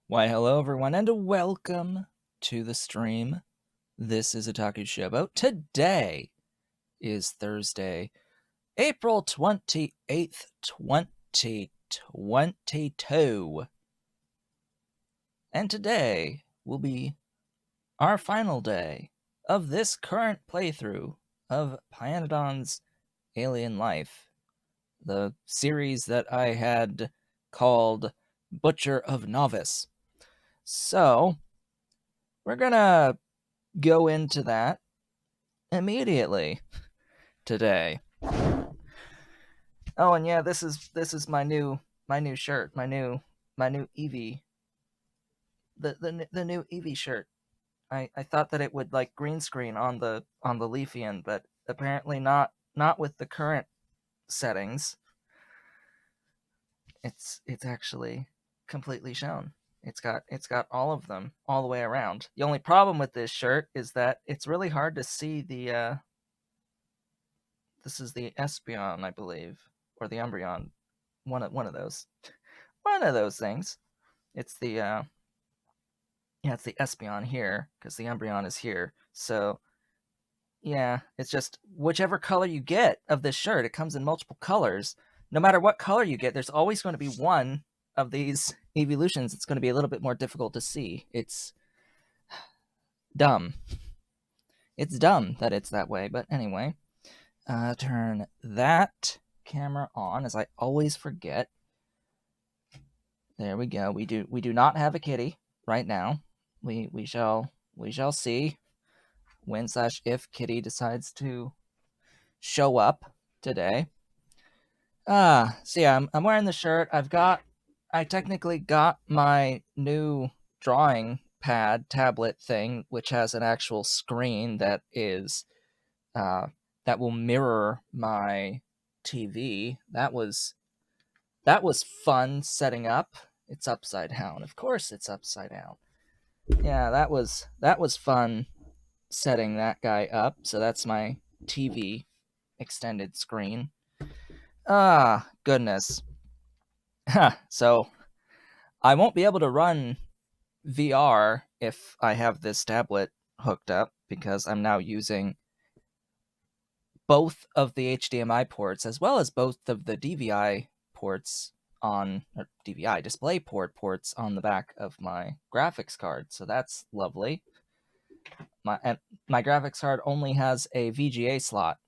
Why, hello everyone, and welcome to the stream. This is Otaku Showboat. Today is Thursday, April 28th, 2022. And today will be our final day of this current playthrough of Pyandons Alien Life, the series that I had called Butcher of Nauvis. So, we're gonna go into that immediately today. Oh, and yeah, this is my new shirt, my new Eevee, the new Eevee shirt. I thought that it would like green screen on the Leafian, but apparently not with the current settings. It's actually completely shown. It's got all of them all the way around. The only problem with this shirt is that it's really hard to see the this is the Espeon, I believe, or the Umbreon, one of those things. It's the it's the Espeon here because the Umbreon is here. So yeah, it's just whichever color you get of this shirt. It comes in multiple colors. No matter what color you get, there's always going to be one of these evolutions. It's going to be a little bit more difficult to see. It's dumb. It's dumb that it's that way. But anyway, turn that camera on, as I always forget. There we go. We do not have a kitty right now. We shall see when / if Kitty decides to show up today. So yeah, I'm wearing the shirt. I technically got my new drawing pad tablet thing, which has an actual screen that is that will mirror my TV. That was fun setting up. It's upside down. Of course it's upside down. Yeah, that was fun setting that guy up. So that's my TV extended screen. Ah, goodness. So I won't be able to run VR if I have this tablet hooked up because I'm now using both of the HDMI ports as well as both of the DVI ports or DVI display ports on the back of my graphics card. So that's lovely. My graphics card only has a VGA slot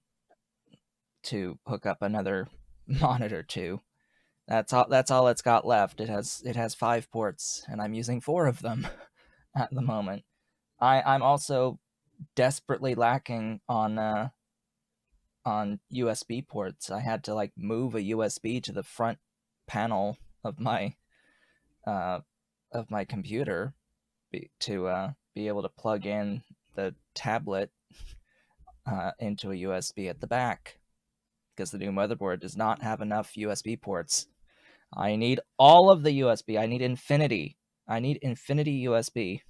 to hook up another monitor to. That's all it's got left. It has 5 ports, and I'm using 4 of them at the moment. I'm also desperately lacking on USB ports. I had to like move a USB to the front panel of my computer to be able to plug in the tablet into a USB at the back because the new motherboard does not have enough USB ports. I need all of the USB. I need infinity. Infinity USB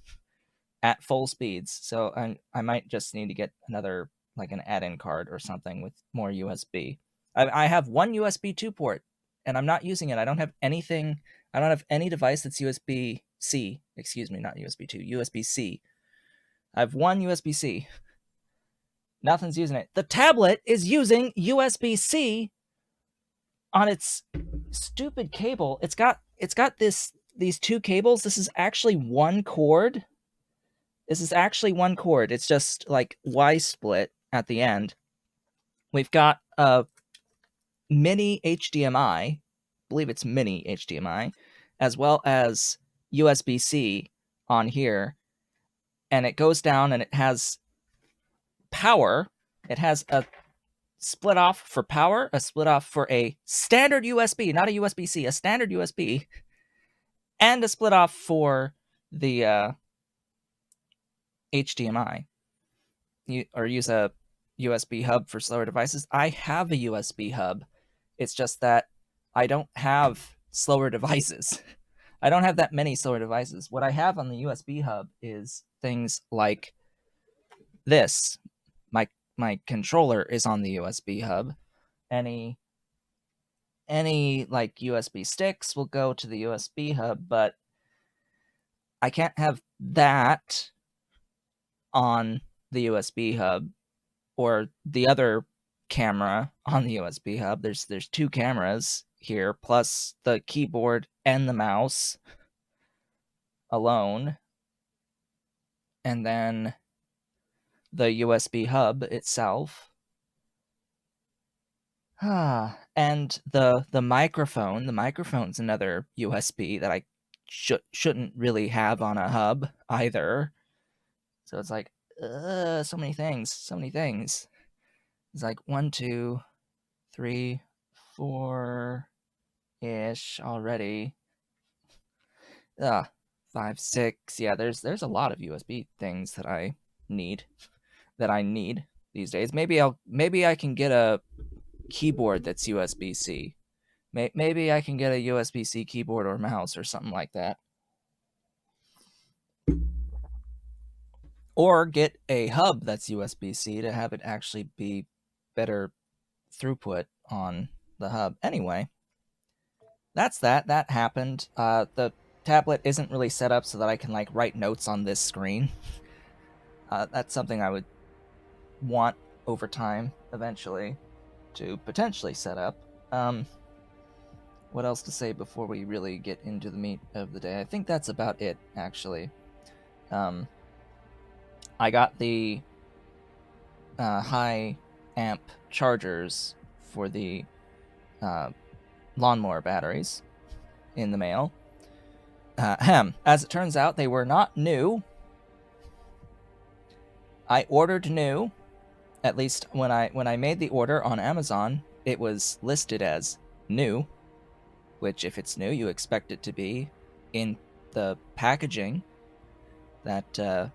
at full speeds. So I might just need to get another, like an add-in card or something with more USB. I have one USB 2 port, and I'm not using it. I don't have anything. I don't have any device that's USB-C. Excuse me, not USB 2, USB-C. I have one USB-C. Nothing's using it. The tablet is using USB-C on its stupid cable. It's got these 2 cables. This is actually one cord. It's just like Y split at the end. We've got a mini HDMI, I believe it's mini HDMI, as well as USB-C on here. And it goes down and it has power. It has a split off for power, a split off for a standard USB, not a USB-C, a standard USB, and a split off for the HDMI. Or use a USB hub for slower devices. I have a USB hub. It's just that I don't have slower devices. I don't have that many slower devices. What I have on the USB hub is things like this. My controller is on the USB hub. Any like USB sticks will go to the USB hub, but I can't have that on the USB hub or the other camera on the USB hub. There's two cameras here, plus the keyboard and the mouse alone, and then the USB hub itself. And the microphone. The microphone's another USB that I shouldn't really have on a hub either. So it's like, so many things, so many things. It's like 1, 2, 3, 4-ish already. 5, 6. Yeah, there's a lot of USB things that I need these days. Maybe I can get a keyboard that's USB-C. Maybe I can get a USB-C keyboard or mouse or something like that. Or get a hub that's USB-C to have it actually be better throughput on the hub. Anyway, that's that. That happened. The tablet isn't really set up so that I can like write notes on this screen. That's something I would want over time eventually to potentially set up. What else to say before we really get into the meat of the day? I think that's about it, actually. I got the high amp chargers for the lawnmower batteries in the mail. As it turns out, they were not new. I ordered new. At least when I made the order on Amazon, it was listed as new, which if it's new, you expect it to be in the packaging that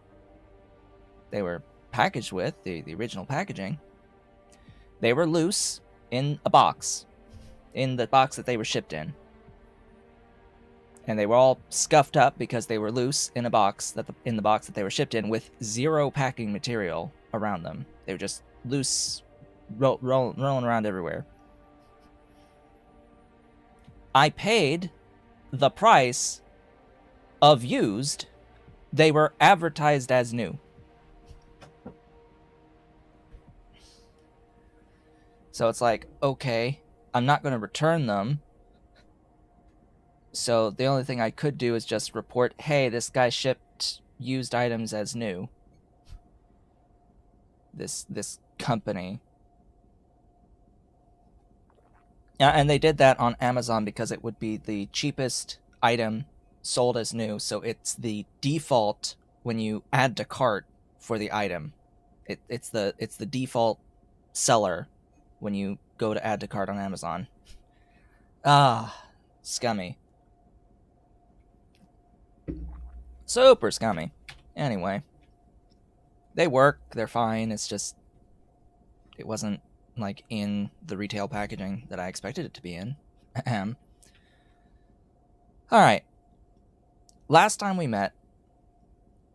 they were packaged with, the original packaging. They were loose in a box, in the box that they were shipped in. And they were all scuffed up because they were loose in a box in the box that they were shipped in with zero packing material around them. They were just loose, rolling around everywhere. I paid the price of used. They were advertised as new. So it's like, okay, I'm not going to return them. So the only thing I could do is just report, hey, this guy shipped used items as new. This company. And they did that on Amazon because it would be the cheapest item sold as new. So it's the default when you add to cart for the item. It's the default seller when you go to add to cart on Amazon. Scummy. Super scummy. Anyway, they work, they're fine. It's just, it wasn't like in the retail packaging that I expected it to be in. Alright. Last time we met,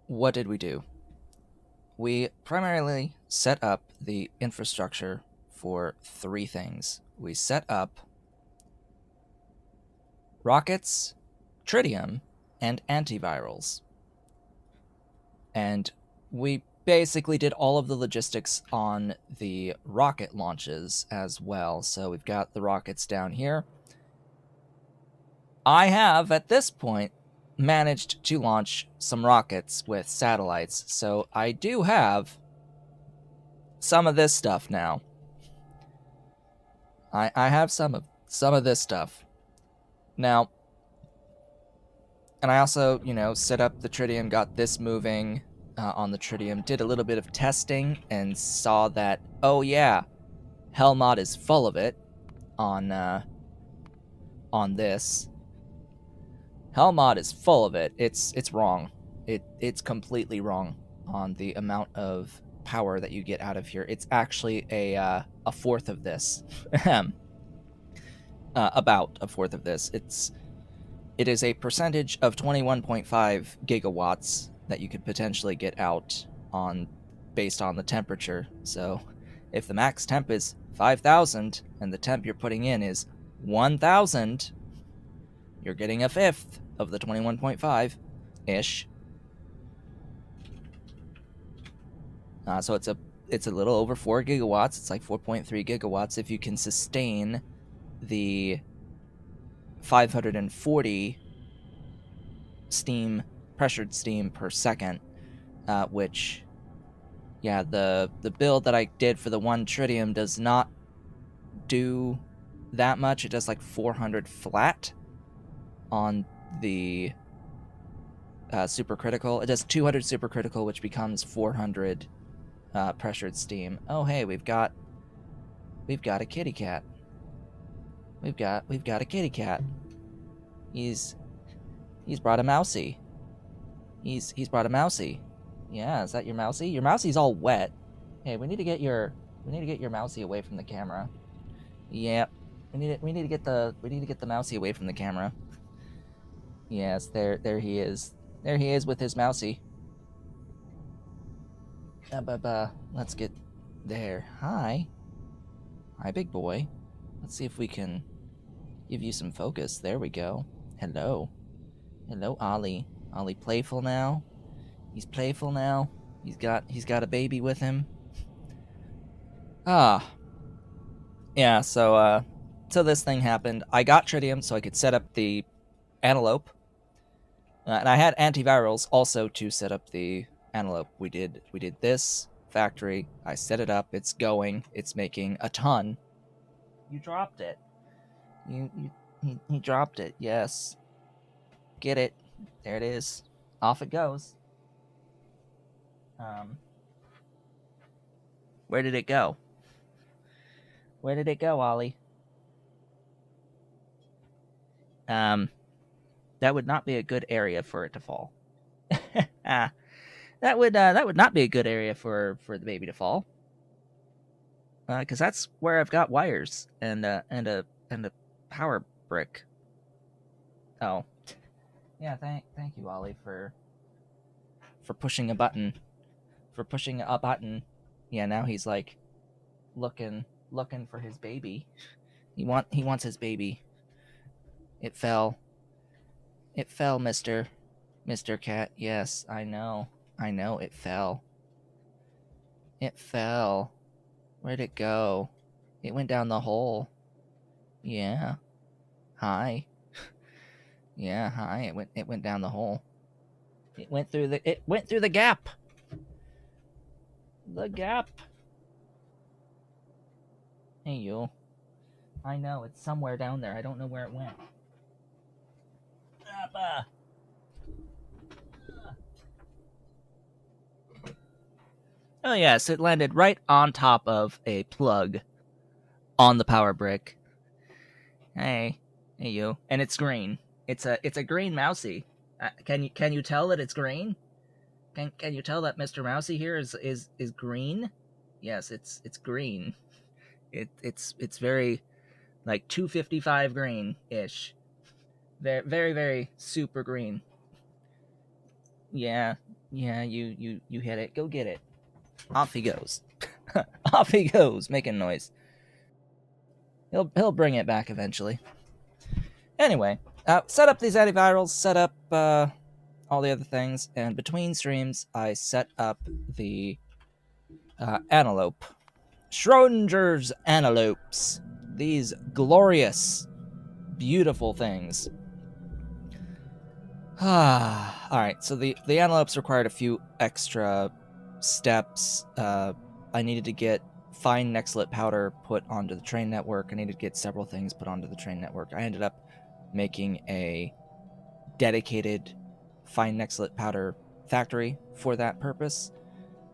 what did we do? We primarily set up the infrastructure for 3 things. We set up rockets, tritium, and antivirals. And we basically did all of the logistics on the rocket launches as well. So we've got the rockets down here. I have, at this point, managed to launch some rockets with satellites. So I do have some of this stuff now. I have some of this stuff. Now, and I also, set up the tritium, got this moving on the tritium, did a little bit of testing, and saw that, oh yeah, Hellmod is full of it on this. Hellmod is full of it. It's wrong. It's completely wrong on the amount of power that you get out of here. It's actually a fourth of this. About a fourth of this. It is a percentage of 21.5 gigawatts that you could potentially get out based on the temperature. So if the max temp is 5,000 and the temp you're putting in is 1,000, you're getting a fifth of the 21.5 ish. So it's a little over 4 gigawatts. It's like 4.3 gigawatts if you can sustain the 540 pressured steam per second, which, yeah, the build that I did for the 1 tritium does not do that much. It does like 400 flat on the supercritical. It does 200 supercritical, which becomes 400 pressured steam. Oh, hey, we've got a kitty cat. We've got a kitty cat. He's brought a mousy. He's brought a mousy. Yeah, is that your mousy? Your mousie's all wet. Hey, we need to get your mousy away from the camera. Yep. We need to get the mousy away from the camera. Yes, there he is. There he is with his mousy. Let's get there. Hi, big boy. Let's see if we can give you some focus. There we go. Hello, Ollie. Ollie playful now. He's playful now. He's got a baby with him. Yeah. So this thing happened. I got tritium so I could set up the Antelope, and I had antivirals also to set up the Antelope. We did this factory. I set it up. It's going. It's making a ton. You dropped it. He dropped it. Yes. Get it. There it is. Off it goes. Where did it go? Where did it go, Ollie? That would not be a good area for it to fall. That would not be a good area for the baby to fall. Because that's where I've got wires and a power brick. Oh, yeah. Thank you, Ollie, for pushing a button. For pushing a button. Yeah. Now he's like looking for his baby. He wants his baby. It fell. It fell, Mister Cat. Yes, I know. It fell. It fell. Where'd it go? It went down the hole. Yeah. Hi. Yeah, hi. It went down the hole. It went through the gap. The gap. Hey, you. I know, it's somewhere down there. I don't know where it went. Oh, yes, it landed right on top of a plug on the power brick. Hey, you. And it's green. It's a green mousy. Can you tell that it's green? Can you tell that Mr. Mousy here is green? Yes, it's green. It's very like 255 green ish. Very very very super green. Yeah, you hit it. Go get it. Off he goes. Off he goes, making noise. He'll bring it back eventually. Anyway, set up these antivirals, set up all the other things, and between streams, I set up the Antelope. Schrodinger's Antelopes. These glorious, beautiful things. Alright, so the Antelopes required a few extra steps. I needed to get fine Nextlit powder put onto the train network. I needed to get several things put onto the train network. I ended up making a dedicated fine Nextlit powder factory for that purpose.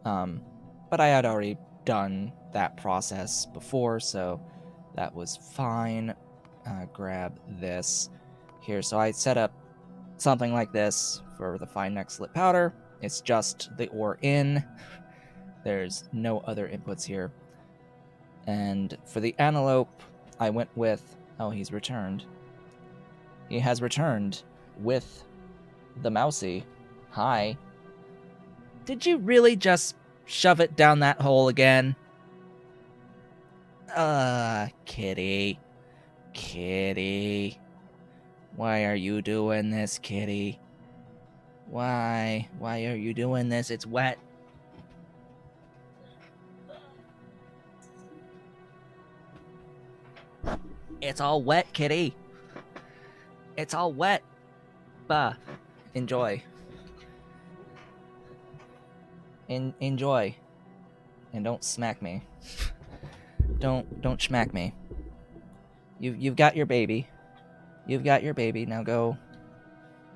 But I had already done that process before, so that was fine. Grab this here. So I set up something like this for the fine Nextlit powder. It's just the ore in. There's no other inputs here. And for the Antelope, I went with... Oh, he's returned. He has returned with the mousy. Hi. Did you really just shove it down that hole again? Kitty. Kitty. Why are you doing this, Kitty? Why? Why are you doing this? It's wet. It's all wet, kitty. It's all wet. Bah. Enjoy. Enjoy. And don't smack me. Don't smack me. You've got your baby. You've got your baby. Now go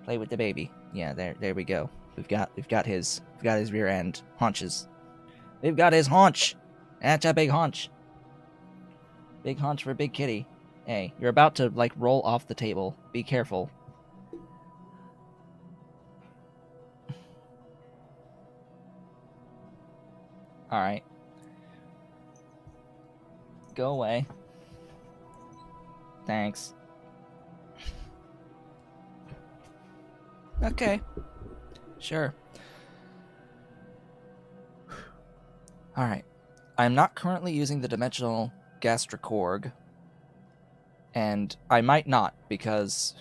play with the baby. Yeah, there we go. We've got his rear end haunches. We've got his haunch. That's a big haunch. Big haunch for big kitty. Hey, you're about to like roll off the table. Be careful. All right. Go away. Thanks. Okay. Sure. Alright. I'm not currently using the dimensional gastricorg. And I might not, because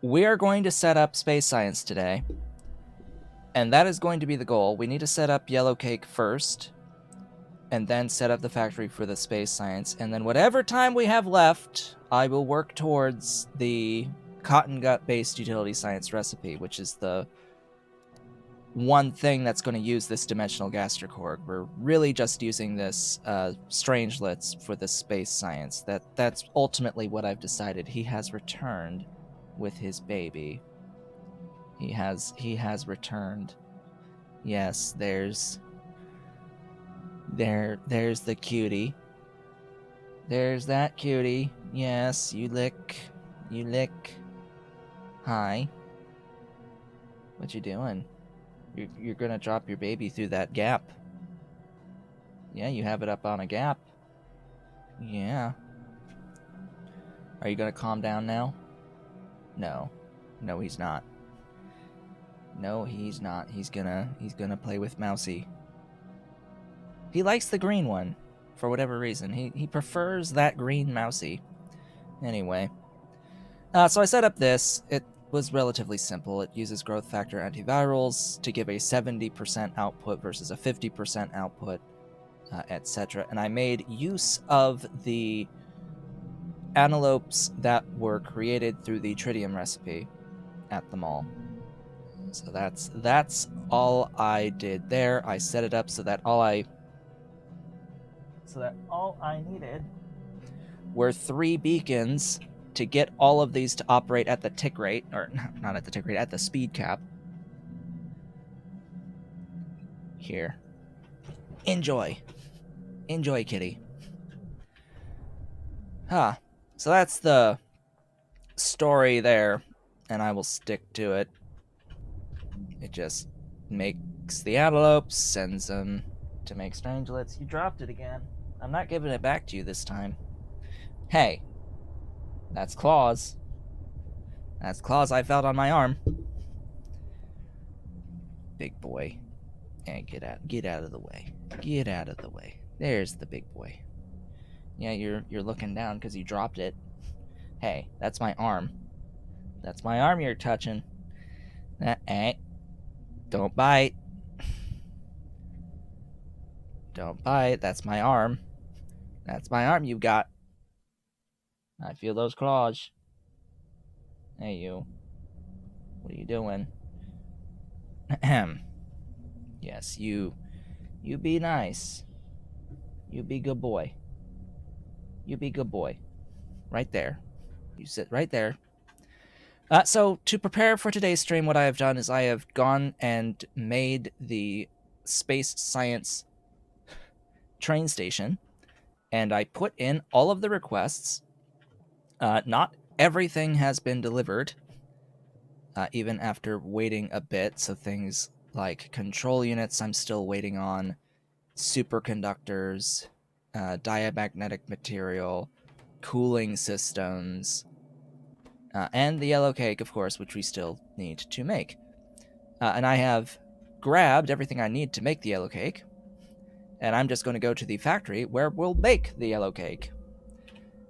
we are going to set up space science today. And that is going to be the goal. We need to set up Yellow Cake first, and then set up the factory for the space science. And then whatever time we have left, I will work towards the cotton gut-based utility science recipe, which is the one thing that's going to use this dimensional gastricorg. We're really just using this strangelets for the space science. That's ultimately what I've decided. He has returned with his baby. He has returned. Yes, there's the cutie. There's that cutie. Yes, you lick. Hi. What you doing? You're gonna drop your baby through that gap. Yeah, you have it up on a gap. Yeah. Are you gonna calm down now? No. No, he's not. No, he's not. He's gonna play with Mousy. He likes the green one, for whatever reason. He prefers that green Mousy. Anyway. So I set up this. It was relatively simple. It uses growth factor antivirals to give a 70% output versus a 50% output, etc. And I made use of the antelopes that were created through the tritium recipe at the mall. So that's all I did there. I set it up so that all I needed were 3 beacons to get all of these to operate at the tick rate, or not at the tick rate, at the speed cap. Here. Enjoy. Enjoy, kitty. So that's the story there, and I will stick to it. It just makes the antelopes, sends them to make strangelets. You dropped it again. I'm not giving it back to you this time. Hey. That's claws. That's claws I felt on my arm. Big boy. Hey, get out of the way. Get out of the way. There's the big boy. Yeah, you're looking down because you dropped it. Hey, that's my arm. That's my arm you're touching. Don't bite. Don't bite. That's my arm. That's my arm you've got. I feel those claws. Hey, you. What are you doing? Ahem. Yes, you be nice. You be good boy. You be good boy. Right there. You sit right there. So, to prepare for today's stream, what I have done is I have gone and made the space science train station, and I put in all of the requests. Not everything has been delivered, even after waiting a bit, so things like control units I'm still waiting on, superconductors, diamagnetic material, cooling systems, and the yellow cake, of course, which we still need to make. And I have grabbed everything I need to make the yellow cake, and I'm just going to go to the factory where we'll bake the yellow cake.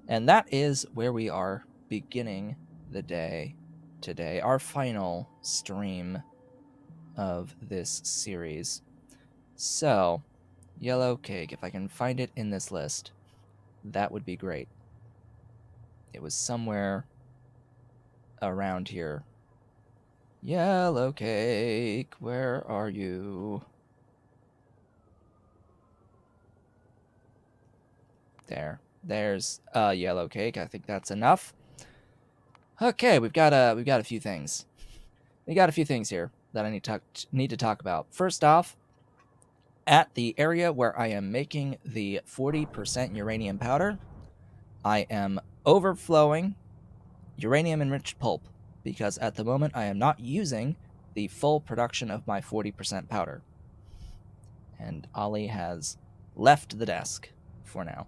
And that is where we are beginning the day. today, our final stream of this series. So, yellow cake, if I can find it in this list, that would be great. It was somewhere around here. Yellow cake, where are you? There's a yellow cake. I think that's enough. Okay, we've got a few things. We got a few things here that I need to talk about. First off, at the area where I am making the 40% uranium powder, I am overflowing uranium enriched pulp because at the moment I am not using the full production of my 40% powder. And Ollie has left the desk for now.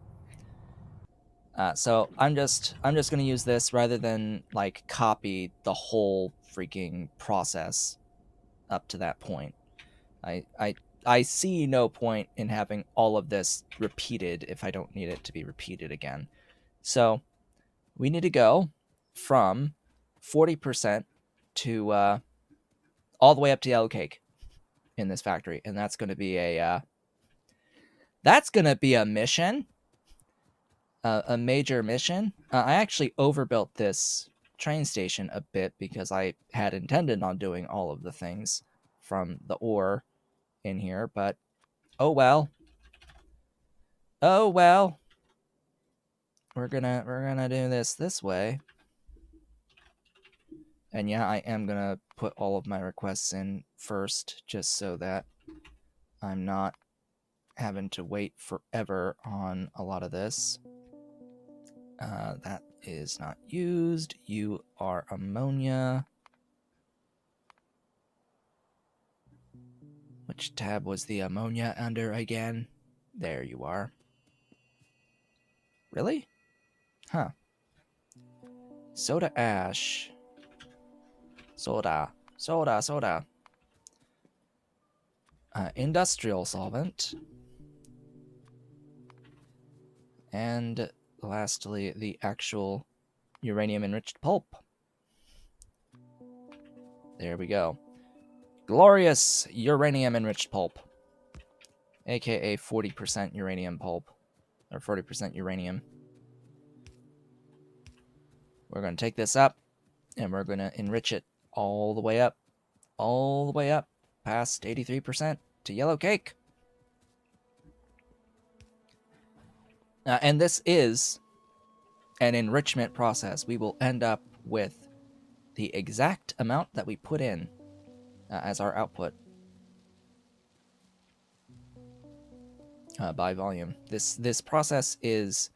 So I'm just gonna use this rather than like copy the whole freaking process up to that point. I see no point in having all of this repeated if I don't need it to be repeated again. So we need to go from 40% to all the way up to yellow cake in this factory, and that's going to be a mission, a major mission. I actually overbuilt this train station a bit because I had intended on doing all of the things from the ore in here, but oh well. Oh well. We're gonna do this way. And yeah, I am gonna put all of my requests in first, just so that I'm not having to wait forever on a lot of this. That is not used. You are ammonia. Which tab was the ammonia under again? There you are. Really? Huh. Soda ash. Soda. Industrial solvent. And lastly, the actual uranium enriched pulp. There we go. Glorious uranium enriched pulp. AKA 40% uranium pulp. Or 40% uranium. We're going to take this up, and we're going to enrich it all the way up. All the way up past 83% to yellow cake. And this is an enrichment process. We will end up with the exact amount that we put in as our output by volume. This process is...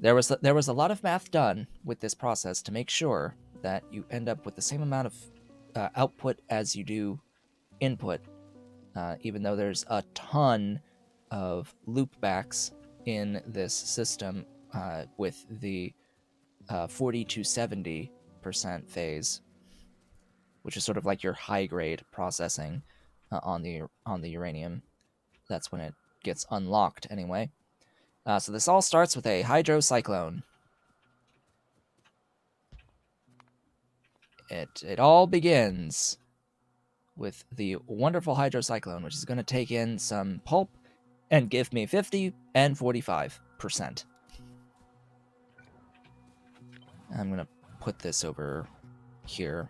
There was a lot of math done with this process to make sure that you end up with the same amount of output as you do input, even though there's a ton of loopbacks in this system with the 40 to 70% phase, which is sort of like your high grade processing on the uranium. That's when it gets unlocked anyway. So this all starts with a hydrocyclone. It all begins with the wonderful hydrocyclone, which is going to take in some pulp and give me 50 and 45%. I'm going to put this over here.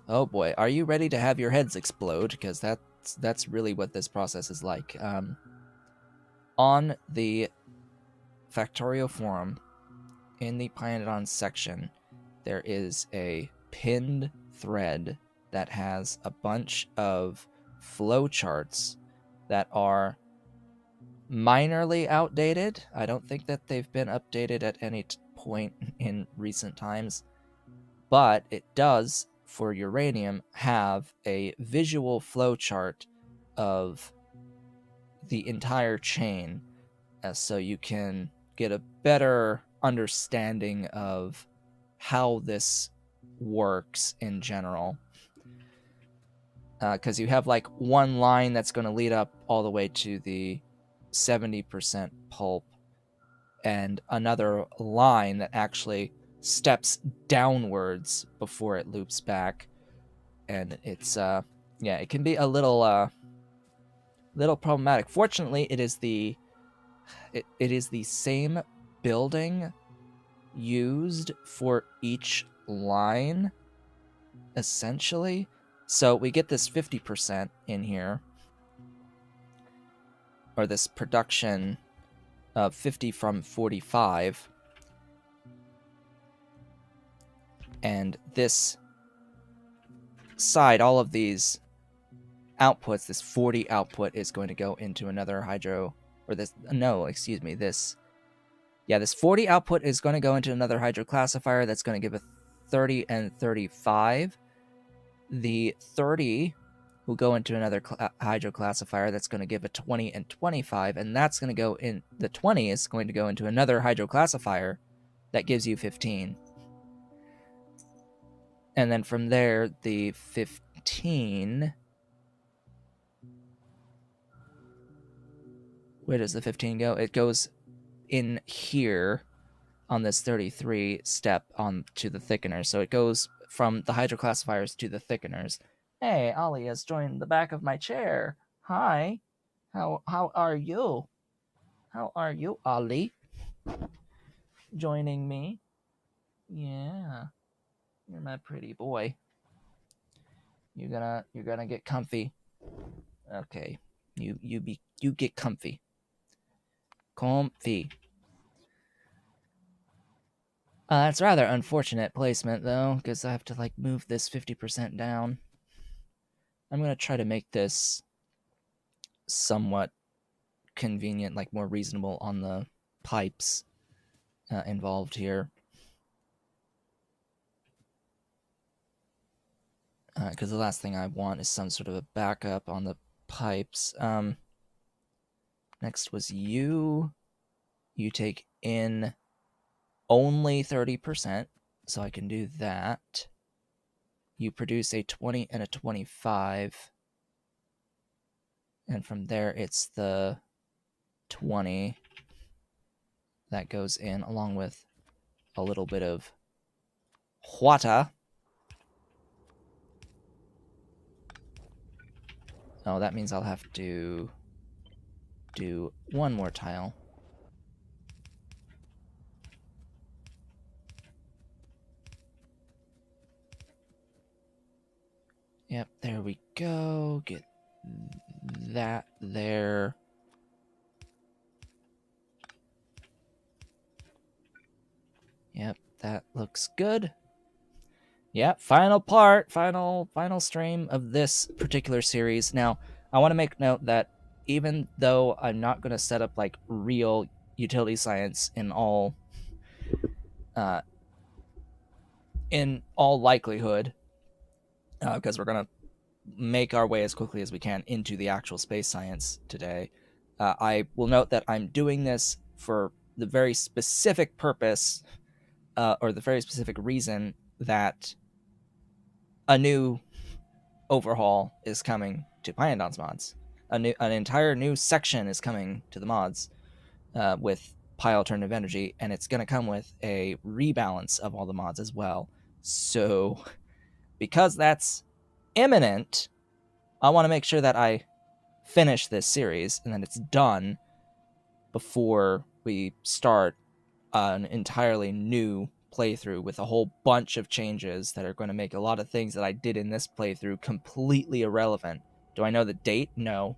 Oh boy, are you ready to have your heads explode? Because that's really what this process is like. On the Factorio forum, in the Pyandons section, there is a pinned thread that has a bunch of flowcharts that are minorly outdated. I don't think that they've been updated at any point in recent times, but it does, for uranium, have a visual flowchart of the entire chain, so you can get a better understanding of how this works in general. Because you have like one line that's going to lead up all the way to the 70% pulp, and another line that actually steps downwards before it loops back, and it's yeah, it can be a little problematic. Fortunately, it is the same building used for each line, essentially. So we get this 50% in here, or this production of 50 from 45, and this side, all of these outputs, this 40 output is going to go into another hydro, or this, no, excuse me, this 40 output is going to go into another hydro classifier that's going to give a 30 and 35. The 30 will go into another hydro classifier that's going to give a 20 and 25, and that's going to go in, the 20 is going to go into another hydro classifier that gives you 15. And then from there, the 15, where does the 15 go? It goes in here on this 33 step on to the thickeners. So it goes from the hydro classifiers to the thickeners. Hey, Ollie has joined the back of my chair. Hi. How are you? How are you, Ollie? Joining me? Yeah. You're my pretty boy. You're gonna get comfy. Okay. You get comfy. Comfy. That's rather unfortunate placement, though, because I have to, like, move this 50% down. I'm going to try to make this somewhat convenient, like, more reasonable on the pipes involved here. Because the last thing I want is some sort of a backup on the pipes. Next was you. You take in only 30%, so I can do that. You produce a 20 and a 25. And from there, it's the 20 that goes in, along with a little bit of water. Oh, that means I'll have to do one more tile. Yep, there we go. Get that there. Yep, that looks good. Yep, final part, final stream of this particular series. Now, I want to make note that even though I'm not going to set up like real utility science in all likelihood, because we're going to make our way as quickly as we can into the actual space science today, I will note that I'm doing this for the very specific purpose, or the very specific reason that a new overhaul is coming to Pyandons mods. An entire new section is coming to the mods with Pi Alternative Energy, and it's going to come with a rebalance of all the mods as well. So, because that's imminent, I want to make sure that I finish this series and that it's done before we start an entirely new playthrough with a whole bunch of changes that are going to make a lot of things that I did in this playthrough completely irrelevant. Do I know the date? No,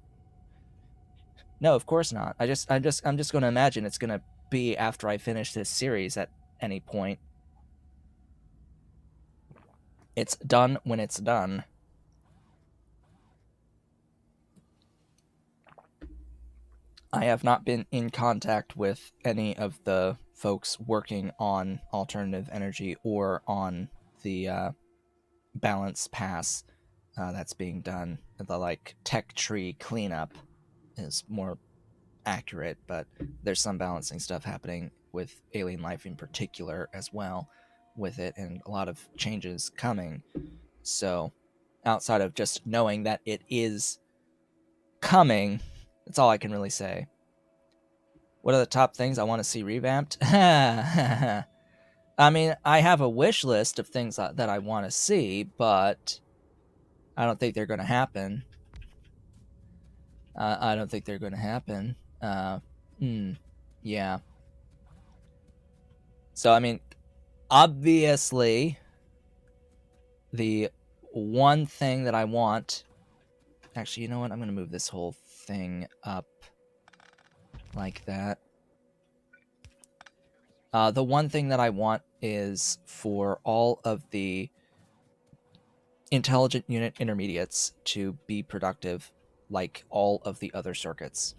of course not. I'm just going to imagine it's going to be after I finish this series at any point. It's done when it's done. I have not been in contact with any of the folks working on alternative energy or on the balance pass that's being done. The like tech tree cleanup is more accurate, but there's some balancing stuff happening with alien life in particular as well with it, and a lot of changes coming. So outside of just knowing that it is coming, that's all I can really say. What are the top things I want to see revamped? I mean, I have a wish list of things that I want to see, but I don't think they're going to happen. I don't think they're going to happen. Yeah. So, I mean, obviously, the one thing that I want... Actually, you know what? I'm going to move this whole thing up like that. The one thing that I want is for all of the intelligent unit intermediates to be productive like all of the other circuits.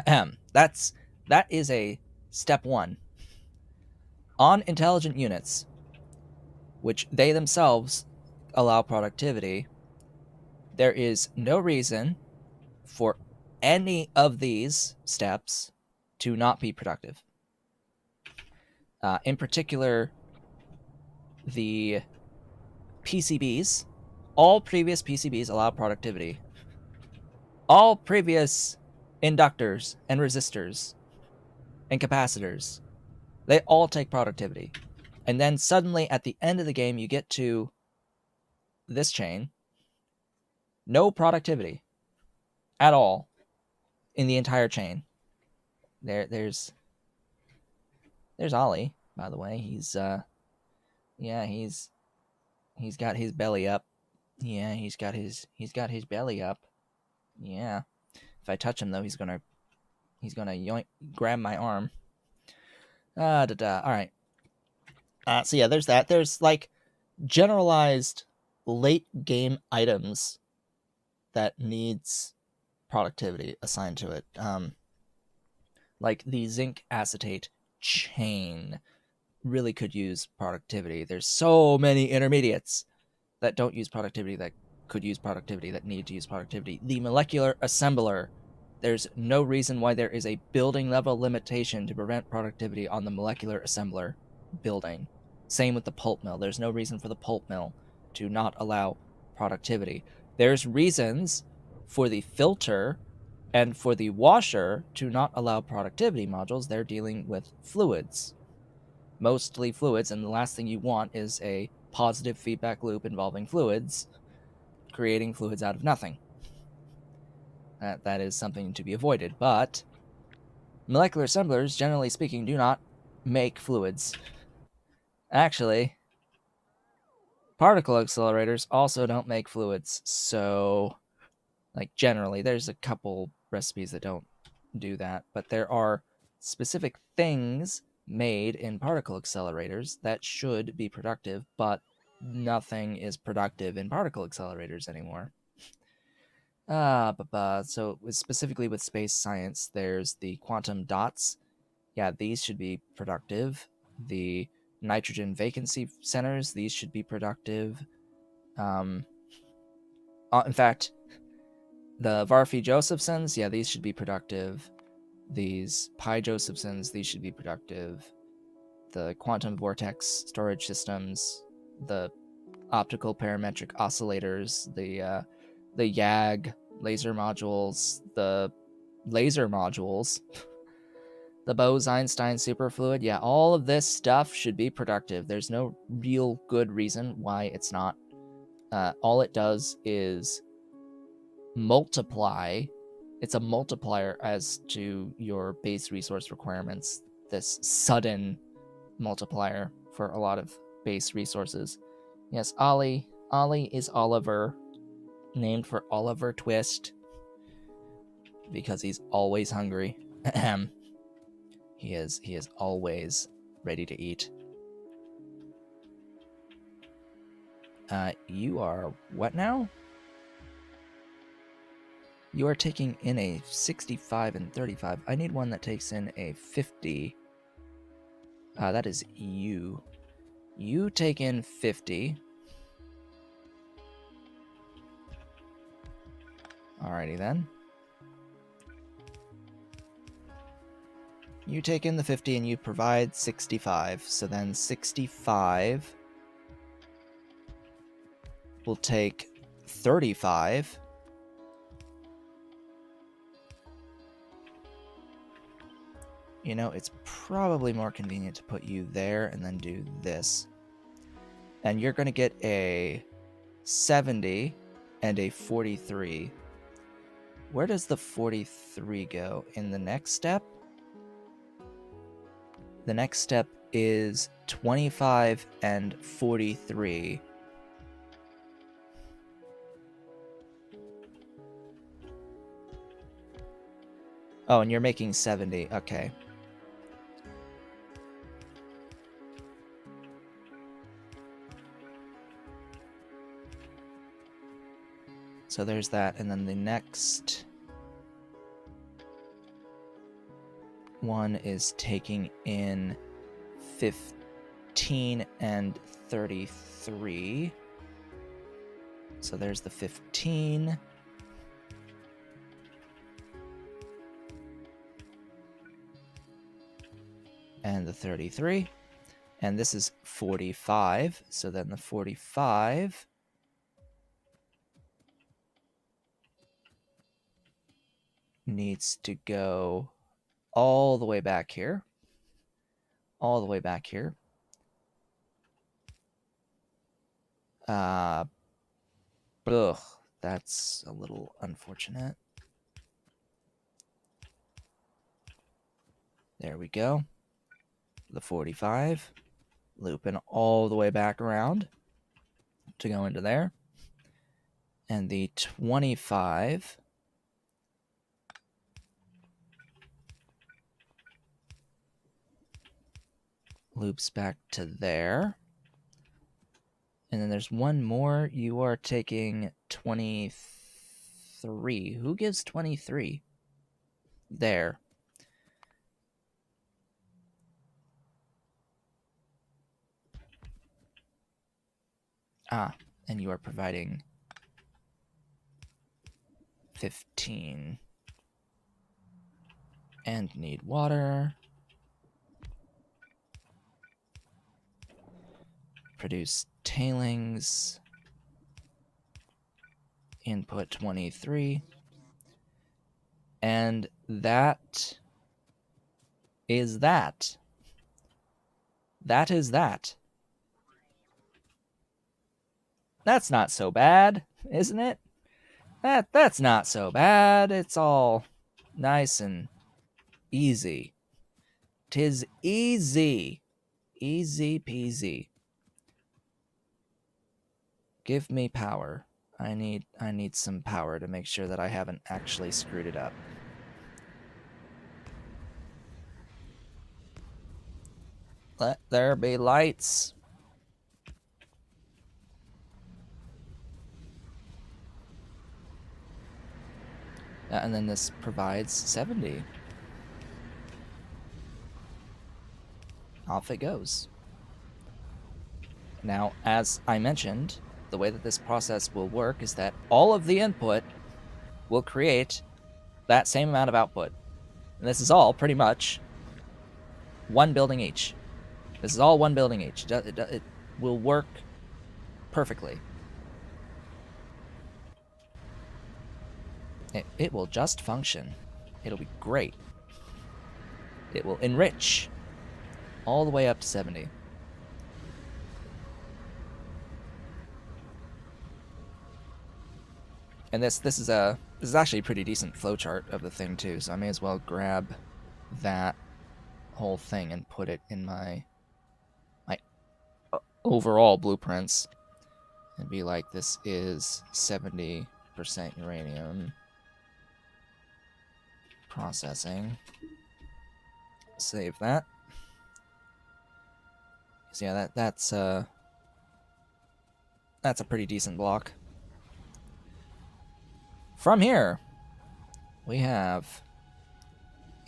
That is a step one. On intelligent units, which they themselves allow productivity, there is no reason for any of these steps to not be productive. In particular, the PCBs, all previous PCBs allow productivity. All previous inductors and resistors and capacitors, they all take productivity. And then suddenly at the end of the game, you get to this chain, no productivity at all in the entire chain. There's Ollie, by the way. He's got his belly up. Yeah, he's got his belly up. Yeah. If I touch him though, he's gonna yoink, grab my arm. All right. So yeah, there's that. There's like generalized late game items that needs productivity assigned to it. Like the zinc acetate chain really could use productivity. There's so many intermediates that don't use productivity that could use productivity, that need to use productivity. The molecular assembler, there's no reason why there is a building level limitation to prevent productivity on the molecular assembler building. Same with the pulp mill. There's no reason for the pulp mill to not allow productivity. There's reasons for the filter and for the washer to not allow productivity modules. They're dealing with fluids, mostly fluids, and the last thing you want is a positive feedback loop involving fluids, creating fluids out of nothing. That is something to be avoided, but molecular assemblers, generally speaking, do not make fluids. Actually, particle accelerators also don't make fluids, so, like, generally, there's a couple recipes that don't do that, but there are specific things made in particle accelerators that should be productive, but nothing is productive in particle accelerators anymore. So specifically with space science, there's the quantum dots. Yeah, these should be productive. The nitrogen vacancy centers, these should be productive. In fact, the Varphy-Josephsons, yeah, these should be productive. These Pi-Josephsons, these should be productive. The quantum vortex storage systems, the optical parametric oscillators, the YAG laser modules, the laser modules, the Bose-Einstein superfluid. Yeah, all of this stuff should be productive. There's no real good reason why it's not. All it does is multiply. It's a multiplier as to your base resource requirements. This sudden multiplier for a lot of base resources. Yes, Ollie. Ollie is Oliver, named for Oliver Twist, because he's always hungry. He is always ready to eat. You are what now? You are taking in a 65 and 35. I need one that takes in a 50. That is you. You take in 50. Alrighty then. You take in the 50 and you provide 65. So then 65 will take 35. You know, it's probably more convenient to put you there and then do this. And you're going to get a 70 and a 43. Where does the 43 go? In the next step? The next step is 25 and 43. Oh, and you're making 70. Okay. So there's that, and then the next one is taking in 15 and 33. So there's the 15. And the 33. And this is 45. So then the 45 needs to go all the way back here. All the way back here. Ugh, that's a little unfortunate. There we go. The 45. Looping all the way back around to go into there. And the 25 loops back to there. And then there's one more. You are taking 23. Who gives 23? There. Ah, and you are providing 15. And need water. Produce tailings. Input 23. And that is that. That is that. That's not so bad, isn't it? That's not so bad. It's all nice and easy. 'Tis easy. Easy peasy. Give me power. I need some power to make sure that I haven't actually screwed it up. Let there be lights. And then this provides 70. Off it goes. Now, as I mentioned, the way that this process will work is that all of the input will create that same amount of output. And this is all pretty much one building each. This is all one building each. It will work perfectly. It will just function. It'll be great. It will enrich all the way up to 70. And this is actually a pretty decent flowchart of the thing too, so I may as well grab that whole thing and put it in my overall blueprints and be like, this is 70% uranium processing. Save that. So yeah, that's a pretty decent block. From here, we have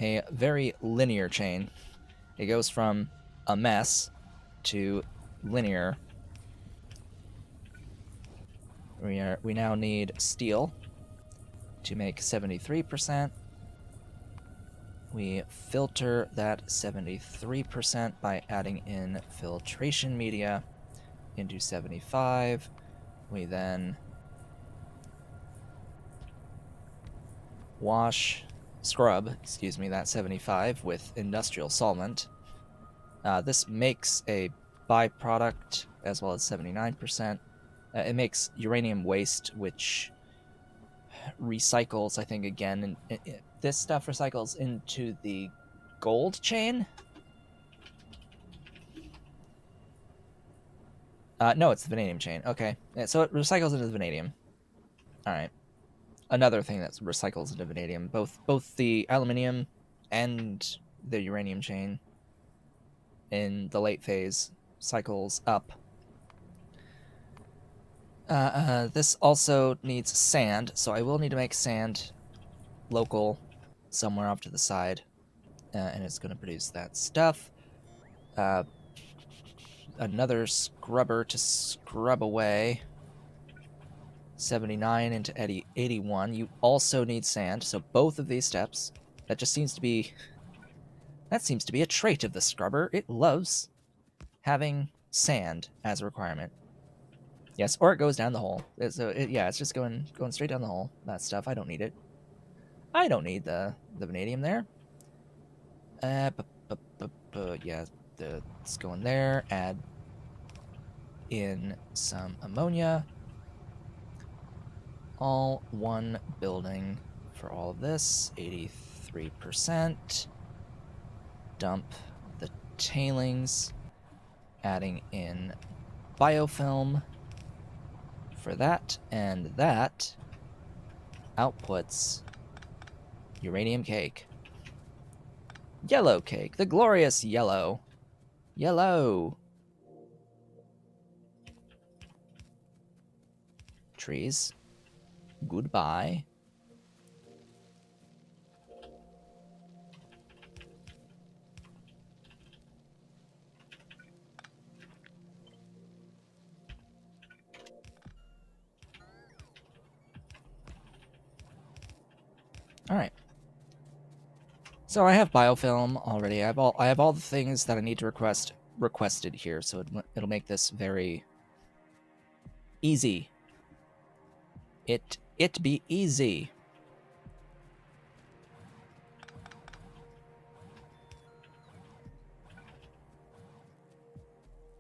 a very linear chain. It goes from a mess to linear. We now need steel to make 73%. We filter that 73% by adding in filtration media into 75. We then wash scrub, excuse me, that 75 with industrial solvent. This makes a byproduct as well as 79%. It makes uranium waste, which recycles, I think, again. And this stuff recycles into the gold chain. No, it's the vanadium chain. Okay, so it recycles into the vanadium. All right. Another thing that recycles into vanadium, both the aluminium and the uranium chain in the late phase cycles up. This also needs sand, so I will need to make sand local somewhere off to the side, and it's going to produce that stuff. Another scrubber to scrub away 79 into 81. You also need sand, so both of these steps. That seems to be a trait of the scrubber. It loves having sand as a requirement. Yes, or it goes down the hole. So it's just going straight down the hole. That stuff, I don't need it. I don't need the vanadium there. Yeah, it's going there. Add in some ammonia. All one building for all of this. 83%. Dump the tailings. Adding in biofilm for that, and that outputs uranium cake. Yellow cake, the glorious yellow. Yellow. Trees. Goodbye. All right. So I have biofilm already. I have all the things that I need to requested here, so it'll make this very easy. It be easy.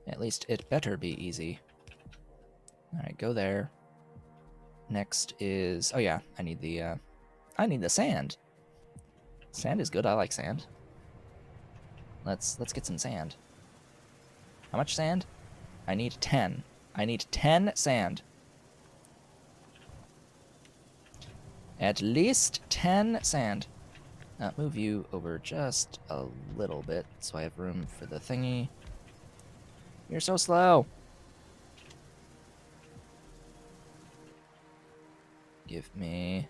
At least it better be easy. All right, go there. Next is, oh yeah, I need the sand. Sand is good. I like sand. Let's get some sand. How much sand? I need 10. I need 10 sand. At least 10 sand. Move you over just a little bit so I have room for the thingy. You're so slow. Give me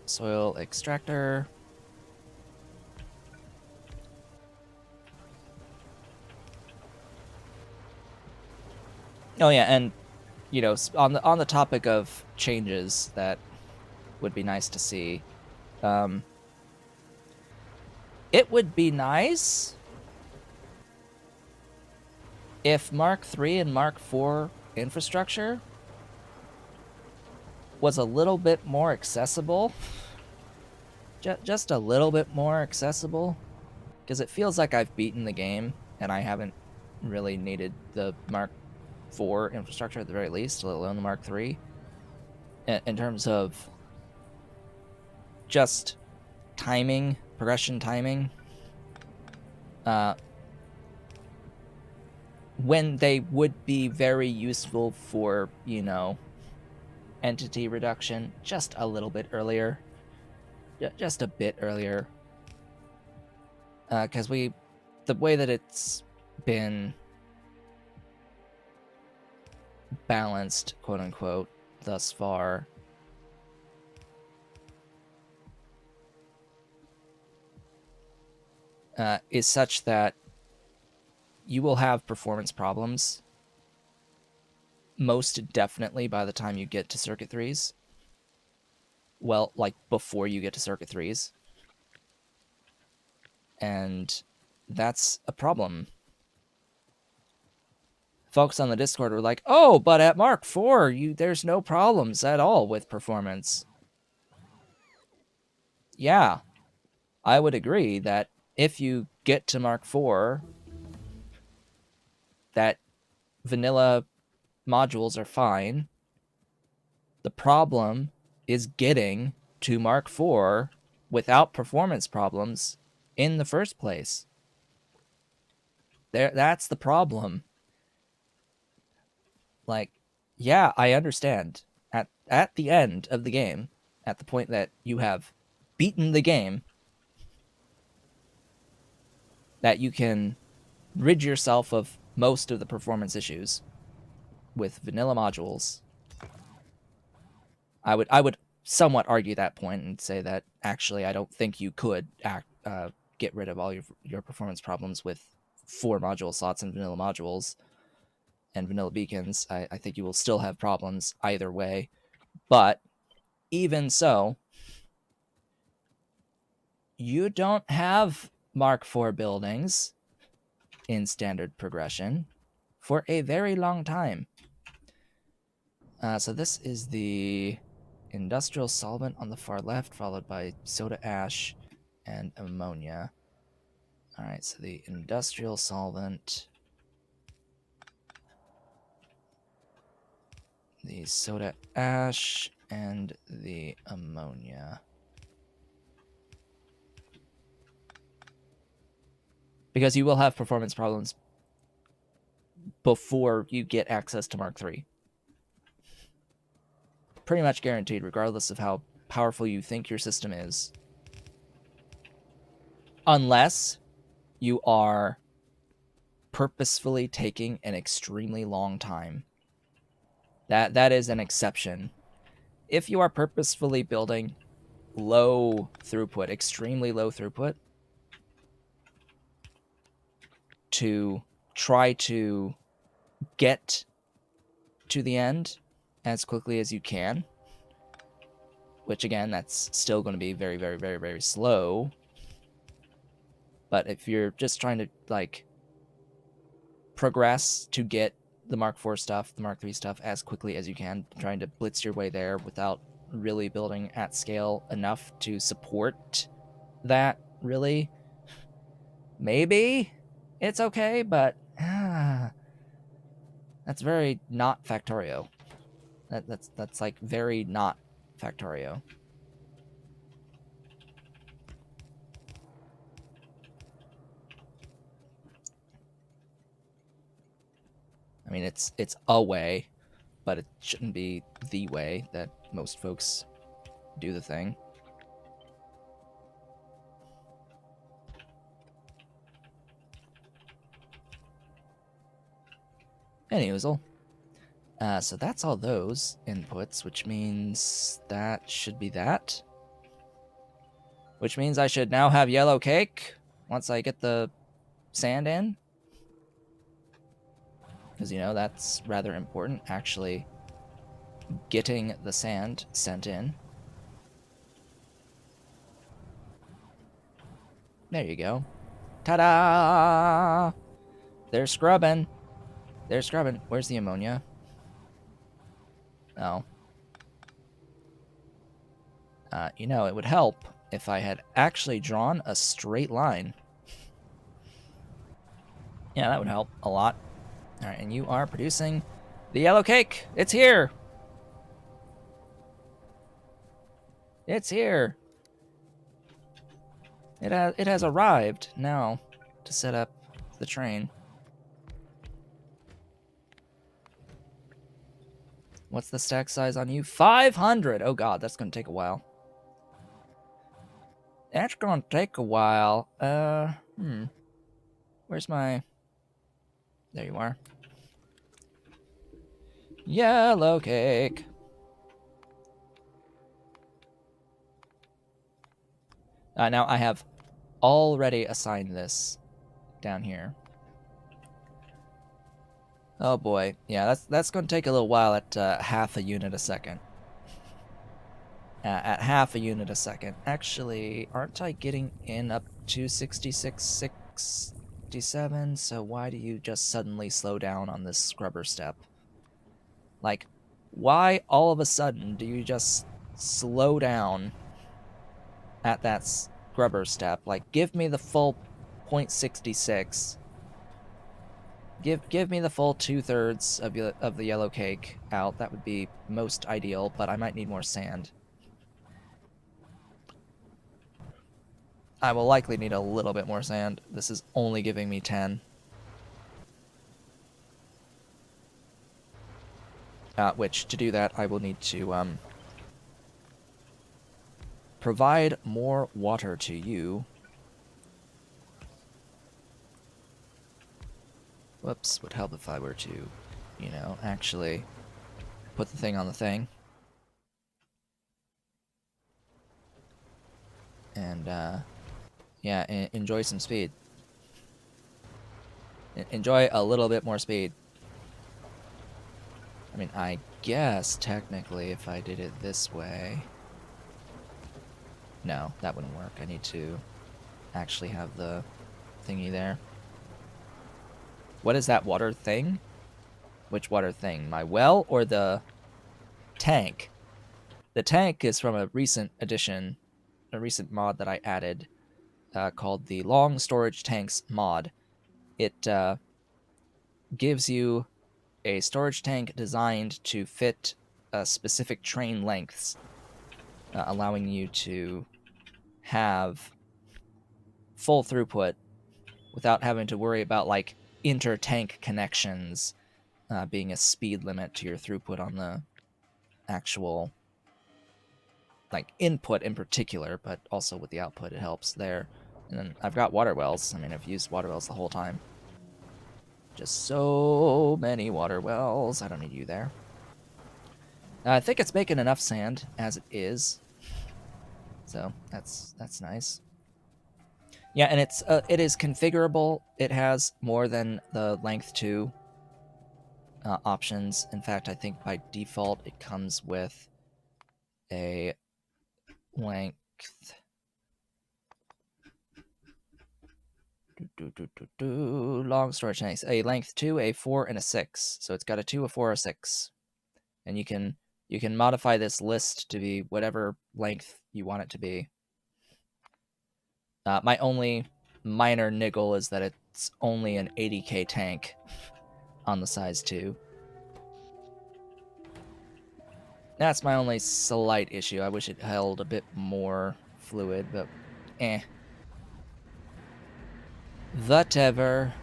soil extractor. Oh yeah, and you know, on the topic of changes that would be nice to see, it would be nice if Mark III and Mark IV infrastructure was a little bit more accessible. Just a little bit more accessible. Because it feels like I've beaten the game, and I haven't really needed the Mark IV infrastructure at the very least, let alone the Mark III. In terms of just timing, progression timing. When they would be very useful for, you know, entity reduction just a little bit earlier. Just a bit earlier. Because the way that it's been balanced, quote unquote, thus far, is such that you will have performance problems most definitely by the time you get to Circuit 3s. Well, like before you get to Circuit 3s. And that's a problem. Folks on the Discord were like, oh, but at Mark IV, there's no problems at all with performance. Yeah. I would agree that if you get to Mark IV, that vanilla modules are fine. The problem is getting to Mark IV without performance problems in the first place. That's the problem. Like, yeah, I understand. At the end of the game, at the point that you have beaten the game, that you can rid yourself of most of the performance issues with vanilla modules. I would somewhat argue that point and say that actually I don't think you could get rid of all your performance problems with 4 module slots and vanilla modules and vanilla beacons. I think you will still have problems either way. But even so, you don't have Mark IV buildings in standard progression for a very long time. So this is the industrial solvent on the far left, followed by soda ash and ammonia. All right, so the industrial solvent, the soda ash, and the ammonia. Because you will have performance problems before you get access to Mark III. Pretty much guaranteed, regardless of how powerful you think your system is. Unless you are purposefully taking an extremely long time. That is an exception. If you are purposefully building low throughput, extremely low throughput, to try to get to the end as quickly as you can, which again, that's still going to be very, very, very, very slow. But if you're just trying to like progress to get the Mark IV stuff, the Mark III stuff as quickly as you can, trying to blitz your way there without really building at scale enough to support that, really, maybe it's okay, but that's very not Factorio. That's like very not Factorio. I mean, it's a way, but it shouldn't be the way that most folks do the thing. Anyways, so that's all those inputs, which means that should be that. Which means I should now have yellow cake once I get the sand in. Because, you know, that's rather important, actually getting the sand sent in. There you go. Ta-da! They're scrubbing. They're scrubbing. Where's the ammonia? Oh. You know, it would help if I had actually drawn a straight line. Yeah, that would help a lot. All right, and you are producing the yellow cake. It's here. It's here. It has arrived now to set up the train. What's the stack size on you? 500. Oh god, that's gonna take a while. That's gonna take a while. Where's my... There you are. Yellow cake. Now I have already assigned this down here. Oh boy, yeah, that's going to take a little while at half a unit a second. At half a unit a second. Actually, aren't I getting in up to 66, 67? So why do you just suddenly slow down on this scrubber step? Like, why all of a sudden do you just slow down at that scrubber step. Like, give me the full 0.66. Give me the full 2/3 of the yellow cake out. That would be most ideal, but I might need more sand. I will likely need a little bit more sand. This is only giving me 10. Which, to do that, I will need to provide more water to you. Whoops, would help if I were to, you know, actually put the thing on the thing. And, yeah, enjoy some speed. Enjoy a little bit more speed. I mean, I guess, technically, if I did it this way... No, that wouldn't work. I need to actually have the thingy there. What is that water thing? Which water thing? My well or the tank? The tank is from a recent addition, a recent mod that I added called the Long Storage Tanks mod. It gives you a storage tank designed to fit specific train lengths, allowing you to have full throughput without having to worry about like inter-tank connections being a speed limit to your throughput on the actual like input in particular, but also with the output it helps there. And then I've got water wells. I mean, I've used water wells the whole time. Just so many water wells. I don't need you there. I think it's making enough sand as it is, so that's nice. Yeah, and it is configurable. It has more than the length 2 options. In fact, I think by default it comes with a length. Long storage tanks. A length 2, a 4, and a 6. So it's got a 2, a 4, a 6, and you can modify this list to be whatever length you want it to be. My only minor niggle is that it's only an 80k tank on the size 2. That's my only slight issue. I wish it held a bit more fluid, but eh. Whatever.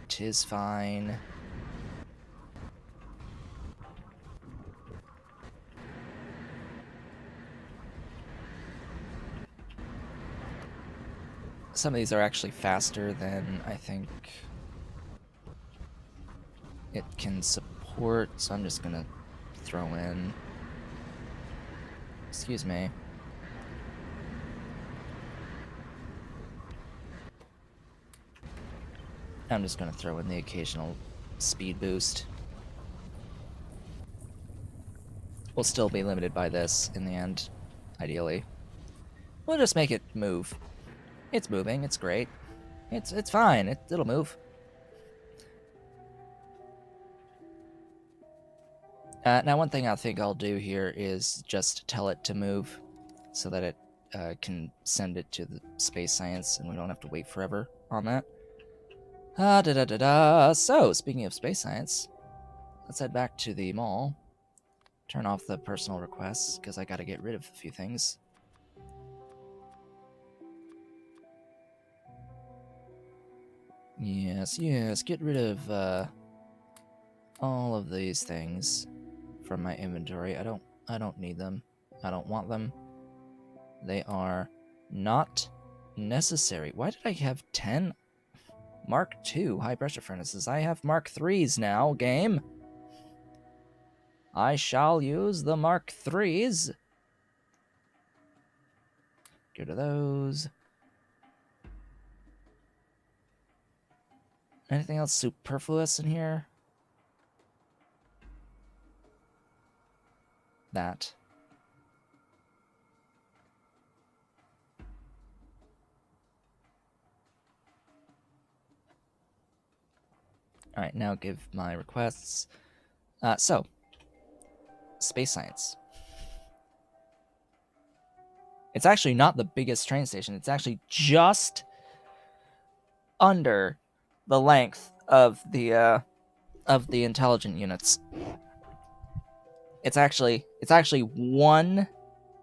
'Tis fine. Some of these are actually faster than I think it can support, so I'm just gonna throw in... Excuse me. I'm just gonna throw in the occasional speed boost. We'll still be limited by this in the end, ideally. We'll just make it move. It's moving, it's great. It's fine, it'll move. Now one thing I think I'll do here is just tell it to move so that it can send it to the space science and we don't have to wait forever on that. So, speaking of space science, let's head back to the mall. Turn off the personal requests because I gotta get rid of a few things. Yes, get rid of all of these things from my inventory. I don't need them. I don't want them. They are not necessary. Why did I have 10 Mark II high pressure furnaces? I have Mark IIIs now, game. I shall use the Mark IIIs. Get rid of those. Anything else superfluous in here? That. Alright, now give my requests. So, space science. It's actually not the biggest train station. It's actually just under the length of the intelligent units. It's actually one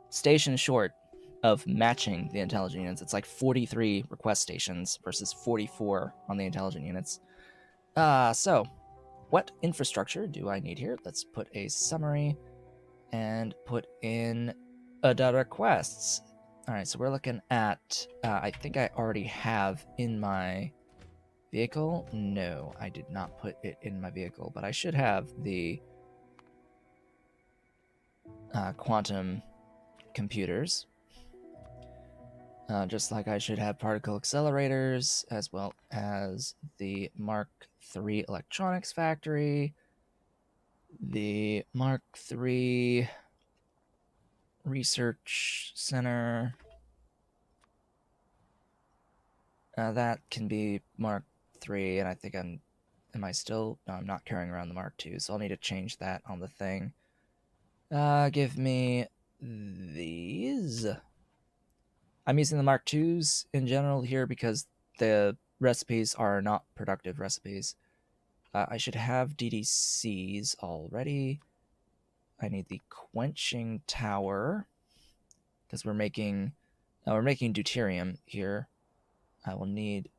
station short of matching the intelligent units. It's like 43 request stations versus 44 on the intelligent units. So what infrastructure do I need here? Let's put a summary and put in the requests. All right, so we're looking at, I think I already have in my vehicle. No, I did not put it in my vehicle, but I should have the quantum computers. Just like I should have particle accelerators, as well as the Mark III electronics factory, the Mark III research center. That can be Mark III, and I think am I still? No, I'm not carrying around the Mark II, so I'll need to change that on the thing. Give me these. I'm using the Mark IIs in general here because the recipes are not productive recipes. I should have DDCs already. I need the quenching tower because we're making deuterium here. I will need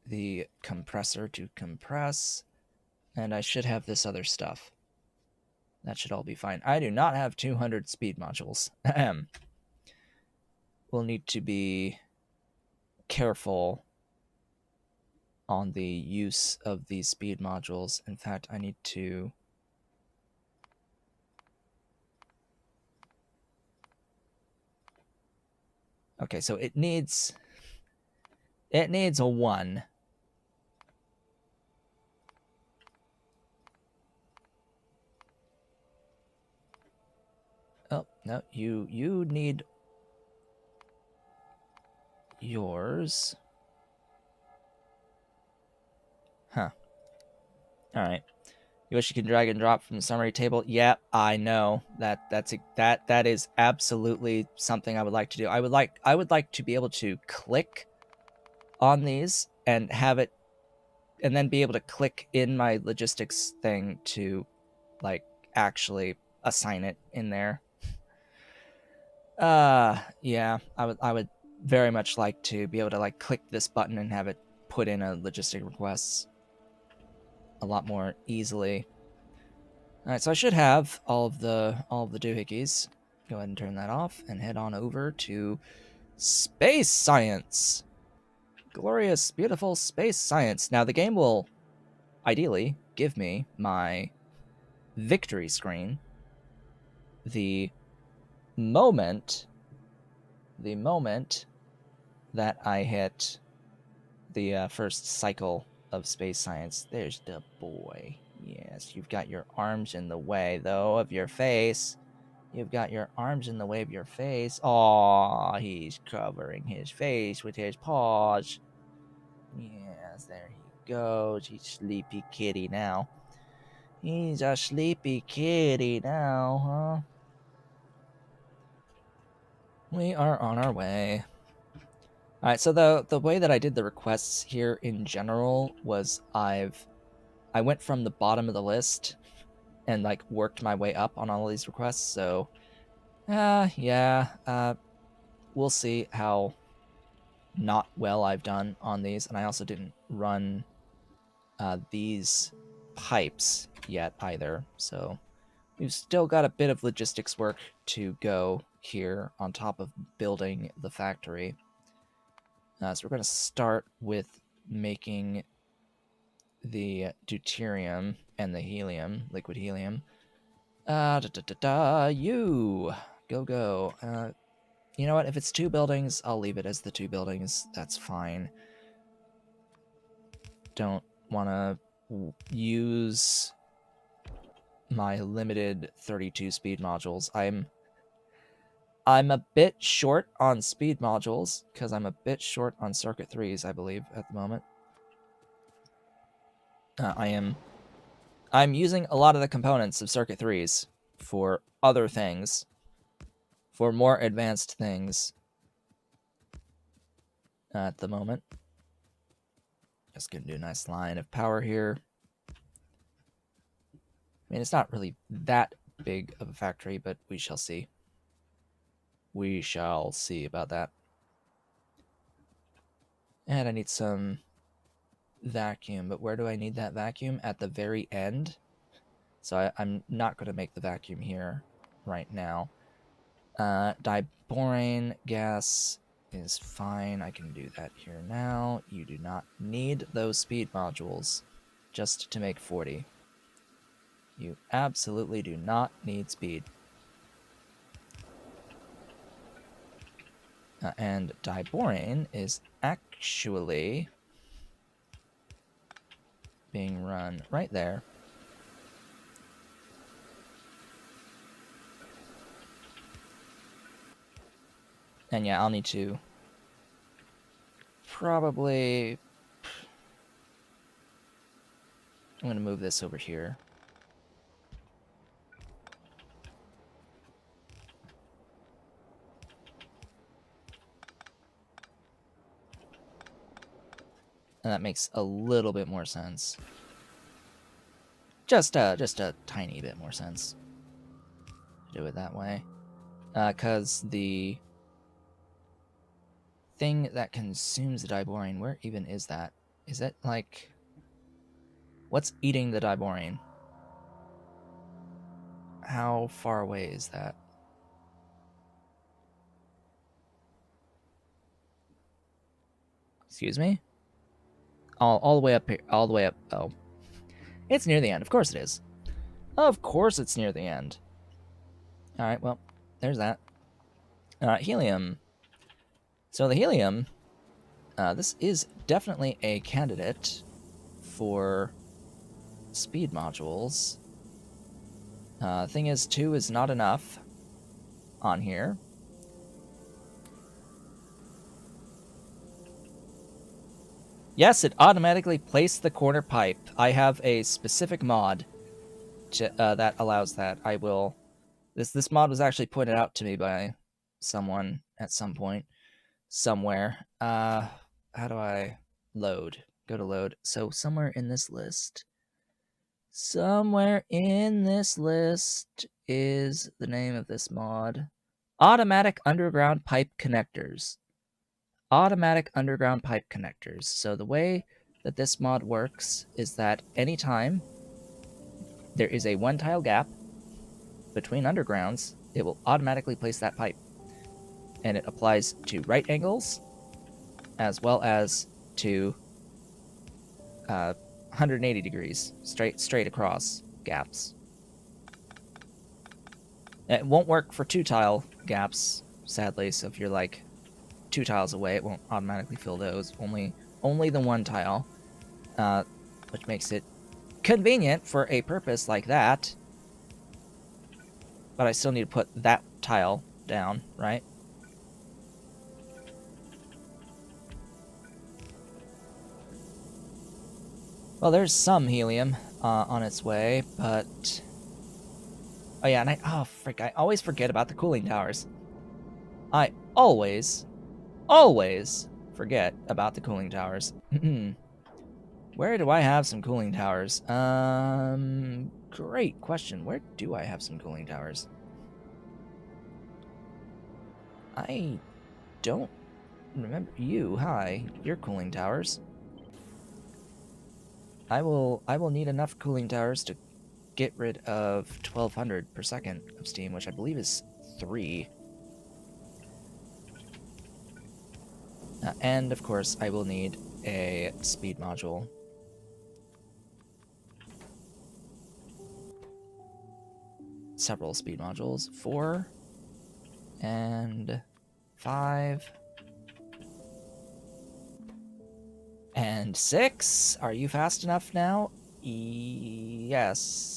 the compressor to compress, and I should have this other stuff. That should all be fine. I do not have 200 speed modules. We'll need to be careful on the use of these speed modules. In fact, I need to... Okay, so it needs a 1. Oh, no, you need yours. Huh. All right. You wish you could drag and drop from the summary table? Yeah, I know. That is absolutely something I would like to do. I would like to be able to click on these and have it, and then be able to click in my logistics thing to like actually assign it in there. Yeah, I would very much like to be able to like click this button and have it put in a logistic requests a lot more easily. All right, so I should have all of the doohickeys. Go ahead and turn that off and head on over to space science. Glorious, beautiful space science. Now the game will ideally give me my victory screen the moment that I hit the first cycle of space science. There's the boy. Yes, you've got your arms in the way, though, of your face. You've got your arms in the way of your face. Aw, he's covering his face with his paws. Yes, there he goes. He's sleepy kitty now. He's a sleepy kitty now, huh? We are on our way. All right, so the way that I did the requests here in general was I went from the bottom of the list and like worked my way up on all of these requests. So, yeah, we'll see how not well I've done on these, and I also didn't run these pipes yet either. So we've still got a bit of logistics work to go here on top of building the factory. So we're going to start with making the deuterium and the helium, liquid helium. You go. You know what? If it's 2 buildings, I'll leave it as the 2 buildings. That's fine. Don't want to use my limited 32 speed modules. I'm a bit short on speed modules because I'm a bit short on circuit 3s, I believe, at the moment. I'm using a lot of the components of circuit 3s for other things. for more advanced things at the moment. Just gonna do a nice line of power here. I mean, it's not really that big of a factory, but we shall see. We shall see about that. And I need some vacuum, but where do I need that vacuum? At the very end. So I'm not going to make the vacuum here right now. Diborane gas is fine. I can do that here now. You do not need those speed modules just to make 40. You absolutely do not need speed. And diborane is actually being run right there. And yeah, I'll need to probably... I'm going to move this over here. And that makes a little bit more sense. Just a tiny bit more sense to do it that way. Because the thing that consumes the diborane, where even is that? Is it like... What's eating the diborane? How far away is that? Excuse me? All the way up here. All the way up. Oh. It's near the end. Of course it is. Of course it's near the end. Alright, well, there's that. Helium. So the helium, this is definitely a candidate for speed modules. Thing is, 2 is not enough on here. Yes, it automatically placed the corner pipe. I have a specific mod that allows that. I will... This mod was actually pointed out to me by someone at some point, somewhere. How do I load? Go to load. So somewhere in this list... Somewhere in this list is the name of this mod. Automatic underground pipe connectors. Automatic underground pipe connectors. So the way that this mod works is that anytime there is a 1-tile gap between undergrounds, it will automatically place that pipe. And it applies to right angles as well as to 180 degrees, straight across gaps. It won't work for 2-tile gaps, sadly, so if you're like 2 tiles away, it won't automatically fill those. Only the 1 tile, which makes it convenient for a purpose like that. But I still need to put that tile down, right? Well, there's some helium on its way, but... Oh yeah, and oh frick, I always forget about the cooling towers. I always forget about the cooling towers. Where do I have some cooling towers? Great question. Where do I have some cooling towers? I don't remember you. Hi, your cooling towers. I will need enough cooling towers to get rid of 1200 per second of steam, which I believe is 3. And of course, I will need a speed module. Several speed modules. 4 and 5 and 6. Are you fast enough now? Yes.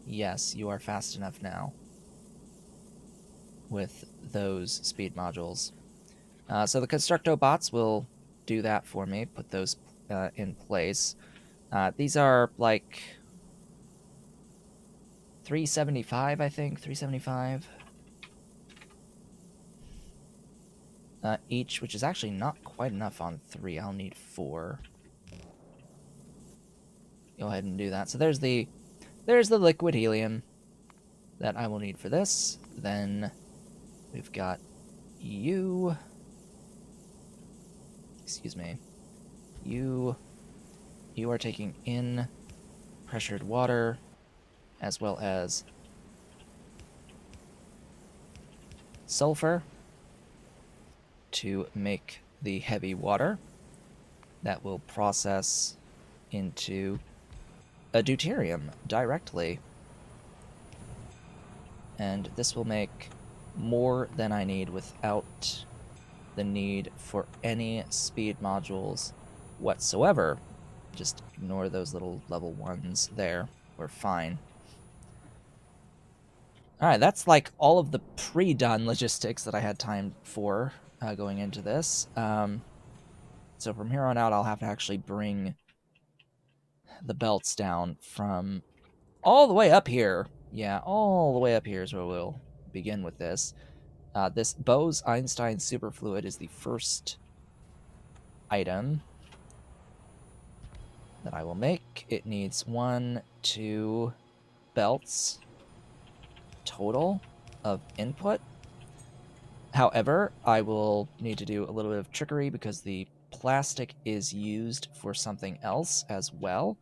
Yes, you are fast enough now with those speed modules. So the Constructo bots will do that for me, put those in place. These are like 375, I think, 375. each, which is actually not quite enough on 3. I'll need 4. Go ahead and do that. So there's the liquid helium that I will need for this. Then we've got you. Excuse me. You are taking in pressured water as well as sulfur to make the heavy water that will process into a deuterium directly. And this will make more than I need without the need for any speed modules whatsoever. Just ignore those little level 1s there. We're fine. Alright, that's like all of the pre-done logistics that I had time for going into this. So from here on out, I'll have to actually bring the belts down from all the way up here. Yeah, all the way up here is where we'll begin with this. This Bose-Einstein superfluid is the first item that I will make. It needs 1, 2 belts total of input. However, I will need to do a little bit of trickery because the plastic is used for something else as well.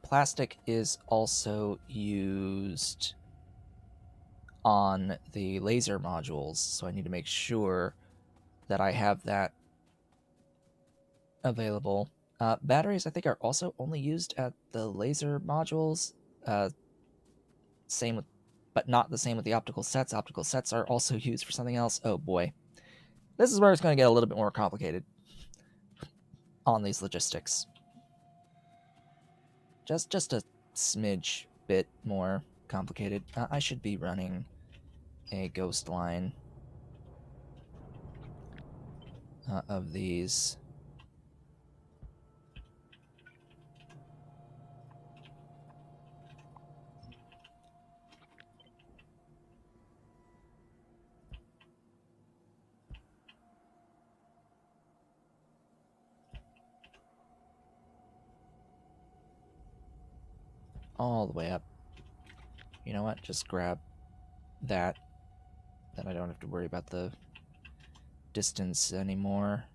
Plastic is also used on the laser modules, so I need to make sure that I have that available. Batteries, I think, are also only used at the laser modules. Same with, but not the same with the optical sets. Optical sets are also used for something else. Oh boy. This is where it's going to get a little bit more complicated on these logistics. Just a smidge bit more complicated. I should be running a ghost line of these. All the way up. You know what? Just grab that. Then I don't have to worry about the distance anymore.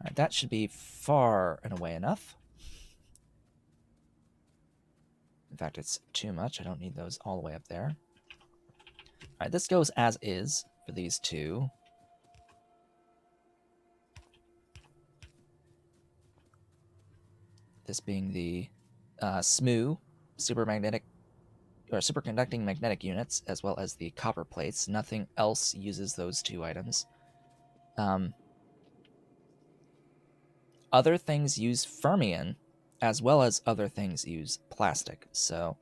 Alright, that should be far and away enough. In fact, it's too much. I don't need those all the way up there. Alright, this goes as is for these two. This being the SMU, superconducting magnetic units, as well as the copper plates. Nothing else uses those 2 items. Other things use fermion, as well as other things use plastic. So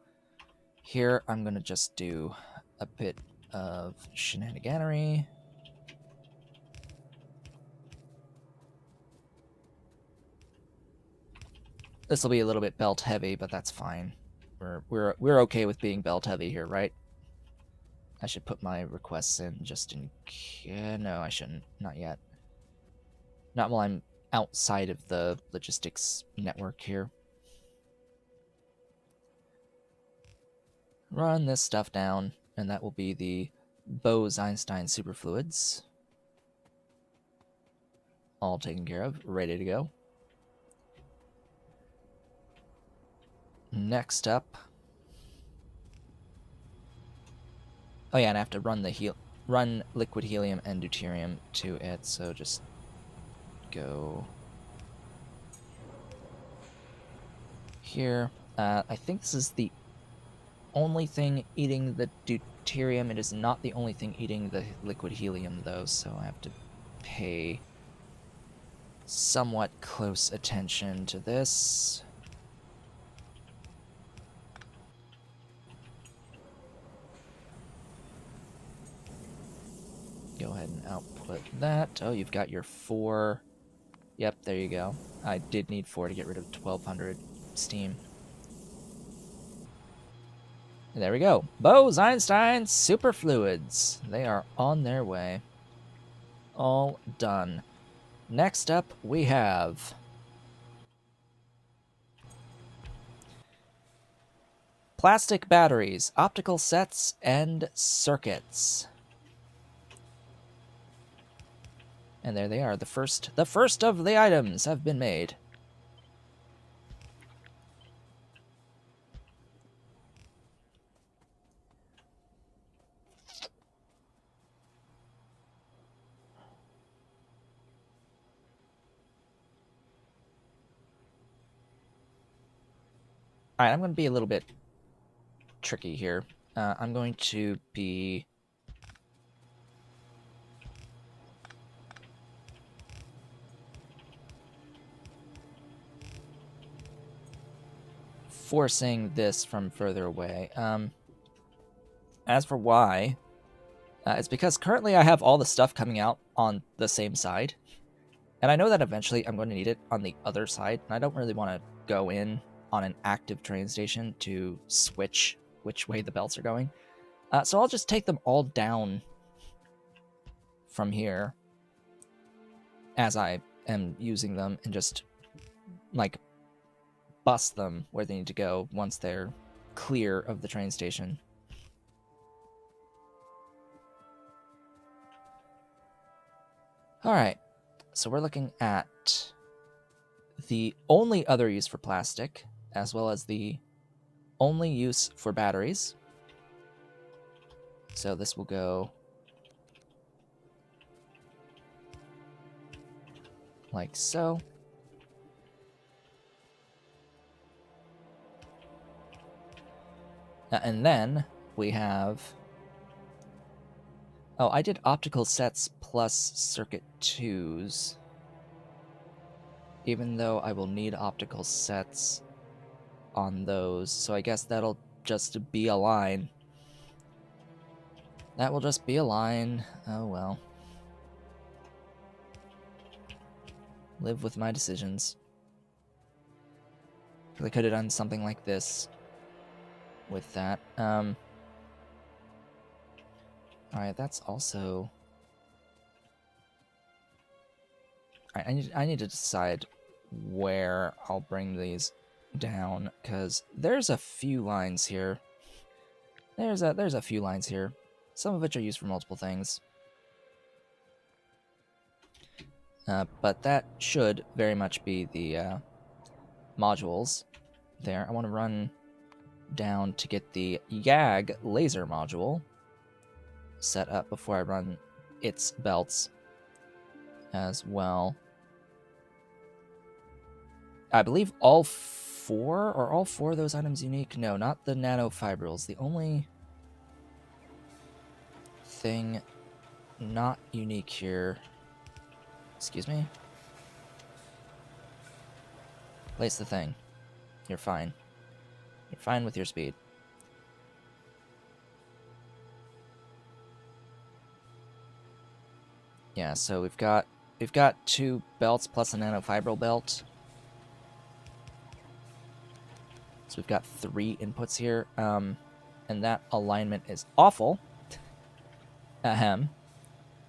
here I'm going to just do a bit of shenaniganery. This will be a little bit belt heavy, but that's fine. We're okay with being belt heavy here, right? I should put my requests in just in case. No, I shouldn't. Not yet. Not while I'm outside of the logistics network here. Run this stuff down, and that will be the Bose-Einstein superfluids. All taken care of, ready to go. Next up. Oh yeah, and I have to run liquid helium and deuterium to it, so just go here. I think this is the only thing eating the deuterium. It is not the only thing eating the liquid helium, though, so I have to pay somewhat close attention to this. Go ahead and output that. Oh, you've got your 4. Yep, there you go. I did need 4 to get rid of 1200 steam. There we go. Bose-Einstein superfluids. They are on their way. All done. Next up, we have plastic batteries, optical sets, and circuits. And there they are. The first of the items have been made. All right, I'm going to be a little bit tricky here. I'm going to be forcing this from further away. As for why, it's because currently I have all the stuff coming out on the same side. And I know that eventually I'm going to need it on the other side. And I don't really want to go in on an active train station to switch which way the belts are going. So I'll just take them all down from here as I am using them and just, like, bust them where they need to go once they're clear of the train station. Alright, so we're looking at the only other use for plastic, as well as the only use for batteries. So this will go like so. And then we have... Oh, I did optical sets plus circuit 2s. Even though I will need optical sets on those. So I guess that'll just be a line. That will just be a line. Oh well. Live with my decisions. I could have done something like this with that. Alright, that's also... Alright, I need to decide where I'll bring these down, because there's a few lines here. There's a few lines here, some of which are used for multiple things. But that should very much be the modules there. I want to run down to get the YAG laser module set up before I run its belts as well. I believe all four of those items unique? No, not the nanofibrils. The only thing not unique here... Excuse me? Place the thing. You're fine. You're fine with your speed. Yeah, so we've got 2 belts plus a nanofibril belt. So we've got 3 inputs here. And that alignment is awful. Ahem.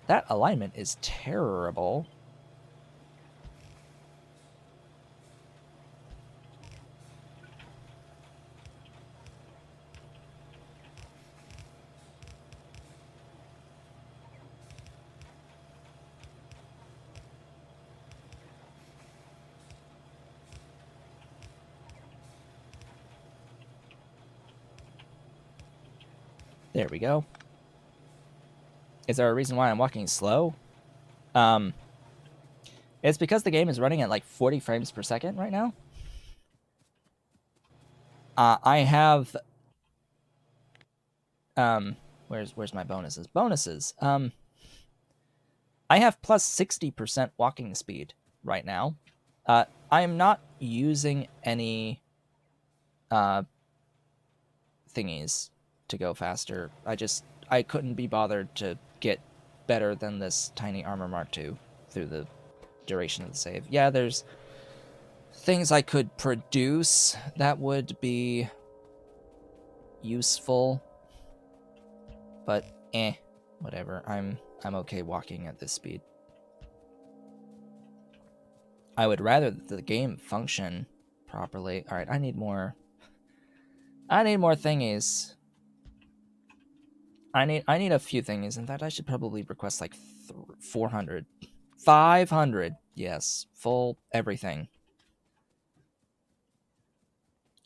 That alignment is terrible. There we go. Is there a reason why I'm walking slow? It's because the game is running at like 40 frames per second right now. I have... where's my bonuses? Bonuses. I have plus 60% walking speed right now. I am not using any thingies to go faster. I couldn't be bothered to get better than this tiny armor mark II through the duration of the save. Yeah, there's things I could produce that would be useful, but whatever. I'm okay walking at this speed. I would rather that the game function properly. All right, I need more thingies. I need a few thingies. In fact, I should probably request like 400. 500. Yes, full everything.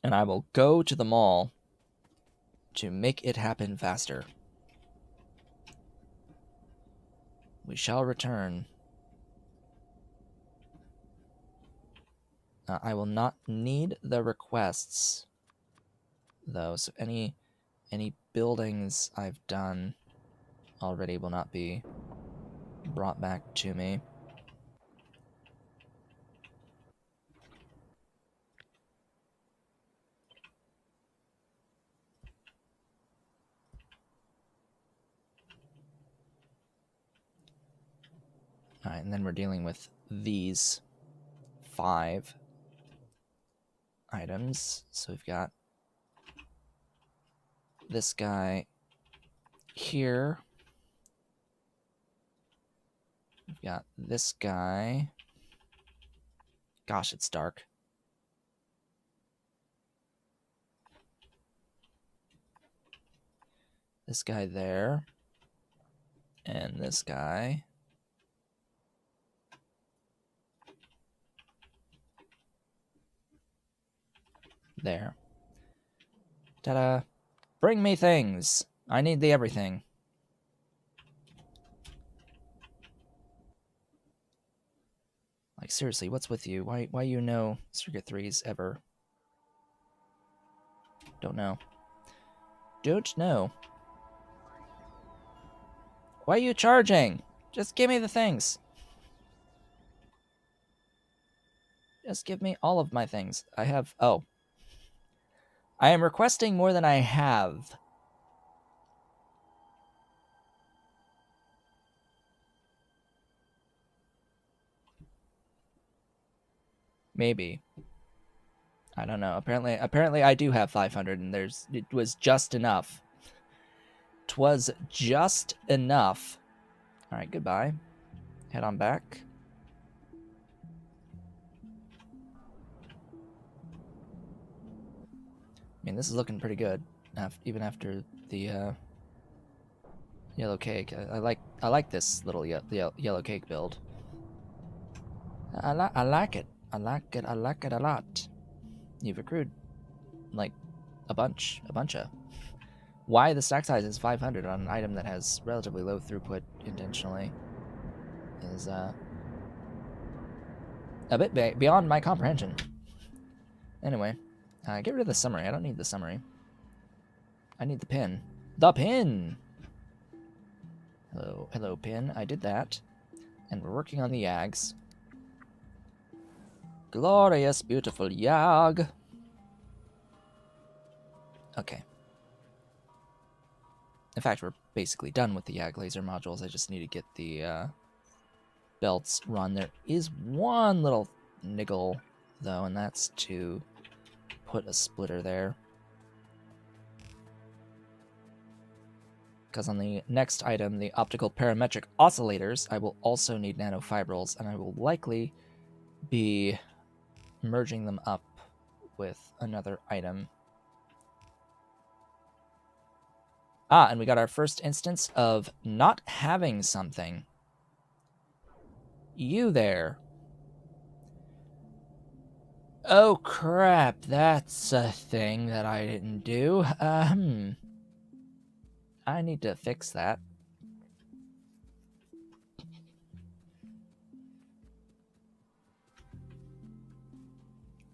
And I will go to the mall to make it happen faster. We shall return. I will not need the requests, though, so any buildings I've done already will not be brought back to me. All right, and then we're dealing with these 5 items. So we've got this guy here. We've got this guy. Gosh, it's dark. This guy there. And this guy. There. Ta-da. Bring me things. I need the everything. Like, seriously, what's with you? Why you know Circuit 3s ever? Don't know. Don't know. Why are you charging? Just give me the things. Just give me all of my things. I have... Oh. I am requesting more than I have. Maybe. I don't know. Apparently I do have 500 and it was just enough. 'Twas just enough. Alright, goodbye. Head on back. I mean, this is looking pretty good, even after the yellow cake. I like this little yellow cake build. I like it. I like it a lot. You've accrued like a bunch of. Why the stack size is 500 on an item that has relatively low throughput intentionally is a bit beyond my comprehension. Anyway, get rid of the summary. I don't need the summary. I need the pin. The pin! Hello, pin. I did that. And we're working on the yags. Glorious, beautiful yag. Okay. In fact, we're basically done with the yag laser modules. I just need to get the belts run. There is one little niggle, though, and that's to put a splitter there. Because on the next item, the optical parametric oscillators, I will also need nanofibrils, and I will likely be merging them up with another item. And we got our first instance of not having something. You there. Oh crap, that's a thing that I didn't do. I need to fix that.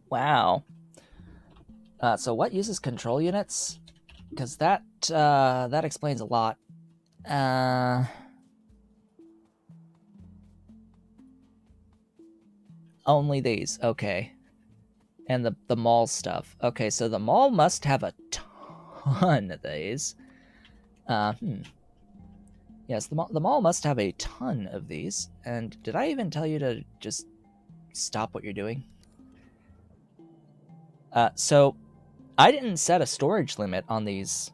Wow. So what uses control units? Because that explains a lot. Only these, okay. And the mall stuff. Okay, so the mall must have a ton of these. Yes, the mall must have a ton of these. And did I even tell you to just stop what you're doing? So I didn't set a storage limit on these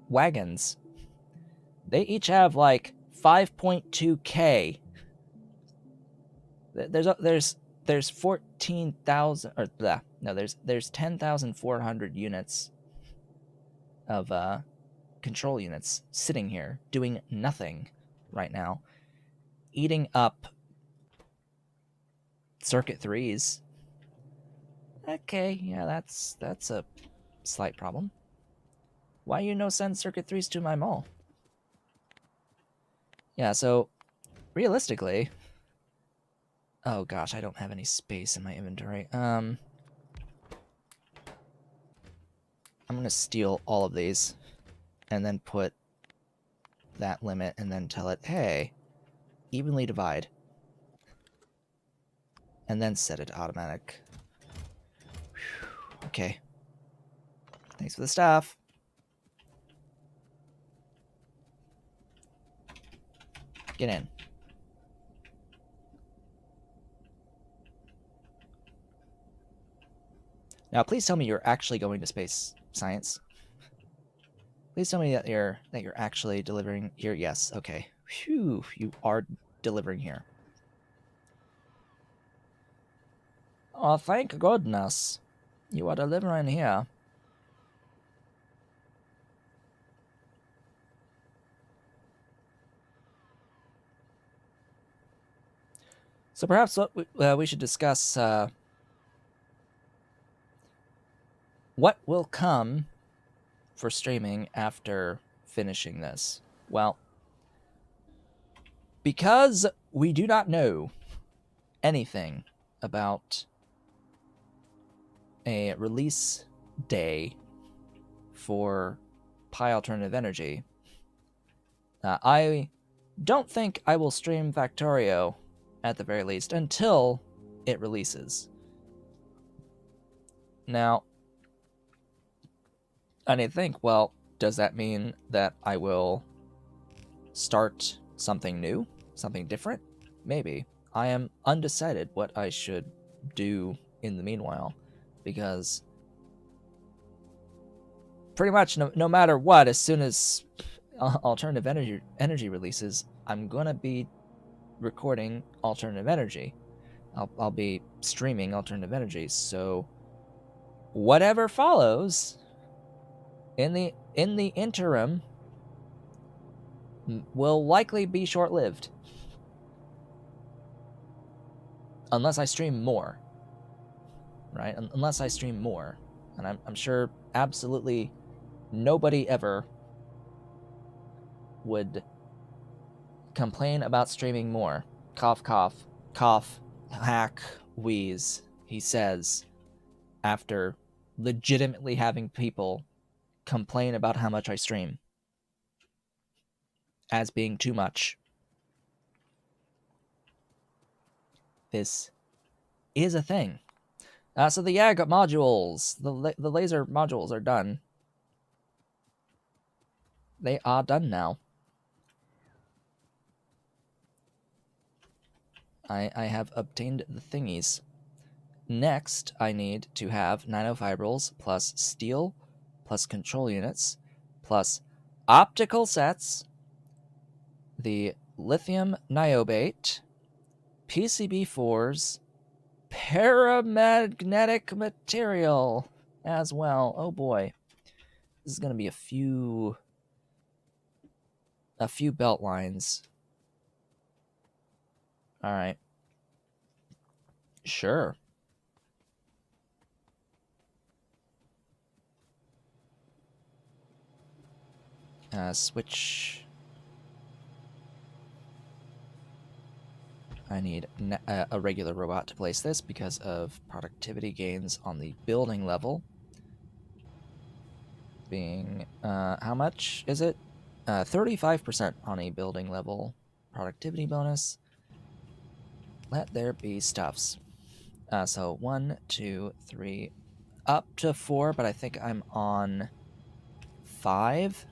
wagons. They each have like 5.2K. There's 14,000 or no, there's 10,400 units of control units sitting here doing nothing right now, eating up circuit 3s. Okay, yeah, that's a slight problem. Why you no send circuit 3s to my mall? Yeah, so realistically, oh gosh, I don't have any space in my inventory. I'm gonna steal all of these and then put that limit and then tell it, hey, evenly divide. And then set it to automatic. Whew. Okay. Thanks for the stuff. Get in. Now, please tell me you're actually going to space science. Please tell me that you're actually delivering here. Yes. Okay. Phew. You are delivering here. Oh, thank goodness. You are delivering here. So perhaps what we should discuss what will come for streaming after finishing this. Well, because we do not know anything about a release day for Pi Alternative Energy, I don't think I will stream Factorio at the very least until it releases. Now, I need to think, well, does that mean that I will start something new? Something different? Maybe. I am undecided what I should do in the meanwhile, because pretty much no matter what, as soon as alternative energy releases, I'm gonna be recording alternative energy. I'll be streaming alternative energy. So whatever follows in the interim will likely be short-lived, unless I stream more. Right? Unless I stream more, and I'm sure absolutely nobody ever would complain about streaming more. Cough, cough, cough, hack, wheeze, he says, after legitimately having people complain about how much I stream as being too much. This is a thing. So the YAG modules, the laser modules are done. They are done now. I have obtained the thingies. Next, I need to have nanofibrils plus steel plus control units plus optical sets, the lithium niobate, PCB4s, paramagnetic material as well. Oh boy. This is going to be a few belt lines. All right. Sure. Switch. I need a regular robot to place this because of productivity gains on the building level. Being, how much is it? 35% on a building level productivity bonus. Let there be stuffs. So 1, 2, 3, up to 4, but I think I'm on 5.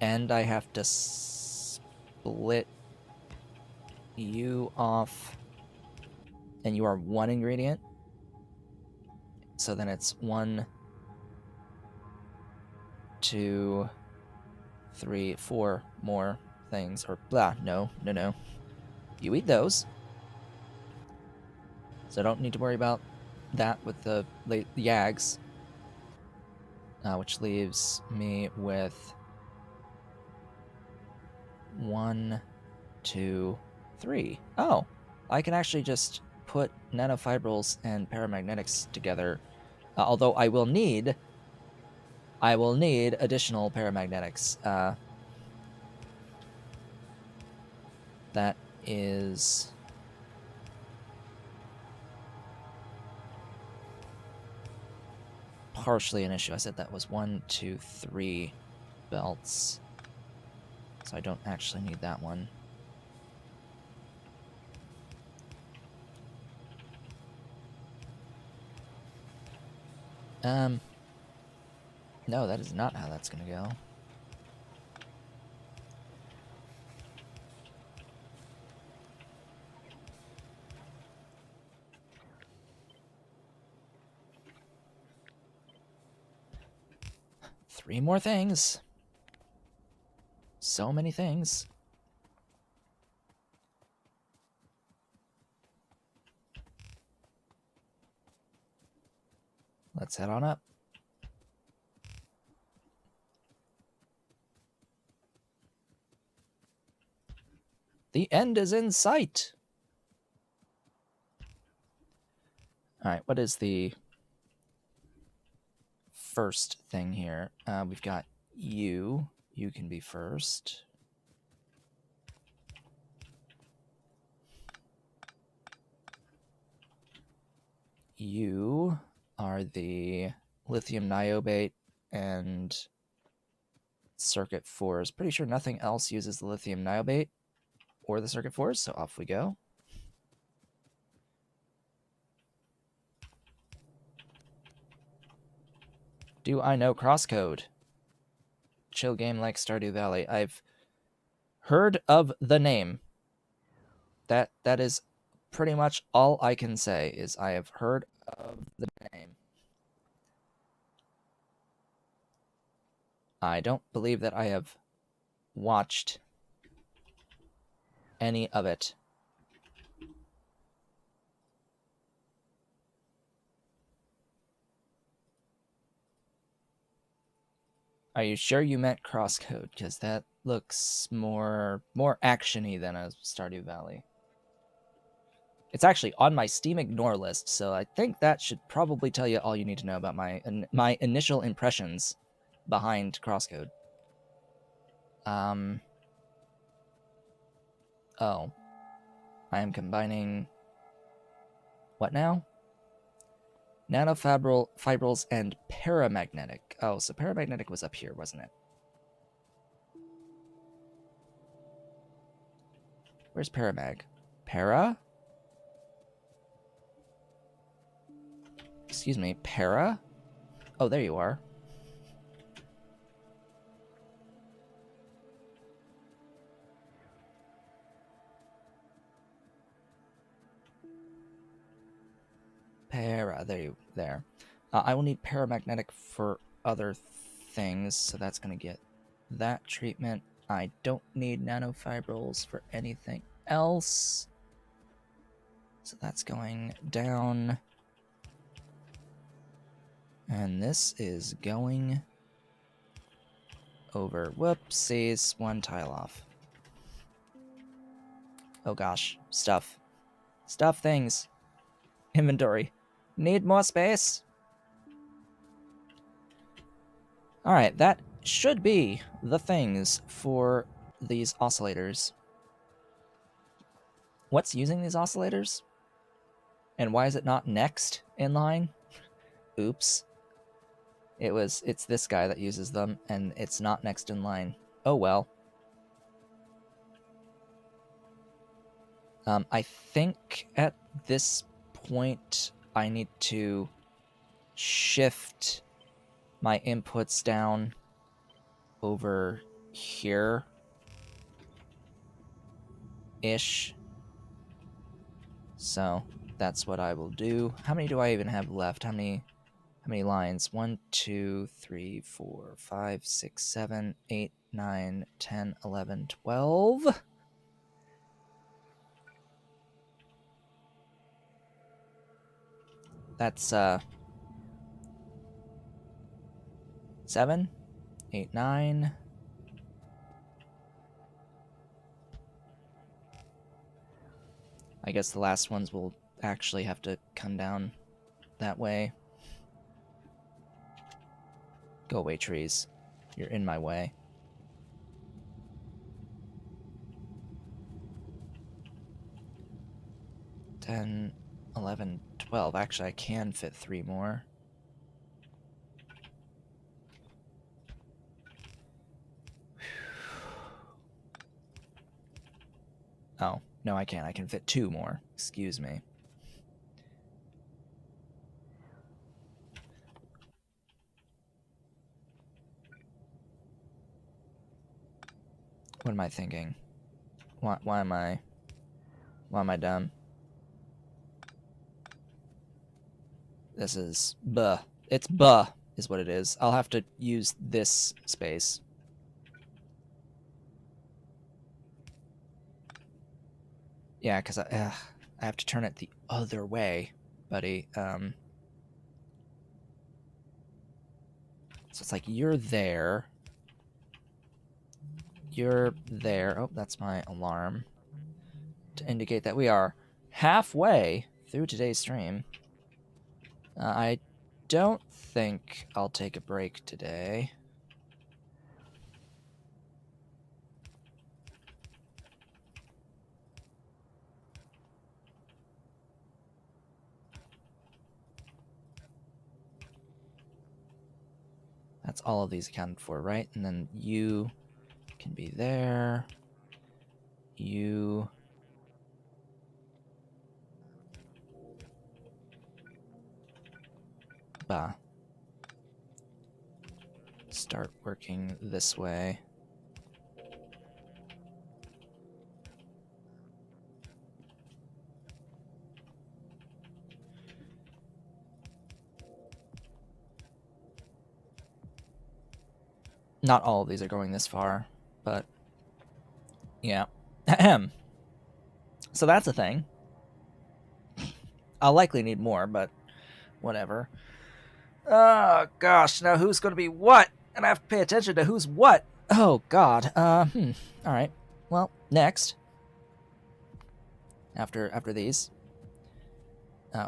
And I have to split you off, and you are 1 ingredient. So then it's 1, 2, 3, 4 more things. Or blah, no. You eat those. So I don't need to worry about that with the Yags. Which leaves me with 1, 2, 3. Oh, I can actually just put nanofibrils and paramagnetics together. Although I will need additional paramagnetics. That is partially an issue. I said that was 1, 2, 3 belts. So I don't actually need that one. No, that is not how that's gonna go. Three more things. So many things. Let's head on up. The end is in sight. All right, what is the first thing here? We've got you. You can be first. You are the lithium niobate and circuit 4s. Pretty sure nothing else uses the lithium niobate or the circuit 4s, so off we go. Do I know crosscode? Chill game like Stardew Valley. I've heard of the name. That is pretty much all I can say is I have heard of the name. I don't believe that I have watched any of it. Are you sure you meant crosscode? Because that looks more action-y than a Stardew Valley. It's actually on my Steam ignore list, so I think that should probably tell you all you need to know about my initial impressions behind crosscode. Oh. I am combining... What now? Nanofibrils and paramagnetic. Oh, so paramagnetic was up here, wasn't it? Where's paramag? Para? Excuse me, para? Oh, there you are. Para, there. I will need paramagnetic for other things, so that's going to get that treatment. I don't need nanofibrils for anything else. So that's going down. And this is going over. Whoopsies, one tile off. Oh gosh, stuff. Stuff things. Inventory. Need more space? Alright, that should be the things for these oscillators. What's using these oscillators? And why is it not next in line? Oops. It's this guy that uses them, and it's not next in line. Oh well. I think at this point I need to shift my inputs down over here ish. So that's what I will do. How many do I even have left? How many How many lines? 1, 2, 3, 4, 5, 6, 7, 8, 9, 10, 11, 12. That's 7, 8, 9. I guess the last ones will actually have to come down that way. Go away, trees. You're in my way. Ten, 11, 12. Actually, I can fit 3 more. Oh, no, I can't. I can fit 2 more. Excuse me. What am I thinking? Why am I dumb? This is buh. It's buh is what it is. I'll have to use this space. Yeah, because I have to turn it the other way, buddy. So it's like you're there. You're there. Oh, that's my alarm to indicate that we are halfway through today's stream. I don't think I'll take a break today. That's all of these accounted for, right? And then you can be there. You... Bah. Start working this way. Not all of these are going this far, but yeah. Ahem. So that's a thing. I'll likely need more, but whatever. Oh, gosh. Now who's going to be what? And I have to pay attention to who's what. Oh, God. All right. Well, next. After these.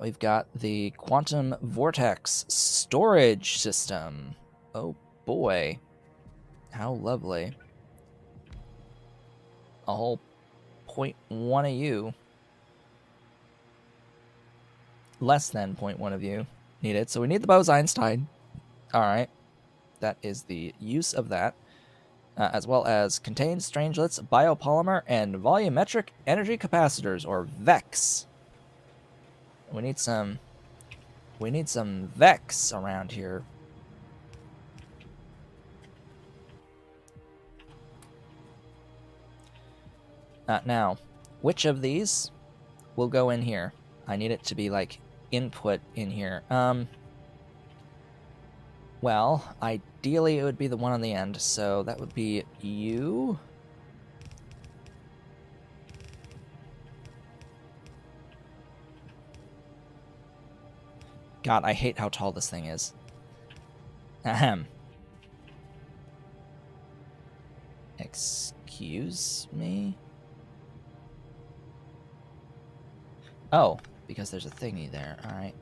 We've got the quantum vortex storage system. Oh, boy. How lovely. A whole 0.1 of you. Less than 0.1 of you needed. So we need the Bose-Einstein. All right. That is the use of that. As well as contained strangelets, biopolymer, and volumetric energy capacitors, or VEX. We need some VEX around here. Now, which of these will go in here? I need it to be like input in here. Well, ideally it would be the one on the end, so that would be you. God, I hate how tall this thing is. Ahem. Excuse me? Oh, because there's a thingy there. Alright.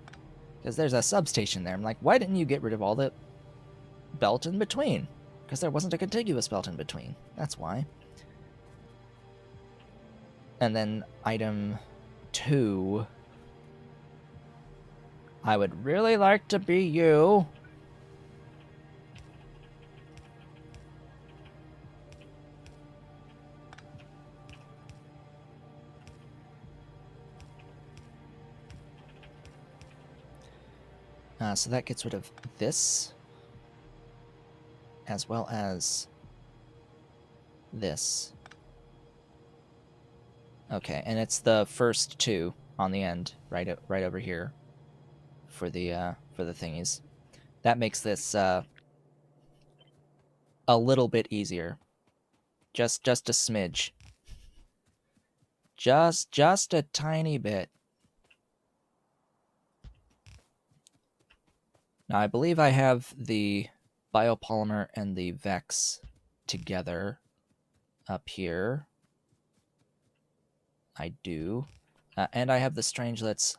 Because there's a substation there. I'm like, why didn't you get rid of all the belt in between? Because there wasn't a contiguous belt in between. That's why. And then item 2. I would really like to be you. So that gets rid of this, as well as this. Okay, and it's the first 2 on the end, right over here, for the thingies. that makes this a little bit easier. Just a smidge. Just a tiny bit. Now, I believe I have the biopolymer and the Vex together up here. I do. And I have the Strangelets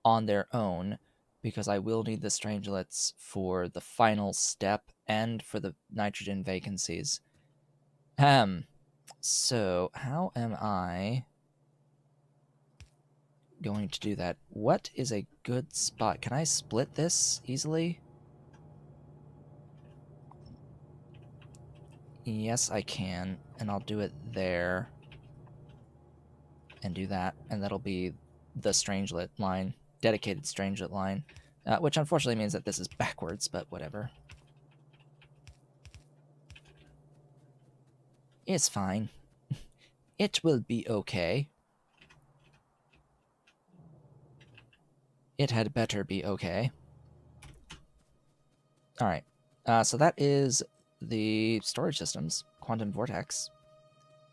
on their own, because I will need the Strangelets for the final step and for the nitrogen vacancies. So how am I going to do that? What is a good spot? Can I split this easily? Yes, I can, and I'll do it there and do that, and that'll be the Strangelet line, dedicated Strangelet line, which unfortunately means that this is backwards, but whatever. It's fine. It will be okay. It had better be okay. Alright, so that is the storage systems. Quantum Vortex.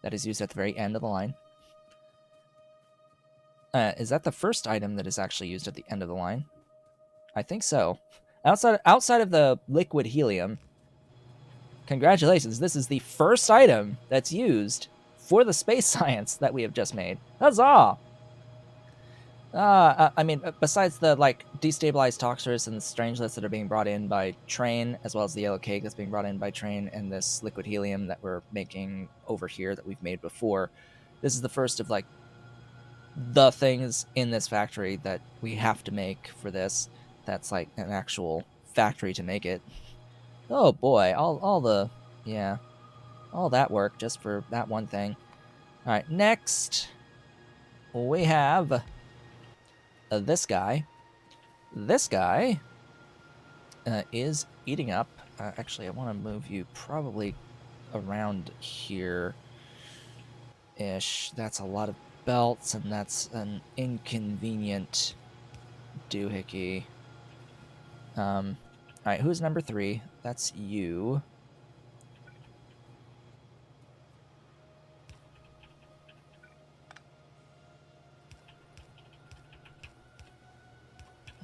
That is used at the very end of the line. Is that the first item that is actually used at the end of the line? I think so. Outside of the liquid helium, congratulations, this is the first item that's used for the space science that we have just made. Huzzah! I mean, besides the destabilized toxers and the strangelets that are being brought in by train, as well as the yellow cake that's being brought in by train, and this liquid helium that we're making over here that we've made before, this is the first of the things in this factory that we have to make for this. That's like an actual factory to make it. Oh boy, all that work just for that one thing. All right, next we have this guy. This guy is eating up. Actually, I want to move you probably around here ish. That's a lot of belts, and that's an inconvenient doohickey. All right, who's number 3? That's you.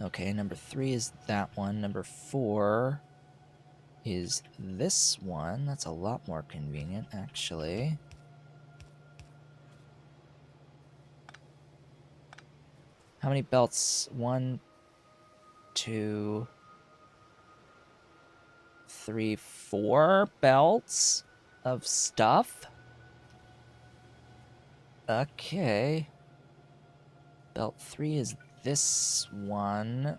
Okay, number 3 is that one. Number 4 is this one. That's a lot more convenient, actually. How many belts? 1, 2, 3, 4 belts of stuff? Okay. Belt 3 is this one.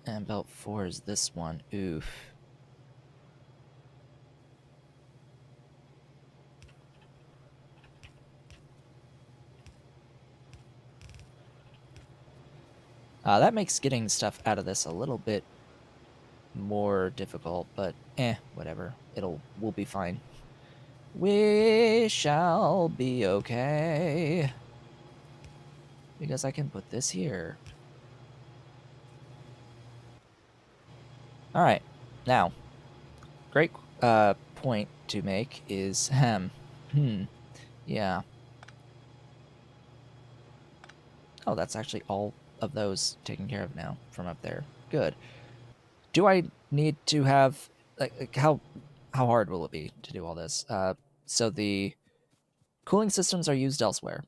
And belt 4 is this one. Oof. That makes getting stuff out of this a little bit more difficult, but whatever. We'll be fine. We shall be okay. Because I can put this here. Alright, now, great point to make is, yeah. Oh, that's actually all of those taken care of now from up there. Good. Do I need to have, how hard will it be to do all this? So the cooling systems are used elsewhere.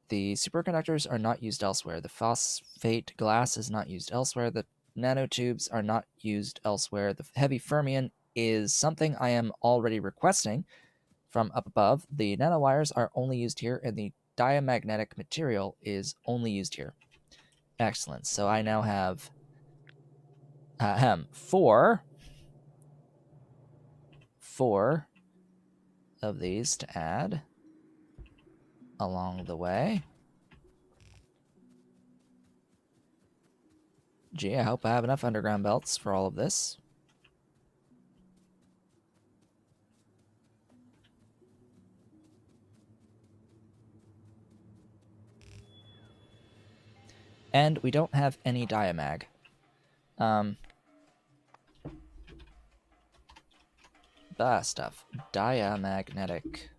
The superconductors are not used elsewhere. The phosphate glass is not used elsewhere. The nanotubes are not used elsewhere. The heavy fermion is something I am already requesting from up above. The nanowires are only used here, and the diamagnetic material is only used here. Excellent. So I now have 4 of these to add along the way. Gee, I hope I have enough underground belts for all of this. And we don't have any diamag. Stuff. Diamagnetic.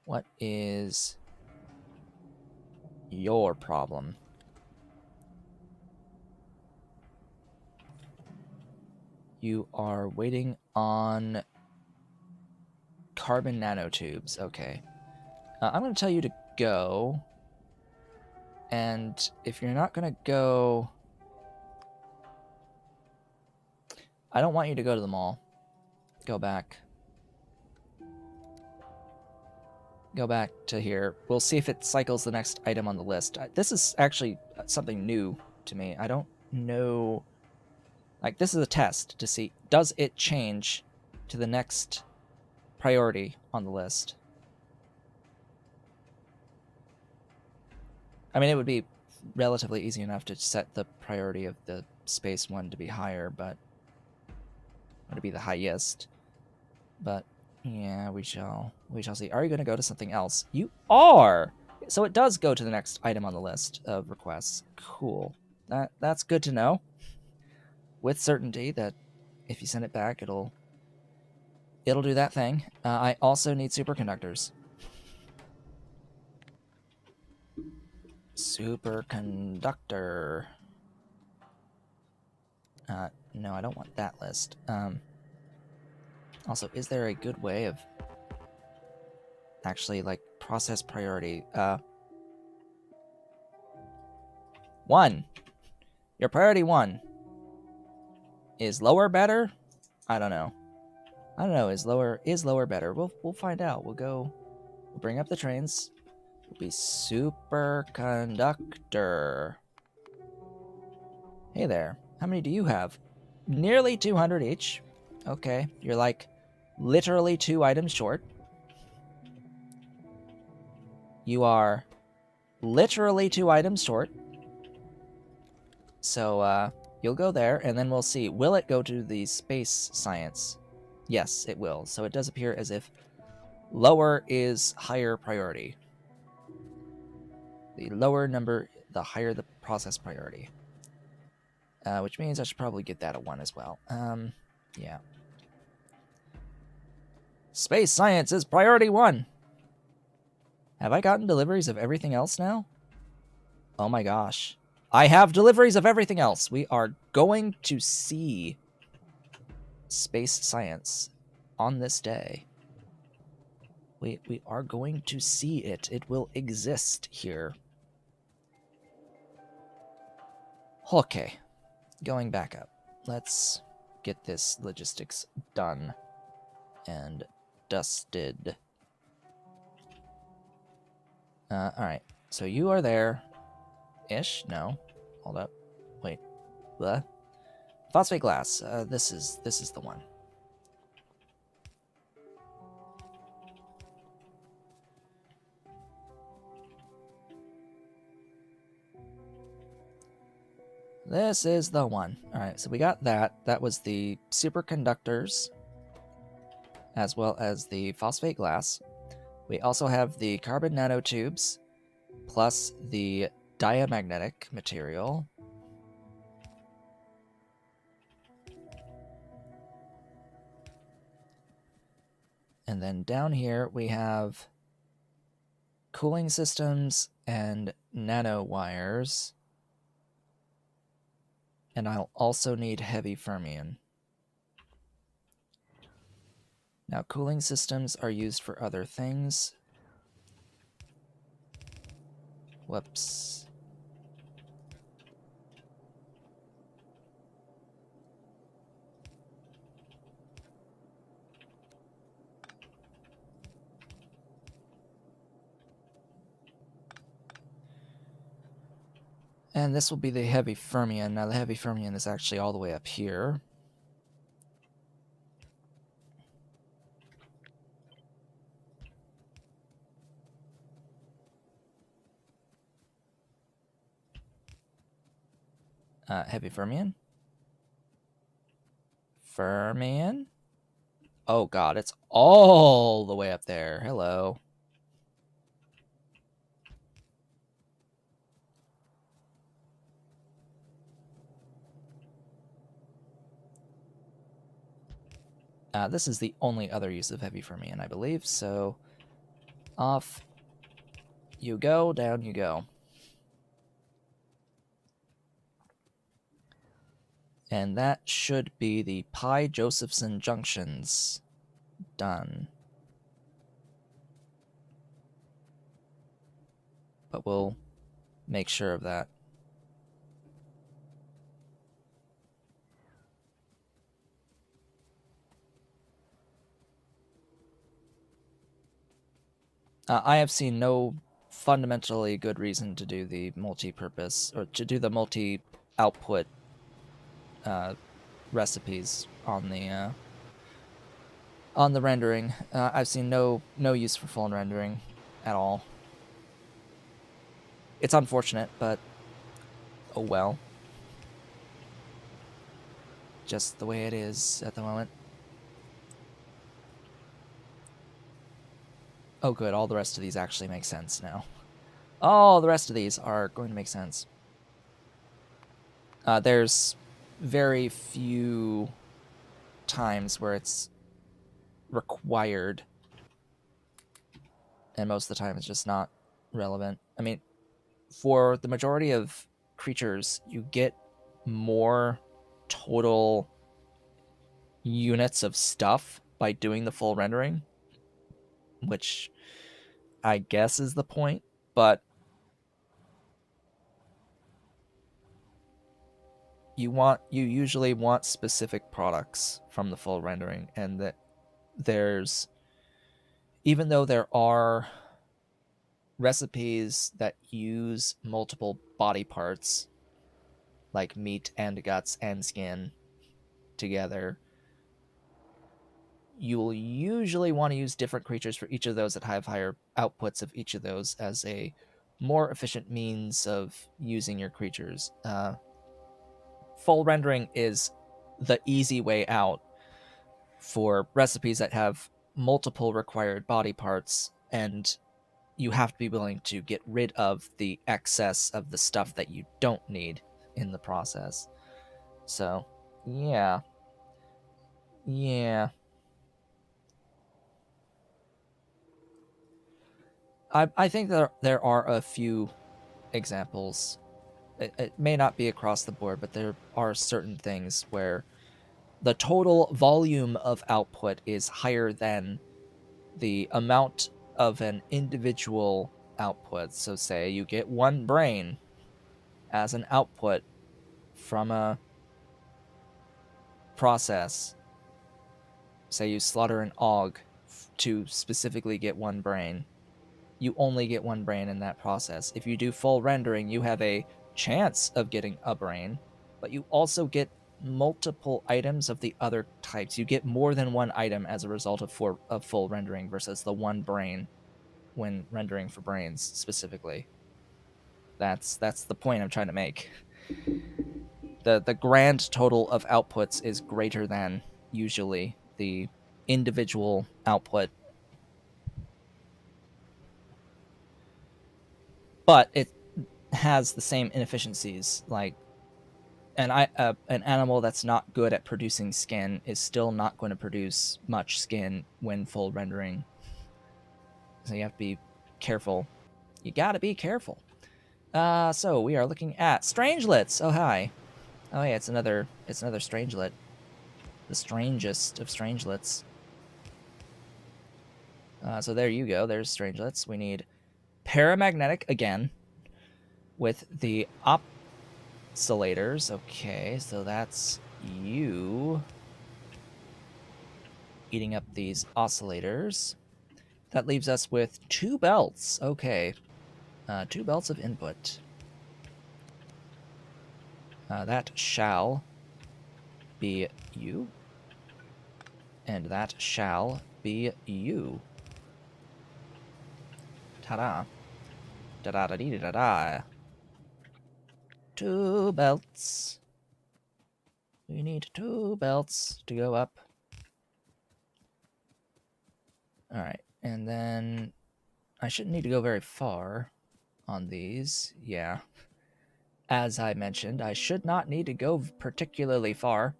What is your problem? You are waiting on carbon nanotubes. Okay. I'm going to tell you to go. And if you're not going to go... I don't want you to go to the mall. Go back. Go back to here. We'll see if it cycles the next item on the list. This is actually something new to me. I don't know... Like, this is a test to see, does it change to the next priority on the list? I mean, it would be relatively easy enough to set the priority of the space one to be higher, but... to be the highest. But, yeah, we shall see. Are you going to go to something else? You are! So it does go to the next item on the list of requests. Cool. That's good to know. With certainty that if you send it back, it'll do that thing. I also need superconductors. Superconductor. No, I don't want that list. Also, is there a good way of actually, like, process priority? 1. Your priority 1. Is lower better? I don't know. Is lower better? We'll find out. We'll bring up the trains. We'll be superconductor. Hey there. How many do you have? Nearly 200 each. Okay. You're like literally 2 items short. You are literally 2 items short. So, you'll go there, and then we'll see. Will it go to the space science? Yes, it will. So it does appear as if lower is higher priority. The lower number, the higher the process priority. Which means I should probably get that a 1 as well. Yeah. Space science is priority 1! Have I gotten deliveries of everything else now? Oh my gosh. I have deliveries of everything else. We are going to see space science on this day. We are going to see it. It will exist here. Okay. Going back up. Let's get this logistics done and dusted. Alright. So you are there. Ish? No. Hold up. Wait. What? Phosphate glass. This is the one. This is the one. Alright, so we got that. That was the superconductors, as well as the phosphate glass. We also have the carbon nanotubes, plus the diamagnetic material. And then down here we have cooling systems and nanowires. And I'll also need heavy fermion. Now, cooling systems are used for other things. Whoops. And this will be the heavy fermion. Now, the heavy fermion is actually all the way up here. Heavy fermion? Fermion? Oh god, it's all the way up there. Hello. This is the only other use of heavy fermium, I believe, so off you go, down you go. And that should be the Pi-Josephson junctions done. But we'll make sure of that. I have seen no fundamentally good reason to do the multi-purpose, or to do the multi-output recipes on the rendering. I've seen no use for full rendering at all. It's unfortunate, but oh well. Just the way it is at the moment. Oh good, all the rest of these actually make sense now. All the rest of these are going to make sense. There's very few times where it's required, and most of the time it's just not relevant. I mean, for the majority of creatures, you get more total units of stuff by doing the full rendering, which I guess is the point, but you usually want specific products from the full rendering, and that even though there are recipes that use multiple body parts, like meat and guts and skin together, you will usually want to use different creatures for each of those that have higher outputs of each of those as a more efficient means of using your creatures. Full rendering is the easy way out for recipes that have multiple required body parts, and you have to be willing to get rid of the excess of the stuff that you don't need in the process. So, yeah. I think there are a few examples. It may not be across the board, but there are certain things where the total volume of output is higher than the amount of an individual output. So say you get one brain as an output from a process. Say you slaughter an aug to specifically get one brain. You only get one brain in that process. If you do full rendering, you have a chance of getting a brain, but you also get multiple items of the other types. You get more than one item as a result of full rendering versus the one brain when rendering for brains specifically. That's the point I'm trying to make. The grand total of outputs is greater than usually the individual output, but it has the same inefficiencies. Like an animal that's not good at producing skin is still not going to produce much skin when full rendering. So you have to be careful. You gotta be careful. So we are looking at strangelets. Oh hi. Oh yeah, it's another strangelet. The strangest of strangelets. So there you go. There's strangelets. We need paramagnetic again with the oscillators. Okay, so that's you eating up these oscillators. That leaves us with 2 belts. Okay, 2 belts of input. That shall be you. And that shall be you. Ta-da. Da-da-da-dee-da-da. 2 belts. We need 2 belts to go up. Alright, and then I shouldn't need to go very far on these. Yeah. As I mentioned, I should not need to go particularly far.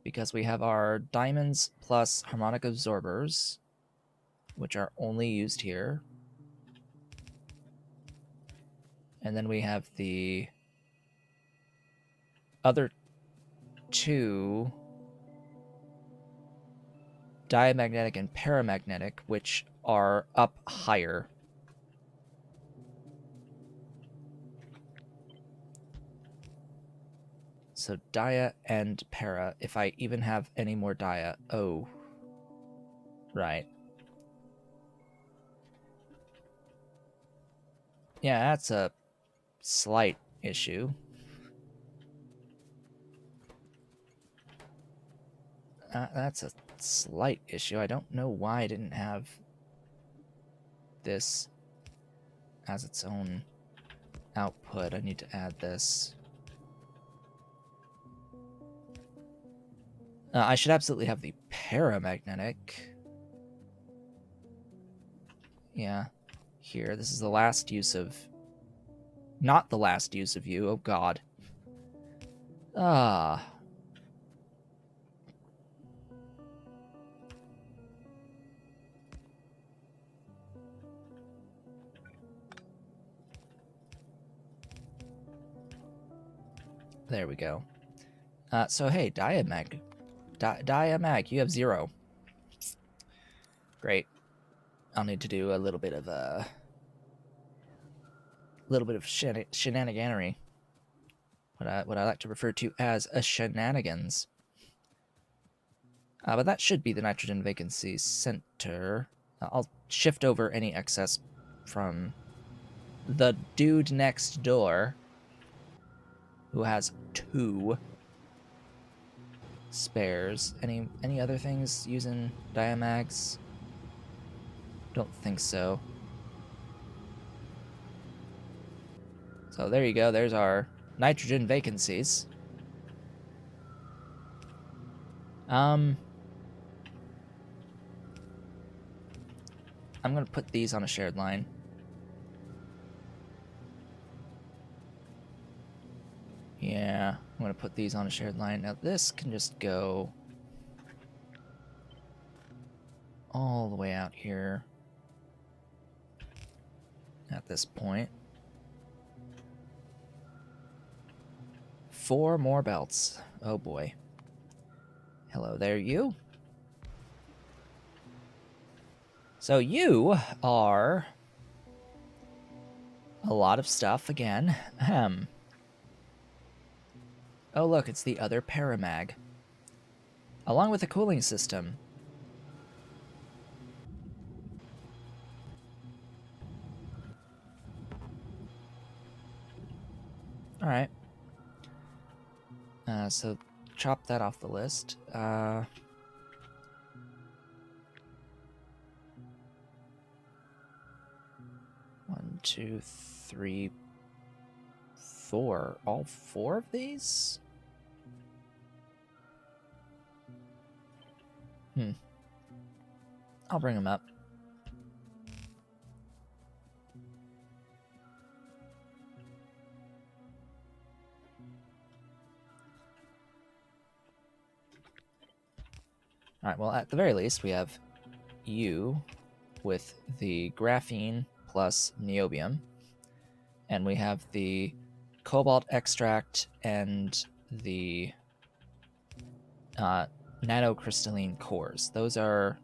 because we have our diamonds plus harmonic absorbers, which are only used here. And then we have the other two, diamagnetic and paramagnetic, which are up higher. So dia and para, if I even have any more dia. Oh, right. Yeah, that's a slight issue. That's a slight issue. I don't know why I didn't have this as its own output. I need to add this. I should absolutely have the paramagnetic. Yeah, here. This is the last use of... Not the last use of you. Oh, God. Ah. There we go. So, hey, Diamag, you have 0. Great. I'll need to do a little bit of shenaniganery. What I like to refer to as a shenanigans. But that should be the nitrogen vacancy center. I'll shift over any excess from the dude next door, who has 2 spares. Any other things using diamags? Don't think so. So there you go. There's our nitrogen vacancies. I'm going to put these on a shared line. Yeah, I'm going to put these on a shared line. Now this can just go all the way out here at this point. 4 more belts. Oh boy. Hello there, you. So you are a lot of stuff again. Ahem. Oh look, it's the other paramag. Along with the cooling system. Alright. So chop that off the list. 1, 2, 3, 4. All 4 of these? I'll bring them up. Alright, well, at the very least, we have you with the graphene plus niobium. And we have the cobalt extract and the nanocrystalline cores. Those are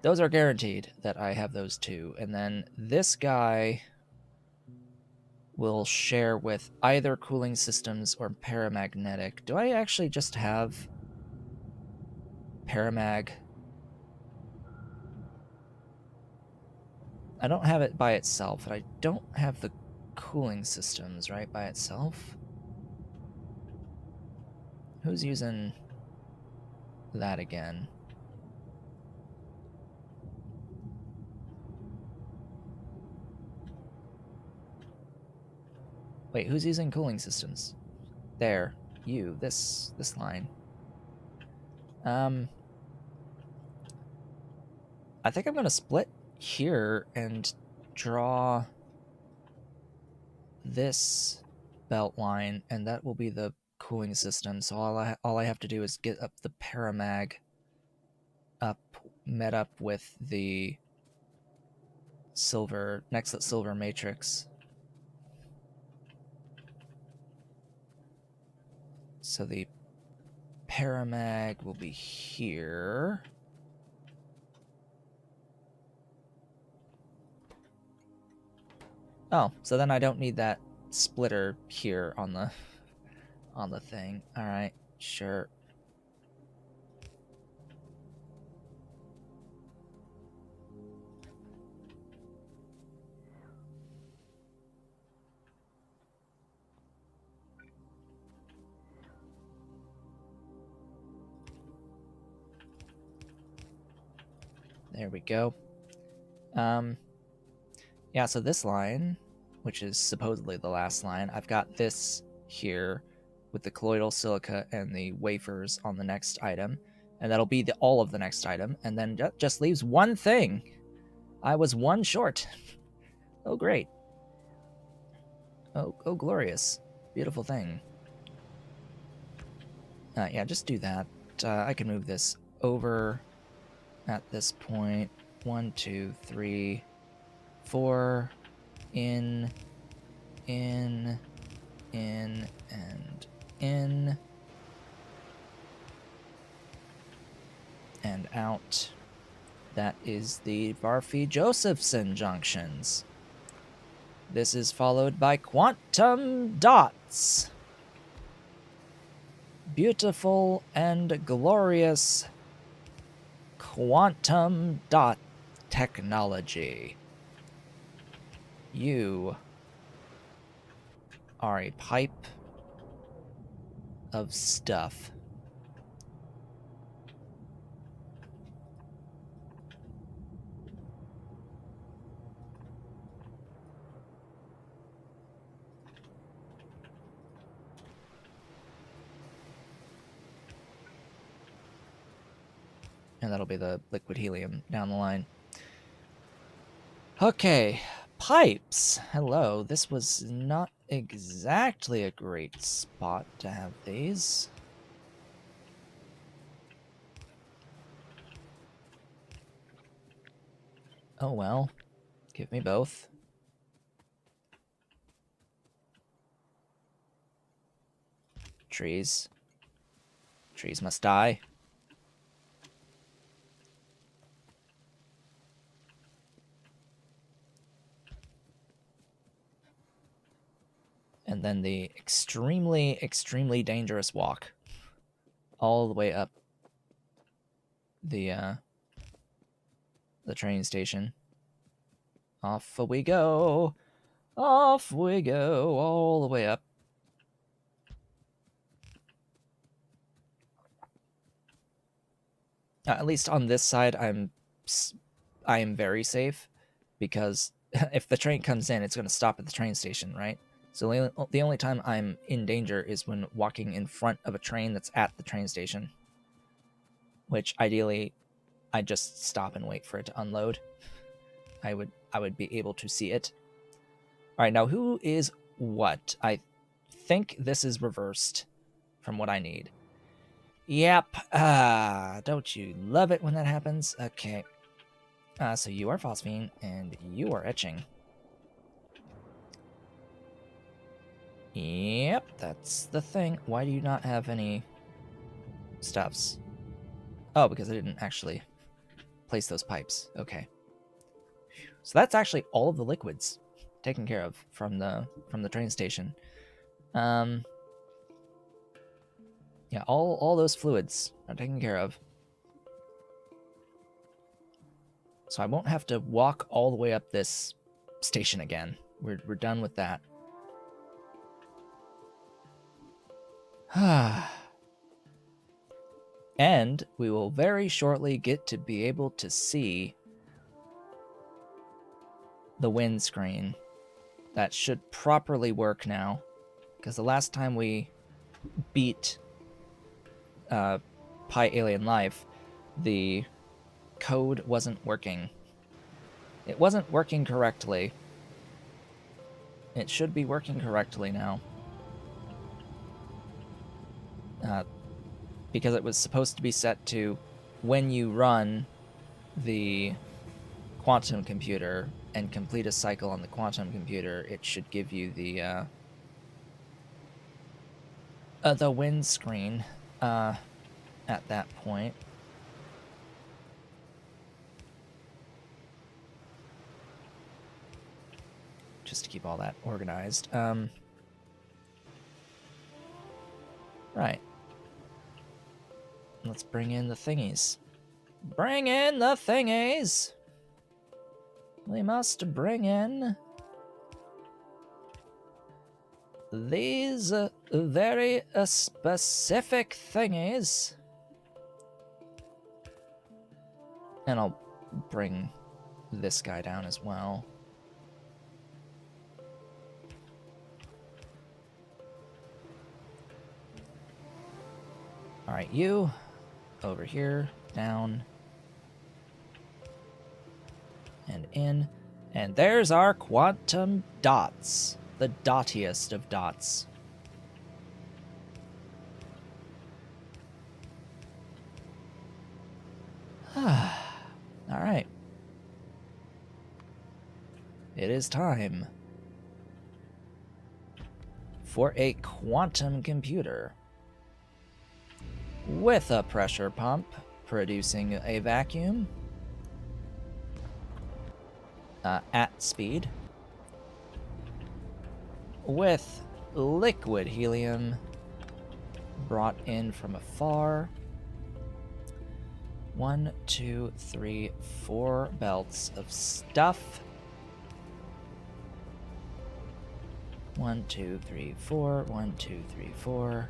guaranteed that I have those 2. And then this guy will share with either cooling systems or paramagnetic. Do I actually just have paramag? I don't have it by itself, and I don't have the cooling systems, right, by itself? Who's using that again? Wait, who's using cooling systems? There, you, this line. I think I'm gonna split here and draw this belt line, and that will be the cooling system, so all I have to do is get up the paramag up, met up with the silver, next silver matrix. So the paramag will be here. Oh, so then I don't need that splitter here on the thing. All right, sure. There we go. Yeah, so this line, which is supposedly the last line, I've got this here with the colloidal silica and the wafers on the next item, and that'll be all of the next item, and then just leaves one thing. I was one short. Oh, great. Oh, glorious. Beautiful thing. Yeah, just do that. I can move this over at this point. 1, 2, 3, 4, in, and in, and out. That is the Barphy-Josephson junctions. This is followed by quantum dots. Beautiful and glorious quantum dot technology. You are a pipe of stuff. And that'll be the liquid helium down the line. Okay, pipes. Hello, this was not exactly a great spot to have these. Oh well, give me both. Trees. Trees must die. And then the extremely, extremely dangerous walk all the way up the train station. Off we go. Off we go all the way up. At least on this side, I am very safe, because if the train comes in, it's going to stop at the train station, right? So the only time I'm in danger is when walking in front of a train that's at the train station, which ideally I just stop and wait for it to unload. I would be able to see it. All right, now who is what? I think this is reversed from what I need. Yep. Don't you love it when that happens? Okay. So you are phosphine, and you are etching. Yep, that's the thing. Why do you not have any stuffs? Oh, because I didn't actually place those pipes. Okay. So that's actually all of the liquids taken care of from the train station. Yeah, all those fluids are taken care of. So I won't have to walk all the way up this station again. We're done with that. And we will very shortly get to be able to see the windscreen. That should properly work now, because the last time we beat Pi Alien Life, the code wasn't working. It wasn't working correctly. It should be working correctly now. because it was supposed to be set to when you run the quantum computer and complete a cycle on the quantum computer, it should give you the windscreen at that point. Just to keep all that organized. Right. Let's bring in the thingies. Bring in the thingies! We must bring in these very specific thingies. And I'll bring this guy down as well. Alright, you over here, down, and in. And there's our quantum dots, the dottiest of dots. Alright. It is time for a quantum computer with a pressure pump producing a vacuum at speed, with liquid helium brought in from afar. 1, 2, 3, 4 belts of stuff. 1, 2, 3, 4. 1, 2, 3, 4.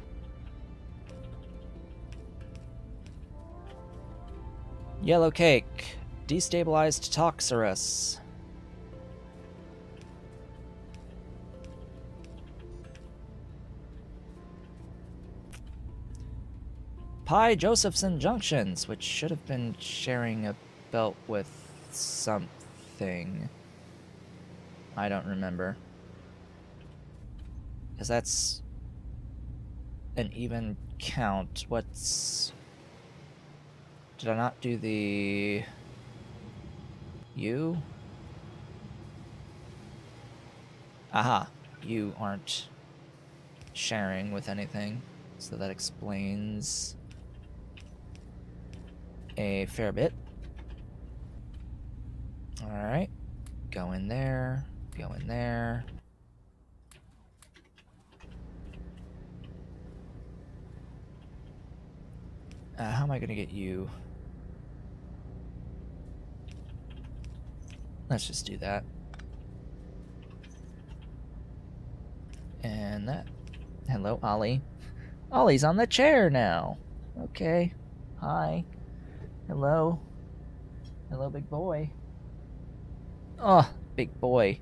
Yellow cake. Destabilized Toxorus. Pi Josephson junctions, which should have been sharing a belt with something. I don't remember. Because that's an even count. What's... Did I not do the... You? Aha. You aren't sharing with anything. So that explains a fair bit. Alright. Go in there. Go in there. How am I going to get you? Let's just do that. And that. Hello, Ollie. Ollie's on the chair now. Okay. Hi. Hello. Hello, big boy. Oh, big boy.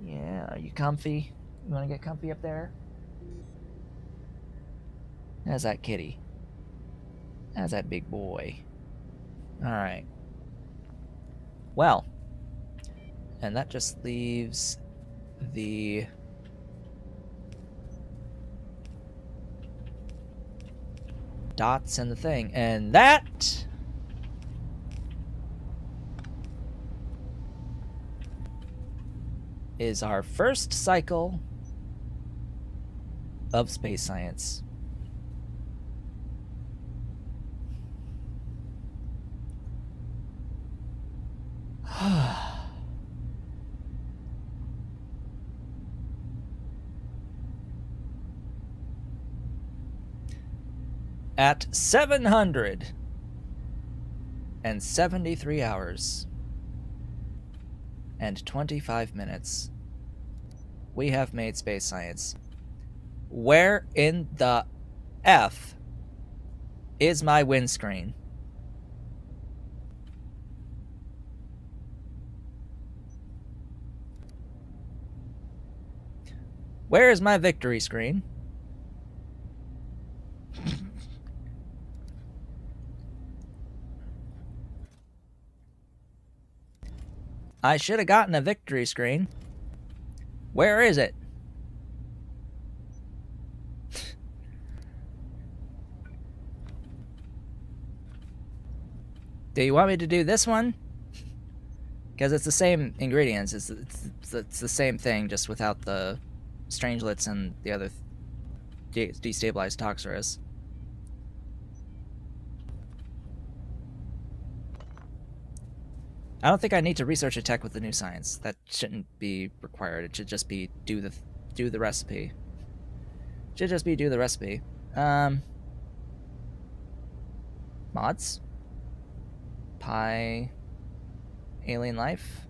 Yeah, are you comfy? You want to get comfy up there? How's that kitty? How's that big boy? Alright. Well. And that just leaves the... dots and the thing. And that... is our first cycle of space science. At 773 hours and 25 minutes, we have made space science. Where in the F is my windscreen? Where is my victory screen? I should have gotten a victory screen. Where is it? Do you want me to do this one? Because it's the same ingredients. It's the same thing, just without the strangelets and the other destabilized Toxorus. I don't think I need to research a tech with the new science. That shouldn't be required. It should just be do the recipe. Should just be do the recipe. Mods? Pi alien life?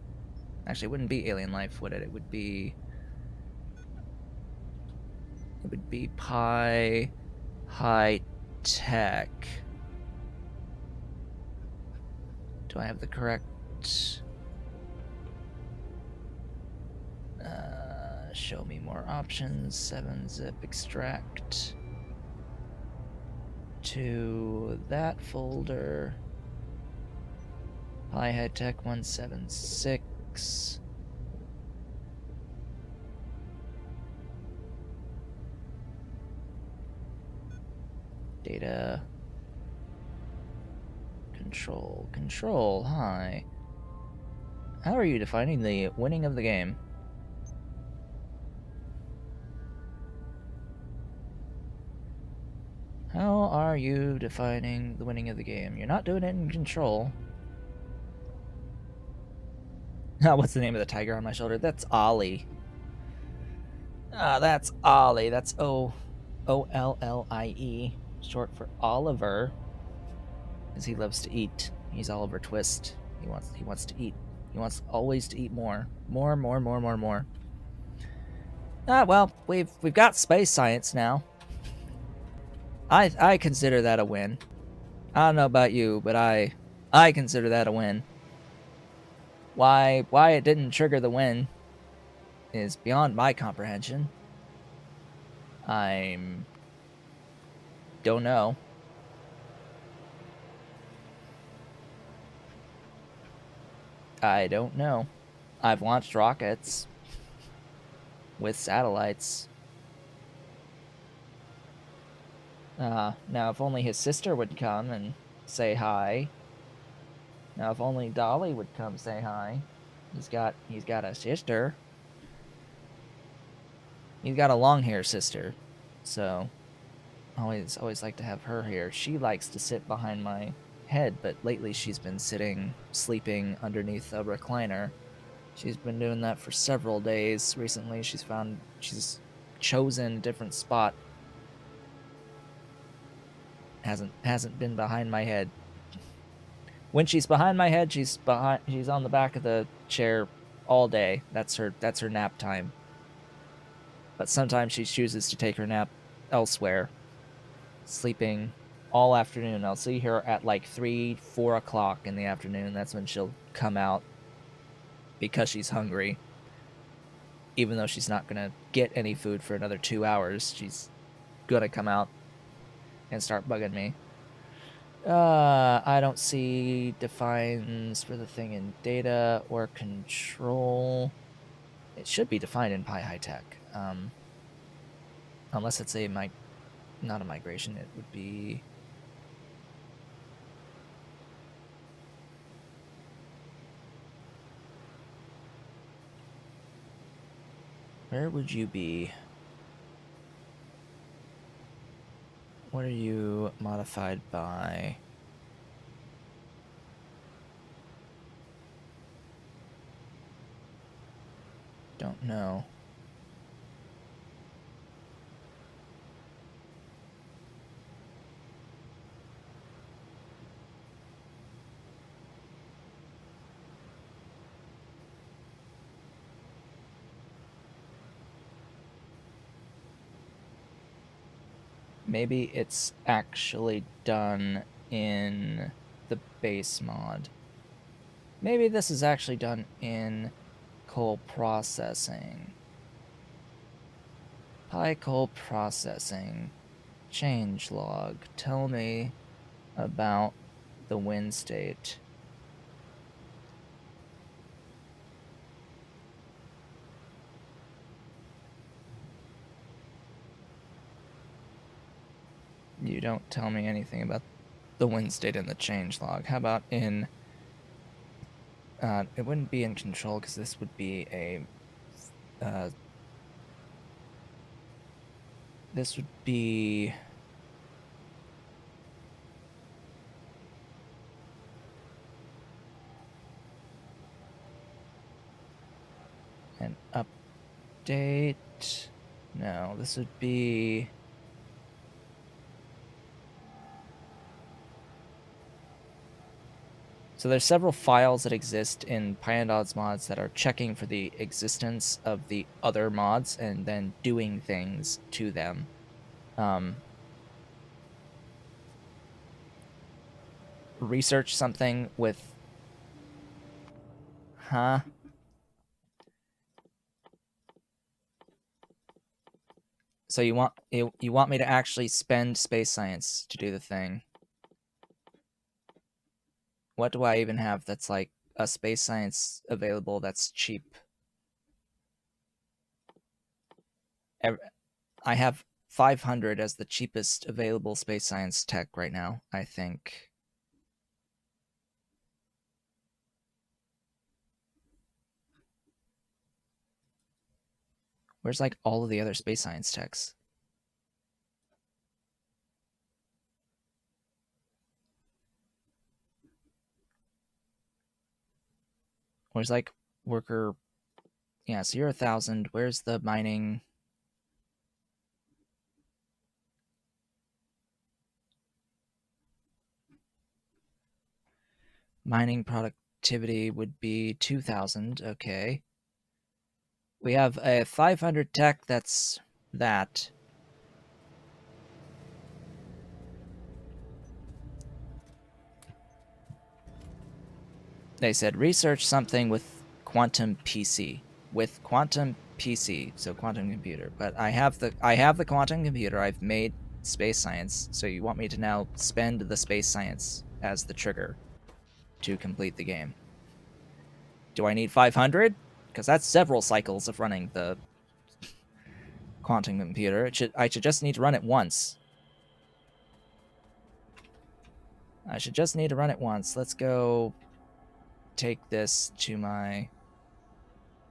Actually, it wouldn't be alien life, would it? It would be Pi high tech. Do I have the correct show me more options? 7-zip extract to that folder. Pi high tech 176. Data. Control, hi. How are you defining the winning of the game? How are you defining the winning of the game? You're not doing it in control. What's the name of the tiger on my shoulder? That's Ollie. That's Ollie. That's Ollie, short for Oliver, because he loves to eat. He's Oliver Twist. He wants to eat. He wants always to eat more. More. Well, we've got space science now. I consider that a win. I don't know about you, but I consider that a win. Why it didn't trigger the win is beyond my comprehension. Don't know. I don't know. I've launched rockets with satellites. Now if only his sister would come and say hi. Now if only Dolly would come say hi. He's got a sister. He's got a long hair sister. So always like to have her here. She likes to sit behind my head, but lately she's been sleeping underneath a recliner. She's been doing that for several days recently. She's chosen a different spot. Hasn't been behind my head. When she's behind my head, she's on the back of the chair all day. That's her nap time. But sometimes she chooses to take her nap elsewhere, sleeping all afternoon. I'll see her at like 3-4 o'clock in the afternoon. That's when she'll come out, because she's hungry. Even though she's not gonna get any food for another 2 hours, she's gonna come out and start bugging me. I don't see defines for the thing in data or control. It should be defined in Pi high tech. Unless it's not a migration, it would be... Where would you be? What are you modified by? Don't know. Maybe it's actually done in the base mod. Maybe this is actually done in coal processing. Pi coal processing. Change log. Tell me about the wind state. You don't tell me anything about the win state in the change log. How about in... it wouldn't be in control because this would be a... this would be... an update. No, this would be... So there's several files that exist in Pyandons mods that are checking for the existence of the other mods and then doing things to them. Research something with... Huh? So you want me to actually spend space science to do the thing? What do I even have that's like a space science available that's cheap? I have 500 as the cheapest available space science tech right now, I think. Where's like all of the other space science techs? Where's like worker... Yeah, so you're 1,000. Where's the mining? Mining productivity would be 2,000. Okay. We have a 500 tech that's that. They said research something with quantum PC. With quantum PC, so quantum computer. But I have the quantum computer. I've made space science. So you want me to now spend the space science as the trigger to complete the game. Do I need 500? Because that's several cycles of running the quantum computer. I should just need to run it once. I should just need to run it once. Let's go take this to my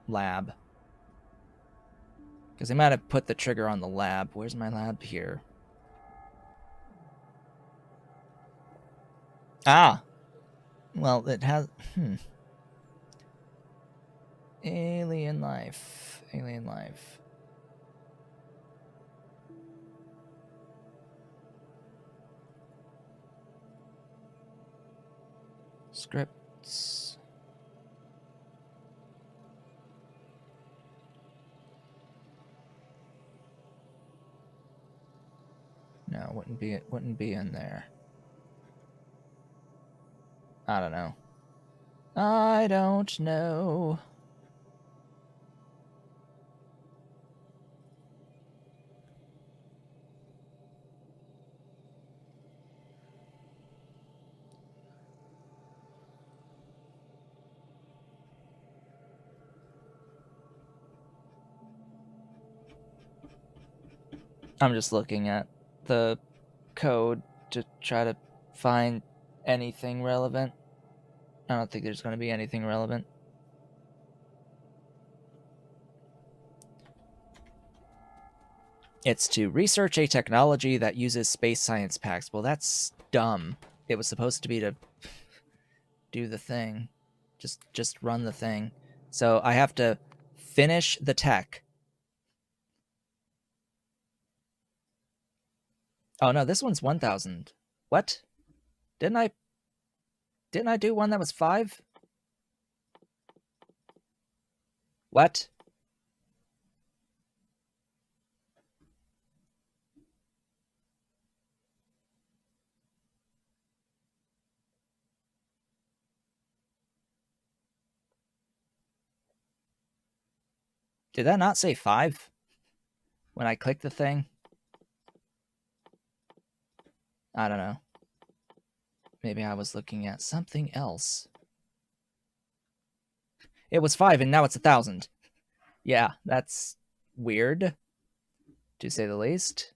lab. Because I might have put the trigger on the lab. Where's my lab? Here. Ah! Well, it has... Alien life. Alien life. Scripts. No, wouldn't be in there. I don't know. I don't know. I'm just looking at the code to try to find anything relevant. I don't think there's going to be anything relevant. It's to research a technology that uses space science packs. Well, that's dumb. It was supposed to be to do the thing. Just run the thing. So I have to finish the tech. Oh no, this one's 1,000. What? Didn't I do one that was 5? What? Did that not say 5 when I clicked the thing? I don't know. Maybe I was looking at something else. It was 5 and now it's 1,000. Yeah, that's weird, to say the least.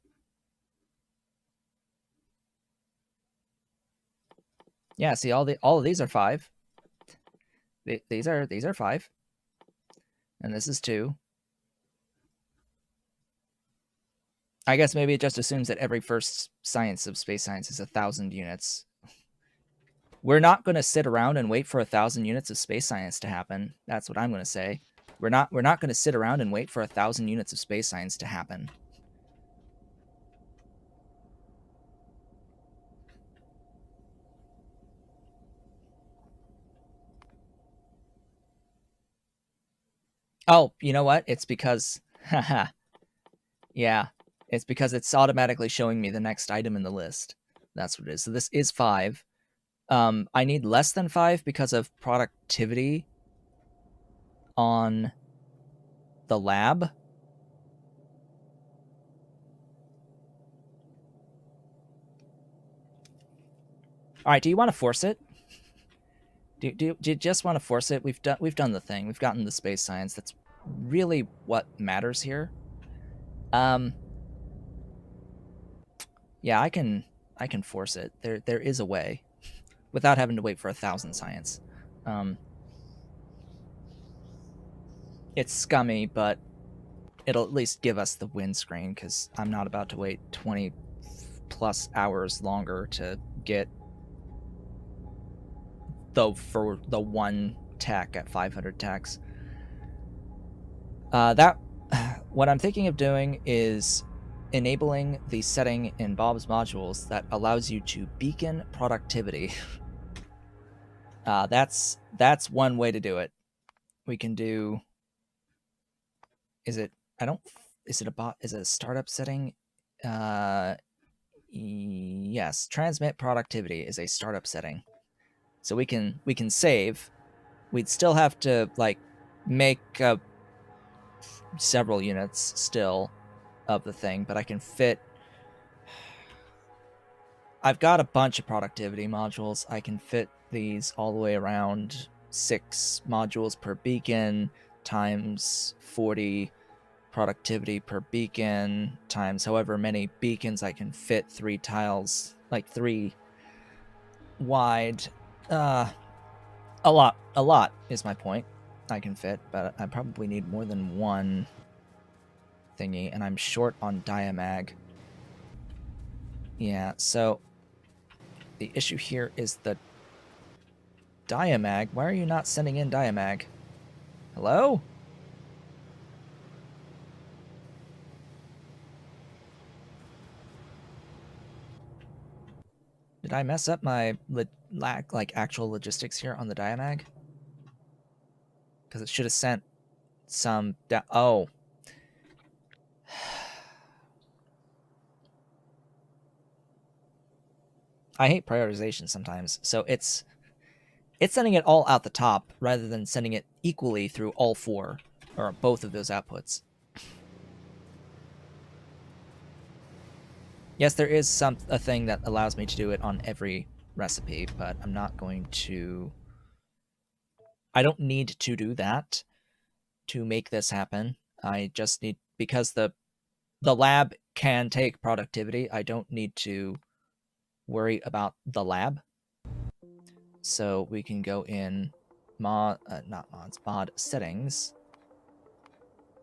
Yeah, see, all of these are 5. These are 5, and this is 2. I guess maybe it just assumes that every first science of space science is 1,000 units. We're not going to sit around and wait for 1,000 units of space science to happen. That's what I'm going to say. We're not going to sit around and wait for 1,000 units of space science to happen. Oh, you know what? It's because, haha, yeah, it's because it's automatically showing me the next item in the list. That's what it is. So this is 5. I need less than 5 because of productivity on the lab. All right, do you want to force it? Do you just want to force it? We've done the thing. We've gotten the space science. That's really what matters here. Yeah, I can force it. There is a way without having to wait for 1,000 science. It's scummy, but it'll at least give us the win screen because I'm not about to wait 20 plus hours longer to get for the one tech at 500 techs. That what I'm thinking of doing is enabling the setting in Bob's modules that allows you to beacon productivity. That's one way to do it. We can do. Is it? I don't. Is it a bot? Is it a startup setting? Yes. Transmit productivity is a startup setting, so we can save. We'd still have to like make several units still of the thing, but I can fit. I've got a bunch of productivity modules. I can fit these all the way around 6 modules per beacon times 40 productivity per beacon times however many beacons I can fit 3 tiles, like 3 wide. A lot is my point. I can fit, but I probably need more than one thingy, and I'm short on diamag. Yeah, so the issue here is the diamag. Why are you not sending in diamag? Hello? Did I mess up my actual logistics here on the diamag? Because it should have sent some. Oh. I hate prioritization sometimes. So it's sending it all out the top rather than sending it equally through all 4 or both of those outputs. Yes, there is a thing that allows me to do it on every recipe, but I'm not going to. I don't need to do that to make this happen. I just need, because the lab can take productivity, I don't need to worry about the lab. So we can go in mod settings,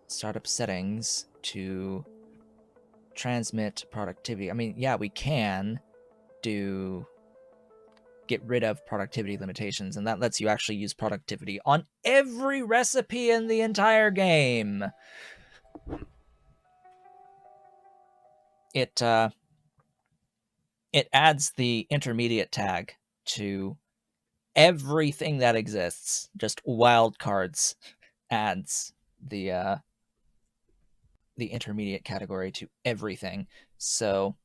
startup settings to transmit productivity. I mean, yeah, we can get rid of productivity limitations, and that lets you actually use productivity on every recipe in the entire game. It adds the intermediate tag to everything that exists. Just wildcards adds the intermediate category to everything. So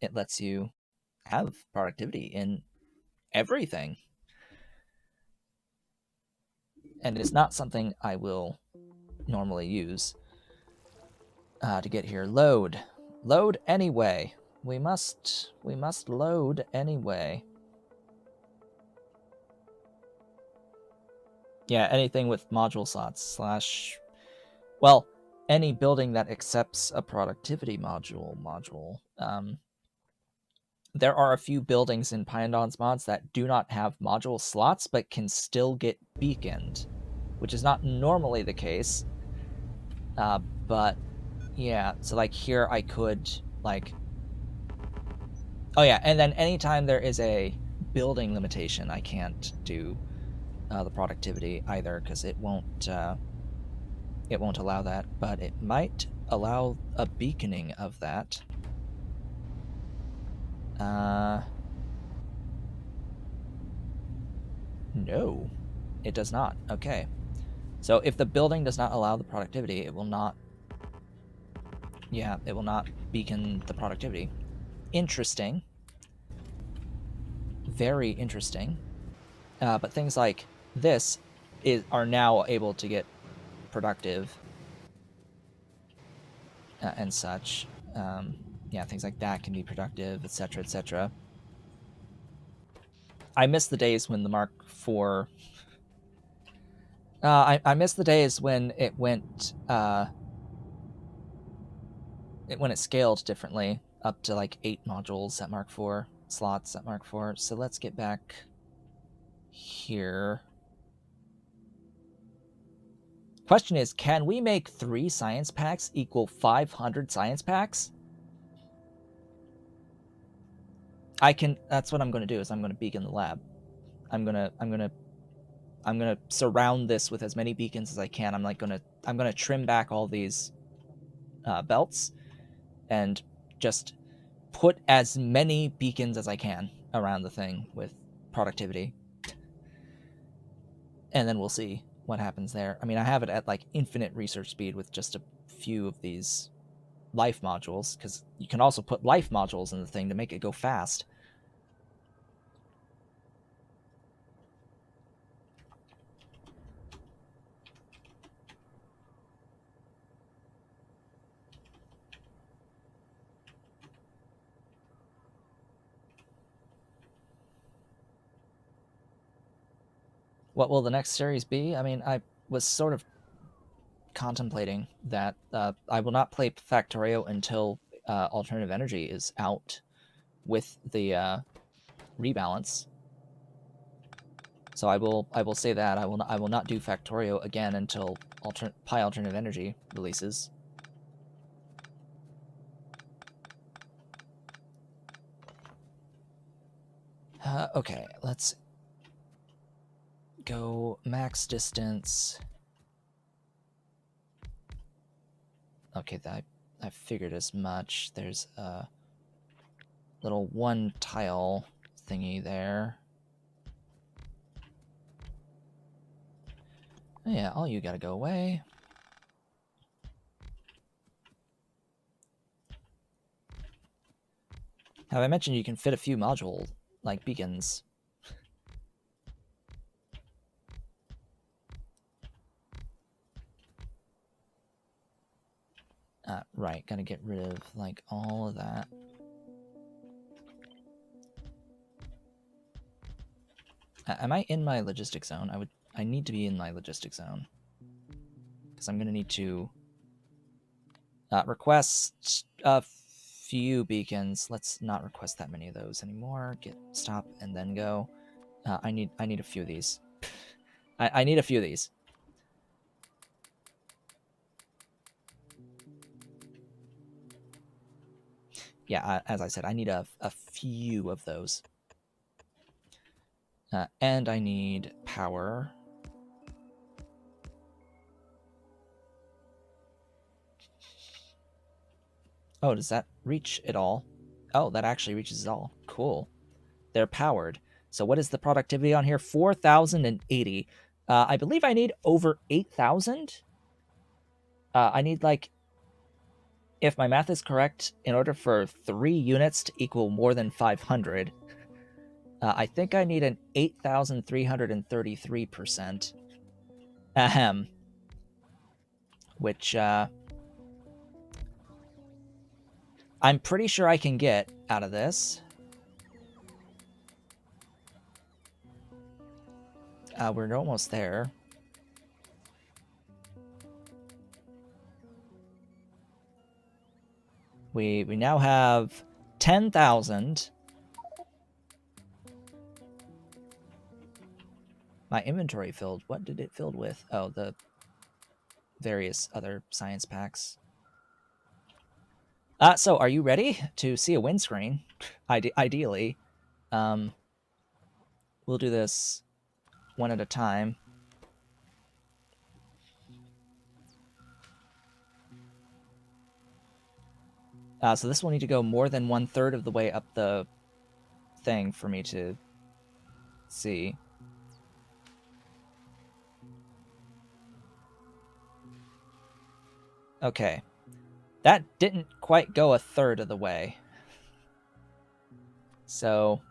it lets you have productivity in everything. And it's not something I will normally use to get here. Load anyway. We must load anyway. Yeah, anything with module slots / well, any building that accepts a productivity module. there are a few buildings in Pyandons mods that do not have module slots, but can still get beaconed, which is not normally the case. But yeah, so like here I could like, oh yeah, and then anytime there is a building limitation, I can't do the productivity either because it won't allow that, but it might allow a beaconing of that. No, it does not. Okay. So if the building does not allow the productivity, it will not, yeah, it will not beacon the productivity. Interesting. Very interesting. But things like this are now able to get productive and such. Yeah, things like that can be productive, etc., etc. I miss the days when the Mark IV. I miss the days when it went when it scaled differently up to like 8 modules at Mark IV, slots at Mark IV. So let's get back here. Question is, can we make 3 science packs equal 500 science packs? I can. That's what I'm going to do. Is I'm going to beacon the lab. I'm gonna surround this with as many beacons as I can. I'm gonna trim back all these belts and just put as many beacons as I can around the thing with productivity, and then we'll see what happens there. I mean, I have it at like infinite research speed with just a few of these life modules, because you can also put life modules in the thing to make it go fast. What will the next series be? I mean, I was sort of contemplating that I will not play Factorio until alternative energy is out with the rebalance. So I will say that I will not do Factorio again until Pi alternative energy releases. Okay, let's go max distance. Okay, I figured as much. There's a little 1 tile thingy there. Oh, yeah, all you gotta go away. Have I mentioned you can fit a few module like beacons? Right, gotta get rid of like all of that. Am I in my logistic zone? I need to be in my logistic zone because I'm gonna need to request a few beacons. Let's not request that many of those anymore. Stop and then go. I need a few of these. I need a few of these. Yeah, as I said, I need a few of those. And I need power. Oh, does that reach it all? Oh, that actually reaches it all. Cool. They're powered. So what is the productivity on here? 4,080. I believe I need over 8,000. I need like, if my math is correct, in order for 3 units to equal more than 500, I think I need an 8,333%. Ahem. Which I'm pretty sure I can get out of this. We're almost there. We now have 10,000 My inventory filled. What did it filled with? Oh, the various other science packs. So are you ready to see a windscreen? Ideally. We'll do this one at a time. So this will need to go more than 1/3 of the way up the thing for me to see. Okay. That didn't quite go 1/3 of the way. So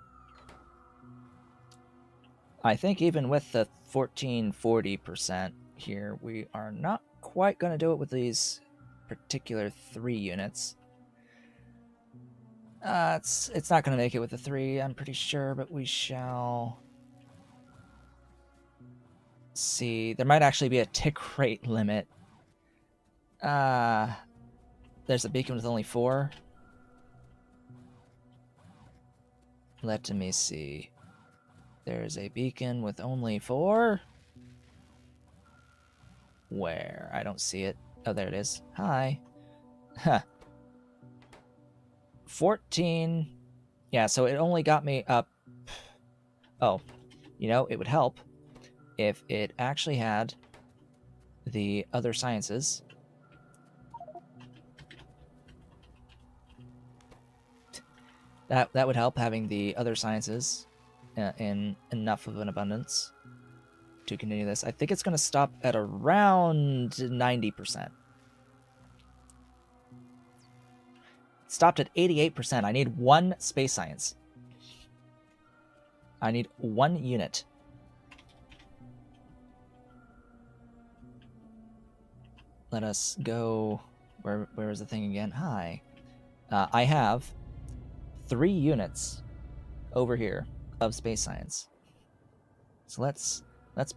I think even with the 1440% here, we are not quite going to do it with these particular 3 units. It's not going to make it with the 3, I'm pretty sure, but we shall see. There might actually be a tick rate limit. There's a beacon with only 4. Let me see. There's a beacon with only 4. Where? I don't see it. Oh, there it is. Hi. Huh. 14. Yeah, so it only got me up. Oh, you know, it would help if it actually had the other sciences. That would help, having the other sciences in enough of an abundance to continue this. I think it's going to stop at around 90%. Stopped at 88%. I need 1 space science. I need 1 unit. Let us go. Where is the thing again? Hi. I have 3 units over here of space science. So let's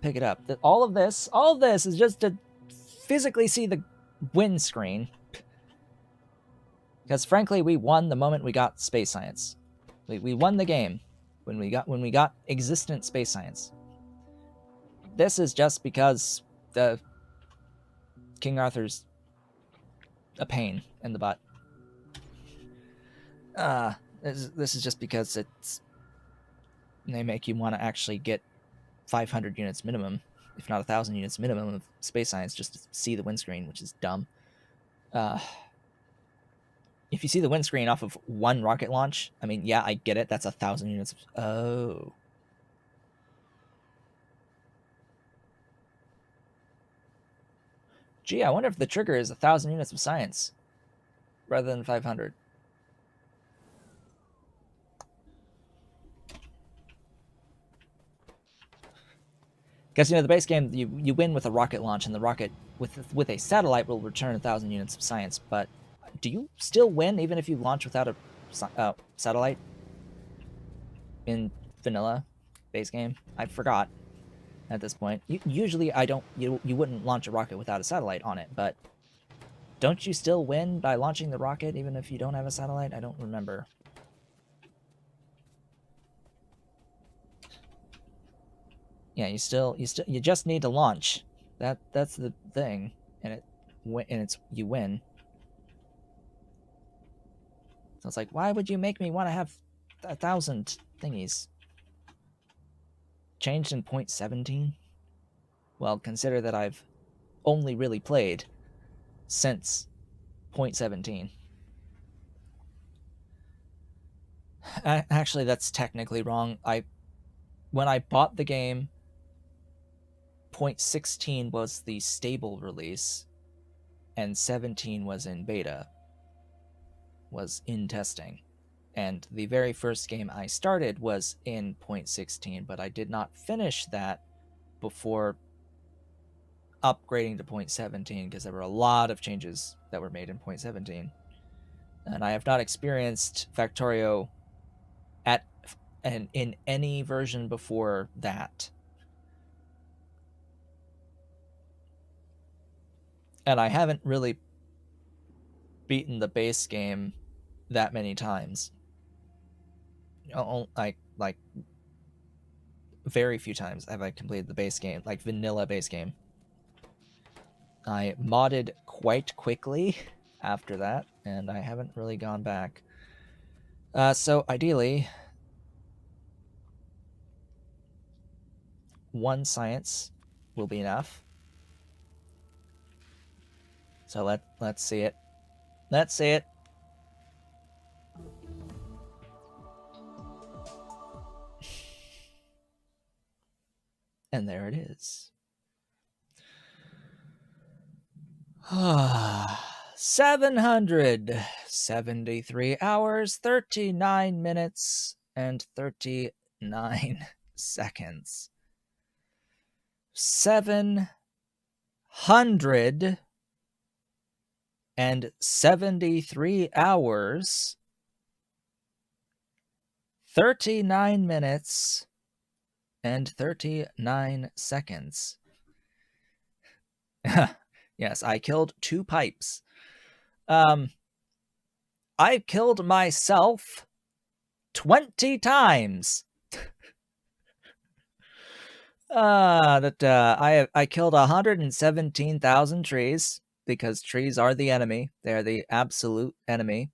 pick it up. All of this is just to physically see the win screen. Because frankly, we won the moment we got space science. We won the game when we got existent space science. This is just because the King Arthur's a pain in the butt. This is just because they make you want to actually get 500 units minimum, if not 1,000 units minimum of space science just to see the windscreen, which is dumb. If you see the windscreen off of 1 rocket launch, I mean, yeah, I get it. That's 1,000 units. Oh. Gee, I wonder if the trigger is 1,000 units of science rather than 500. Because, you know, the base game, you win with a rocket launch, and the rocket with a satellite will return 1,000 units of science. But do you still win even if you launch without a satellite in vanilla base game? I forgot at this point. Usually, you wouldn't launch a rocket without a satellite on it, but don't you still win by launching the rocket even if you don't have a satellite? I don't remember. Yeah, you just need to launch. That's the thing, and you win. So it's like, why would you make me want to have 1,000 thingies? Changed in 0.17? Well, consider that I've only really played since 0.17. Actually, that's technically wrong. When I bought the game, 0.16 was the stable release, and 17 was in beta, was in testing. And the very first game I started was in 0.16, but I did not finish that before upgrading to 0.17 because there were a lot of changes that were made in 0.17. And I have not experienced Factorio in any version before that. And I haven't really beaten the base game that many times. Like very few times have I completed the base game, like vanilla base game. I modded quite quickly after that, and I haven't really gone back. So ideally, one science will be enough. So let's see it. Let's see it. And there it is. 773 hours, 39 minutes, and 39 seconds. 773 hours, 39 minutes, and 39 seconds. Yes, I killed 2 pipes. I killed myself 20 times. I killed 117,000 trees because trees are the enemy. They are the absolute enemy.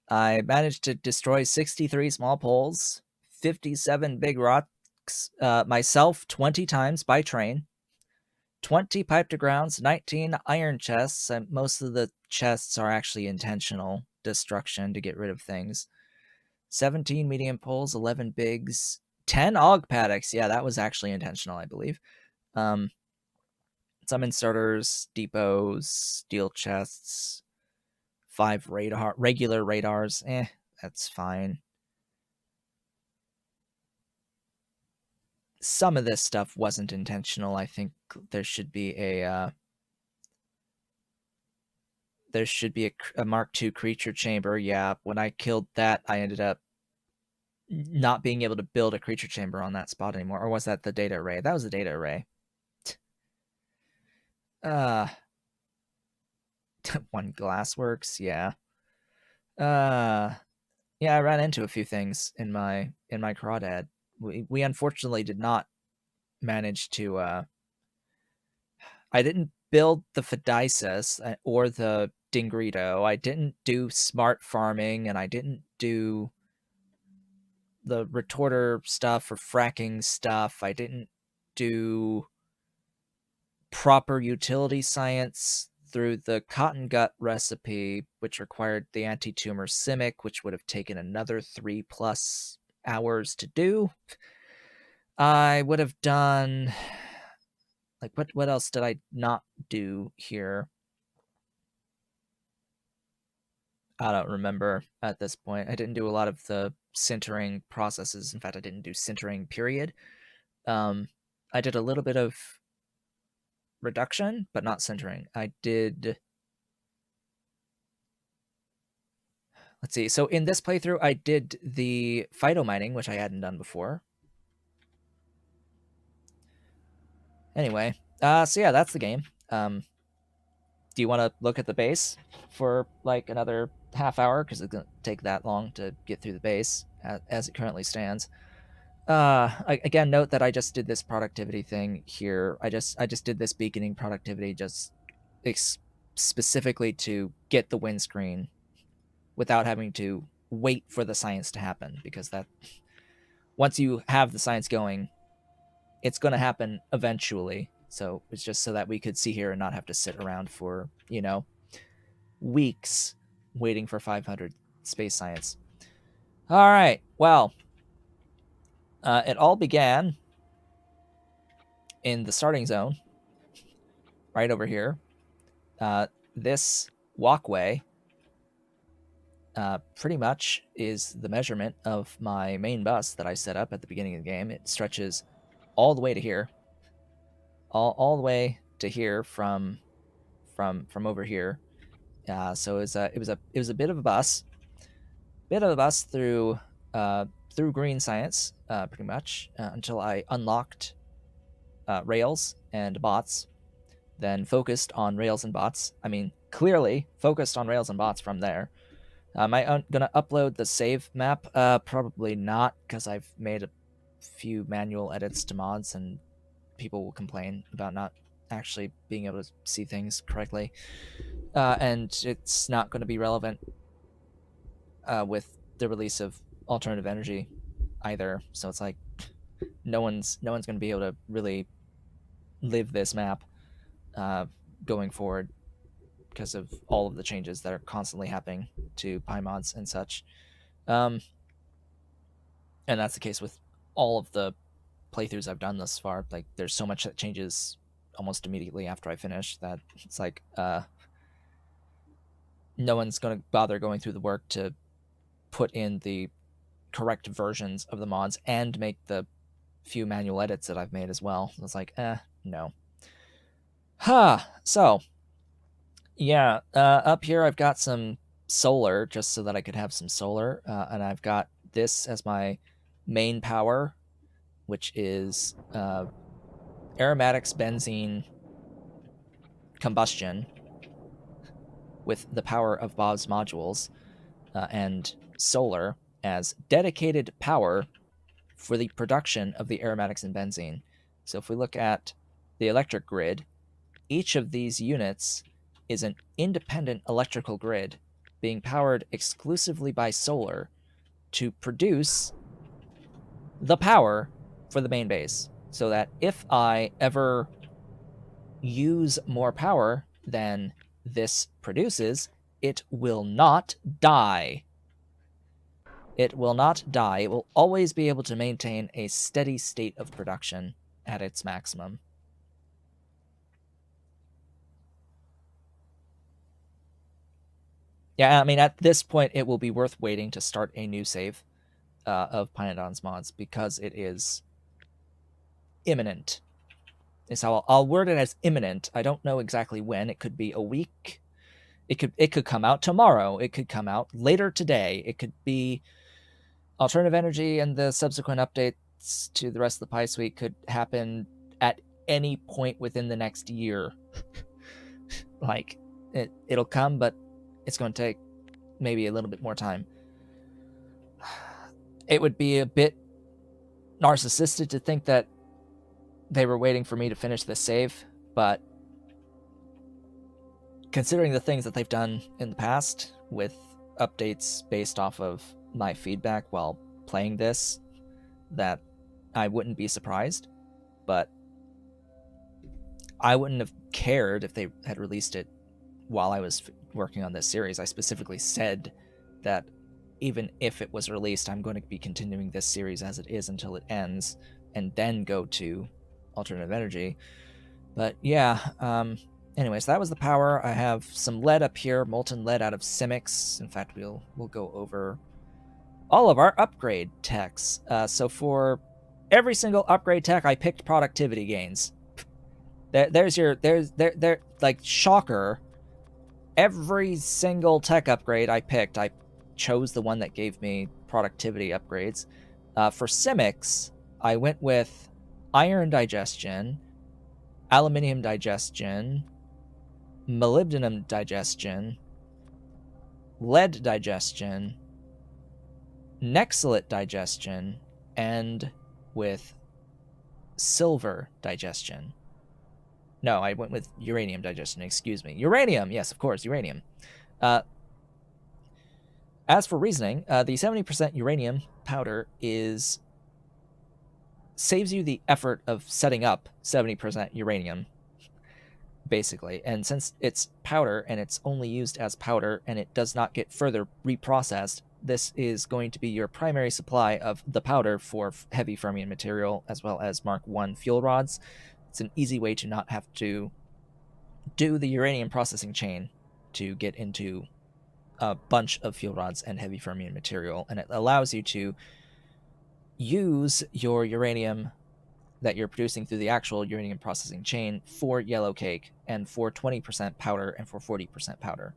I managed to destroy 63 small poles, 57 big rocks, myself 20 times by train, 20 pipe to grounds, 19 iron chests, and most of the chests are actually intentional destruction to get rid of things. 17 medium poles, 11 bigs, 10 og paddocks. Yeah, that was actually intentional, I believe. Some inserters, depots, steel chests, 5 regular radars. That's fine. Some of this stuff wasn't intentional. I think there should be a Mark II creature chamber. Yeah, when I killed that, I ended up not being able to build a creature chamber on that spot anymore. Or was that the data array? That was the data array. One glassworks, yeah. Yeah, I ran into a few things in my crawdad. We unfortunately did not manage to I didn't build the Fidicis or the Dingrito. I didn't do smart farming, and I didn't do the retorter stuff or fracking stuff. I didn't do proper utility science through the cotton gut recipe, which required the anti-tumor simic, which would have taken another 3+ hours to do. I would have done, like, what else did I not do here? I don't remember at this point. I didn't do a lot of the sintering processes. In fact, I didn't do sintering, period. I did a little bit of reduction, but not sintering. I did... Let's see. So in this playthrough, I did the phytomining, which I hadn't done before. Anyway, so yeah, that's the game. Do you want to look at the base for like another half hour? Because it's going to take that long to get through the base as it currently stands. Again, note that I just did this productivity thing here. I just did this beaconing productivity just specifically to get the windscreen without having to wait for the science to happen, because that once you have the science going, it's going to happen eventually. So it's just so that we could see here and not have to sit around for, weeks waiting for 500 space science. All right, well, it all began in the starting zone, right over here. This walkway pretty much is the measurement of my main bus that I set up at the beginning of the game. It stretches all the way to here, all the way to here from over here. So it was a bit of a bus, through green science, pretty much, until I unlocked rails and bots, then focused on rails and bots. I mean, clearly focused on rails and bots from there. Am I gonna upload the save map? Probably not, because I've made few manual edits to mods, and people will complain about not actually being able to see things correctly. And it's not going to be relevant with the release of alternative energy either. So it's like no one's going to be able to really live this map going forward because of all of the changes that are constantly happening to PyMods and such. And that's the case with all of the playthroughs I've done thus far. Like, there's so much that changes almost immediately after I finish that it's like no one's going to bother going through the work to put in the correct versions of the mods and make the few manual edits that I've made as well. It's like, no. So, yeah, up here I've got some solar just so that I could have some solar, and I've got this as my main power, which is aromatics benzene combustion with the power of Bob's modules, and solar as dedicated power for the production of the aromatics and benzene. So if we look at the electric grid, each of these units is an independent electrical grid being powered exclusively by solar to produce the power for the main base, so that if I ever use more power than this produces, it will not die. It will not die. It will always be able to maintain a steady state of production at its maximum. Yeah, I mean, at this point, it will be worth waiting to start a new save of Pyandons mods because it is imminent. Is how I'll word it, as imminent. I don't know exactly when. It could be a week. It could come out tomorrow. It could come out later today. It could be alternative energy, and the subsequent updates to the rest of the Pi suite could happen at any point within the next year. Like, it'll come, but it's going to take maybe a little bit more time. It would be a bit narcissistic to think that they were waiting for me to finish this save, but considering the things that they've done in the past with updates based off of my feedback while playing this, that I wouldn't be surprised. But I wouldn't have cared if they had released it while I was working on this series. I specifically said that even if it was released, I'm going to be continuing this series as it is until it ends, and then go to alternative energy. But yeah, anyways, that was the power. I have some lead up here, molten lead out of Simics. In fact, we'll go over all of our upgrade techs. So for every single upgrade tech, I picked productivity gains. There's like, shocker. Every single tech upgrade I picked, I chose the one that gave me productivity upgrades. For Simics, I went with iron digestion, aluminium digestion, molybdenum digestion, lead digestion, nexalate digestion, and with silver digestion. No, I went with uranium digestion, excuse me. Uranium, yes, of course, uranium. As for reasoning, the 70% uranium powder saves you the effort of setting up 70% uranium, basically. And since it's powder and it's only used as powder and it does not get further reprocessed, this is going to be your primary supply of the powder for heavy fermion material as well as Mark I fuel rods. It's an easy way to not have to do the uranium processing chain to get into a bunch of fuel rods and heavy fermion material, and it allows you to use your uranium that you're producing through the actual uranium processing chain for yellow cake, and for 20% powder, and for 40% powder.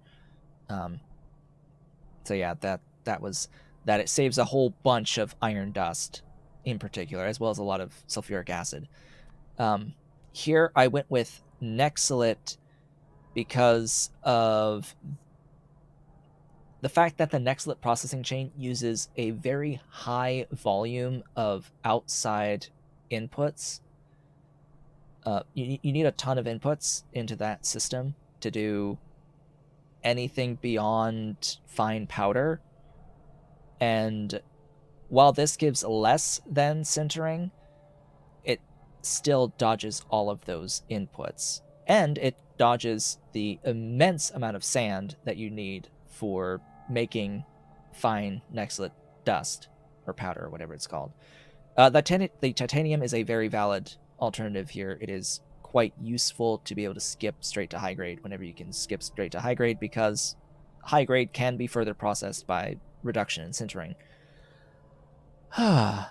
So yeah, that was that. It saves a whole bunch of iron dust in particular, as well as a lot of sulfuric acid. Here I went with nexalate because of the fact that the Nextlit processing chain uses a very high volume of outside inputs. You need a ton of inputs into that system to do anything beyond fine powder. And while this gives less than sintering, it still dodges all of those inputs. And it dodges the immense amount of sand that you need for making fine Nextlit dust or powder or whatever it's called. The titanium is a very valid alternative here. It is quite useful to be able to skip straight to high grade whenever you can skip straight to high grade, because high grade can be further processed by reduction in sintering. I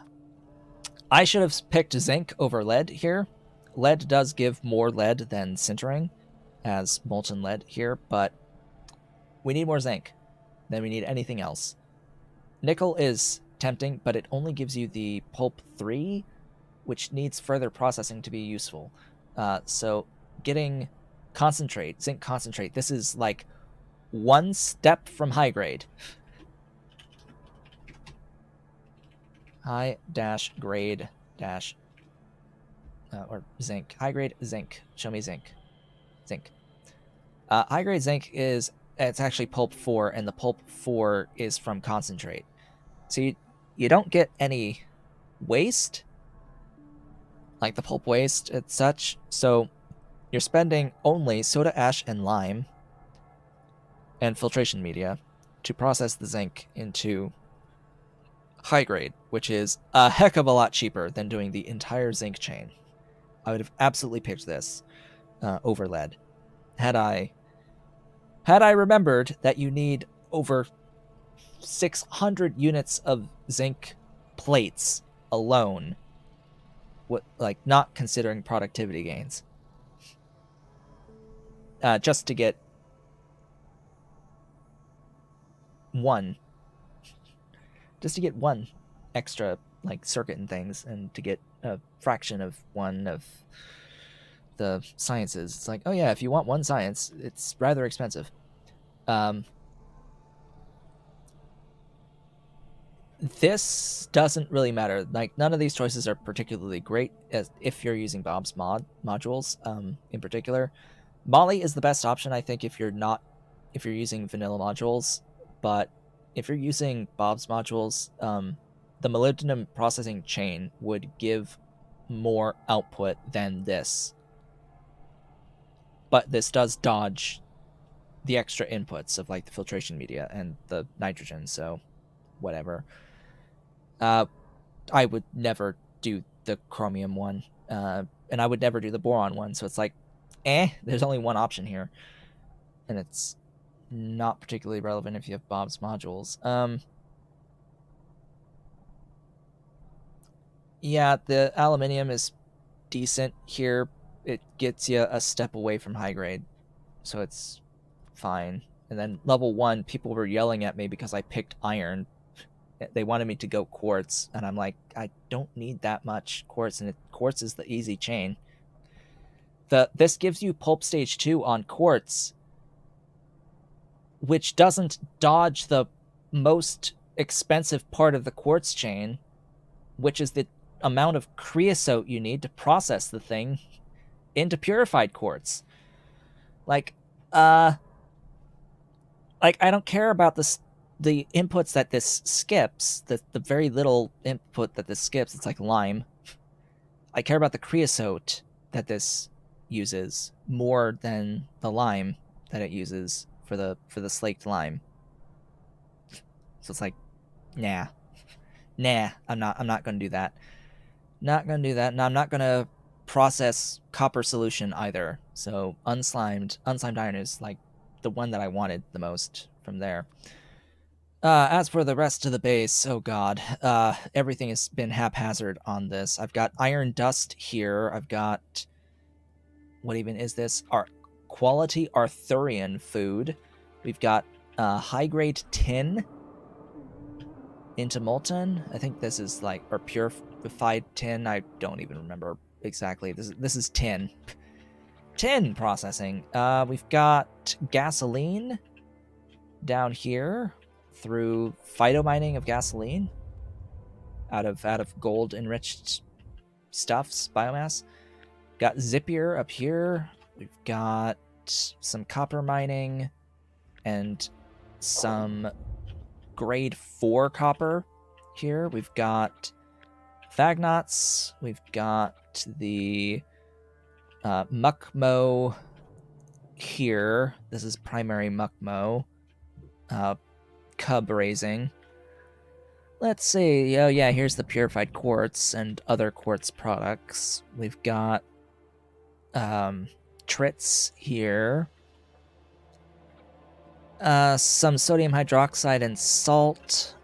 should have picked zinc over lead here. Lead does give more lead than sintering as molten lead here, but we need more zinc than we need anything else. Nickel is tempting, but it only gives you the pulp 3, which needs further processing to be useful. So getting concentrate, zinc concentrate, this is like one step from high grade. High dash grade dash or zinc. High grade zinc. Show me zinc. Zinc. High grade zinc is, it's actually pulp 4, and the pulp 4 is from concentrate. So you don't get any waste, like the pulp waste and such. So you're spending only soda ash and lime and filtration media to process the zinc into high grade, which is a heck of a lot cheaper than doing the entire zinc chain. I would have absolutely picked this over lead had I remembered that you need over 600 units of zinc plates alone, like not considering productivity gains, just to get one extra like circuit and things, and to get a fraction of one of the sciences. It's like, oh yeah, if you want one science, it's rather expensive. This doesn't really matter. Like, none of these choices are particularly great as if you're using Bob's modules. In particular, Molly is the best option, I think, if you're using vanilla modules. But if you're using Bob's modules, the molybdenum processing chain would give more output than this. But this does dodge the extra inputs of like the filtration media and the nitrogen, so whatever. I would never do the chromium one, and I would never do the boron one, so it's like, there's only one option here, and it's not particularly relevant if you have Bob's modules. Yeah, the aluminium is decent here. It gets you a step away from high grade, so it's fine. And then level 1, people were yelling at me because I picked iron. They wanted me to go quartz, and I'm like, I don't need that much quartz, and quartz is the easy chain. This gives you pulp stage 2 on quartz, which doesn't dodge the most expensive part of the quartz chain, which is the amount of creosote you need to process the thing into purified quartz. Like, I don't care about the inputs that this skips, the very little input that this skips. It's like lime. I care about the creosote that this uses more than the lime that it uses for the slaked lime. So it's like, nah, I'm not gonna do that. Not gonna do that, and I'm not gonna process copper solution either. So unslimed iron is like the one that I wanted the most from there. As for the rest of the base, oh god, everything has been haphazard on this. I've got iron dust here. I've got, what even is this? Our quality Arthurian food. We've got high grade tin into molten. I think this is like, or purified tin. I don't even remember exactly. This is tin. Tin processing. We've got gasoline down here. through phytomining of gasoline out of gold enriched stuffs, biomass. Got Zippier up here. We've got some copper mining and some grade 4 copper here. We've got Fagnots. We've got the Muckmo here. This is primary Muckmo. Cub raising. Let's see. Oh, yeah, here's the purified quartz and other quartz products. We've got trits here. Some sodium hydroxide and salt.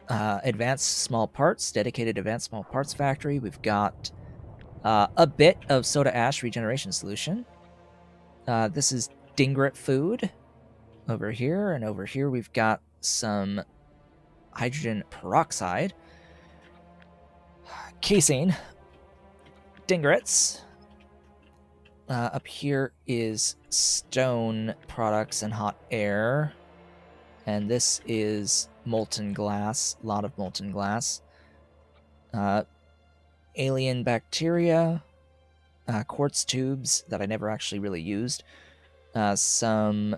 Advanced small parts, dedicated advanced small parts factory. We've got a bit of soda ash regeneration solution. This is Dingrit food over here, and over here we've got some hydrogen peroxide, casein, Dingrits. Up here is stone products and hot air, and this is molten glass, a lot of molten glass. Alien bacteria, quartz tubes that I never actually really used, some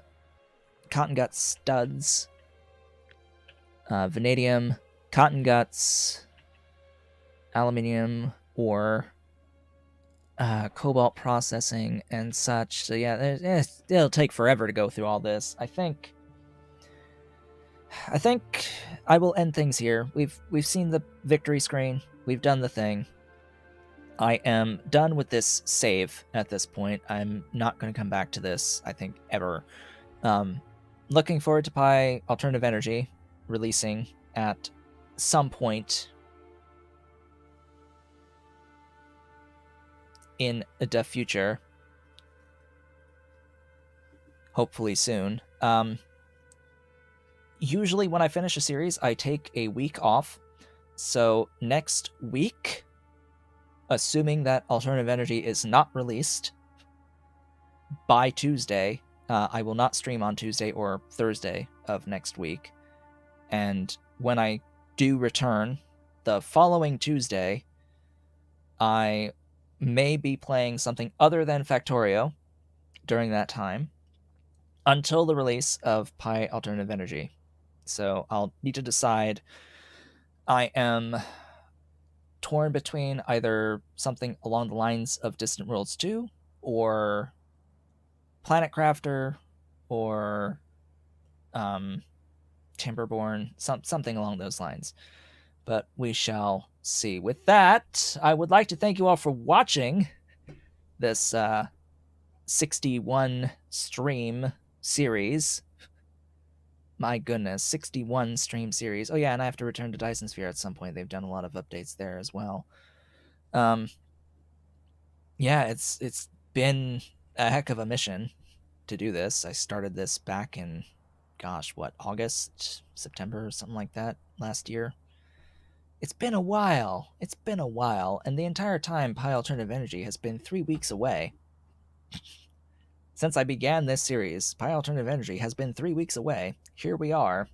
cotton gut studs, vanadium, cotton guts, aluminium ore, cobalt processing and such. So yeah, it'll take forever to go through all this. I think I will end things here. We've seen the victory screen. We've done the thing. I am done with this save at this point. I'm not going to come back to this, I think, ever. Looking forward to Pi Alternative Energy releasing at some point in the future. Hopefully soon. Usually when I finish a series, I take a week off. So next week, assuming that Alternative Energy is not released by Tuesday, I will not stream on Tuesday or Thursday of next week. And when I do return the following Tuesday, I may be playing something other than Factorio during that time until the release of Pi Alternative Energy. So I'll need to decide. I am torn between either something along the lines of Distant Worlds 2 or Planet Crafter or Timberborn, something along those lines. But we shall see. With that, I would like to thank you all for watching this 61 stream series. My goodness, 61 stream series. Oh yeah, and I have to return to Dyson Sphere at some point. They've done a lot of updates there as well. Yeah, it's been a heck of a mission to do this. I started this back in, gosh, what, August, September, something like that last year. It's been a while. It's been a while, and the entire time Pi Alternative Energy has been 3 weeks away. Since I began this series, Pi Alternative Energy has been 3 weeks away. Here we are,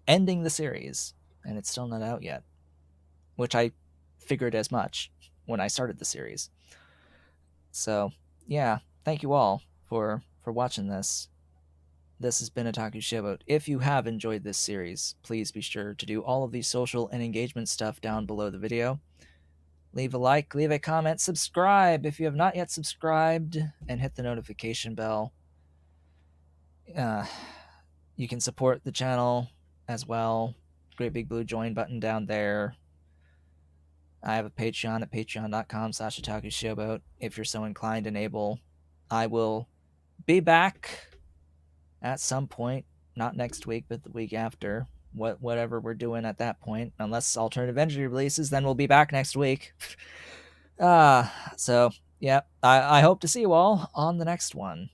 ending the series, and it's still not out yet, which I figured as much when I started the series. So, yeah, thank you all for watching this. This has been Otaku Showboat. If you have enjoyed this series, please be sure to do all of the social and engagement stuff down below the video. Leave a like, leave a comment, subscribe if you have not yet subscribed, and hit the notification bell. You can support the channel as well. Great big blue join button down there. I have a Patreon at patreon.com/otakushowboat if you're so inclined and able. I will be back at some point, not next week, but the week after. Whatever we're doing at that point, unless Alternative Energy releases, then we'll be back next week. So yeah, I hope to see you all on the next one.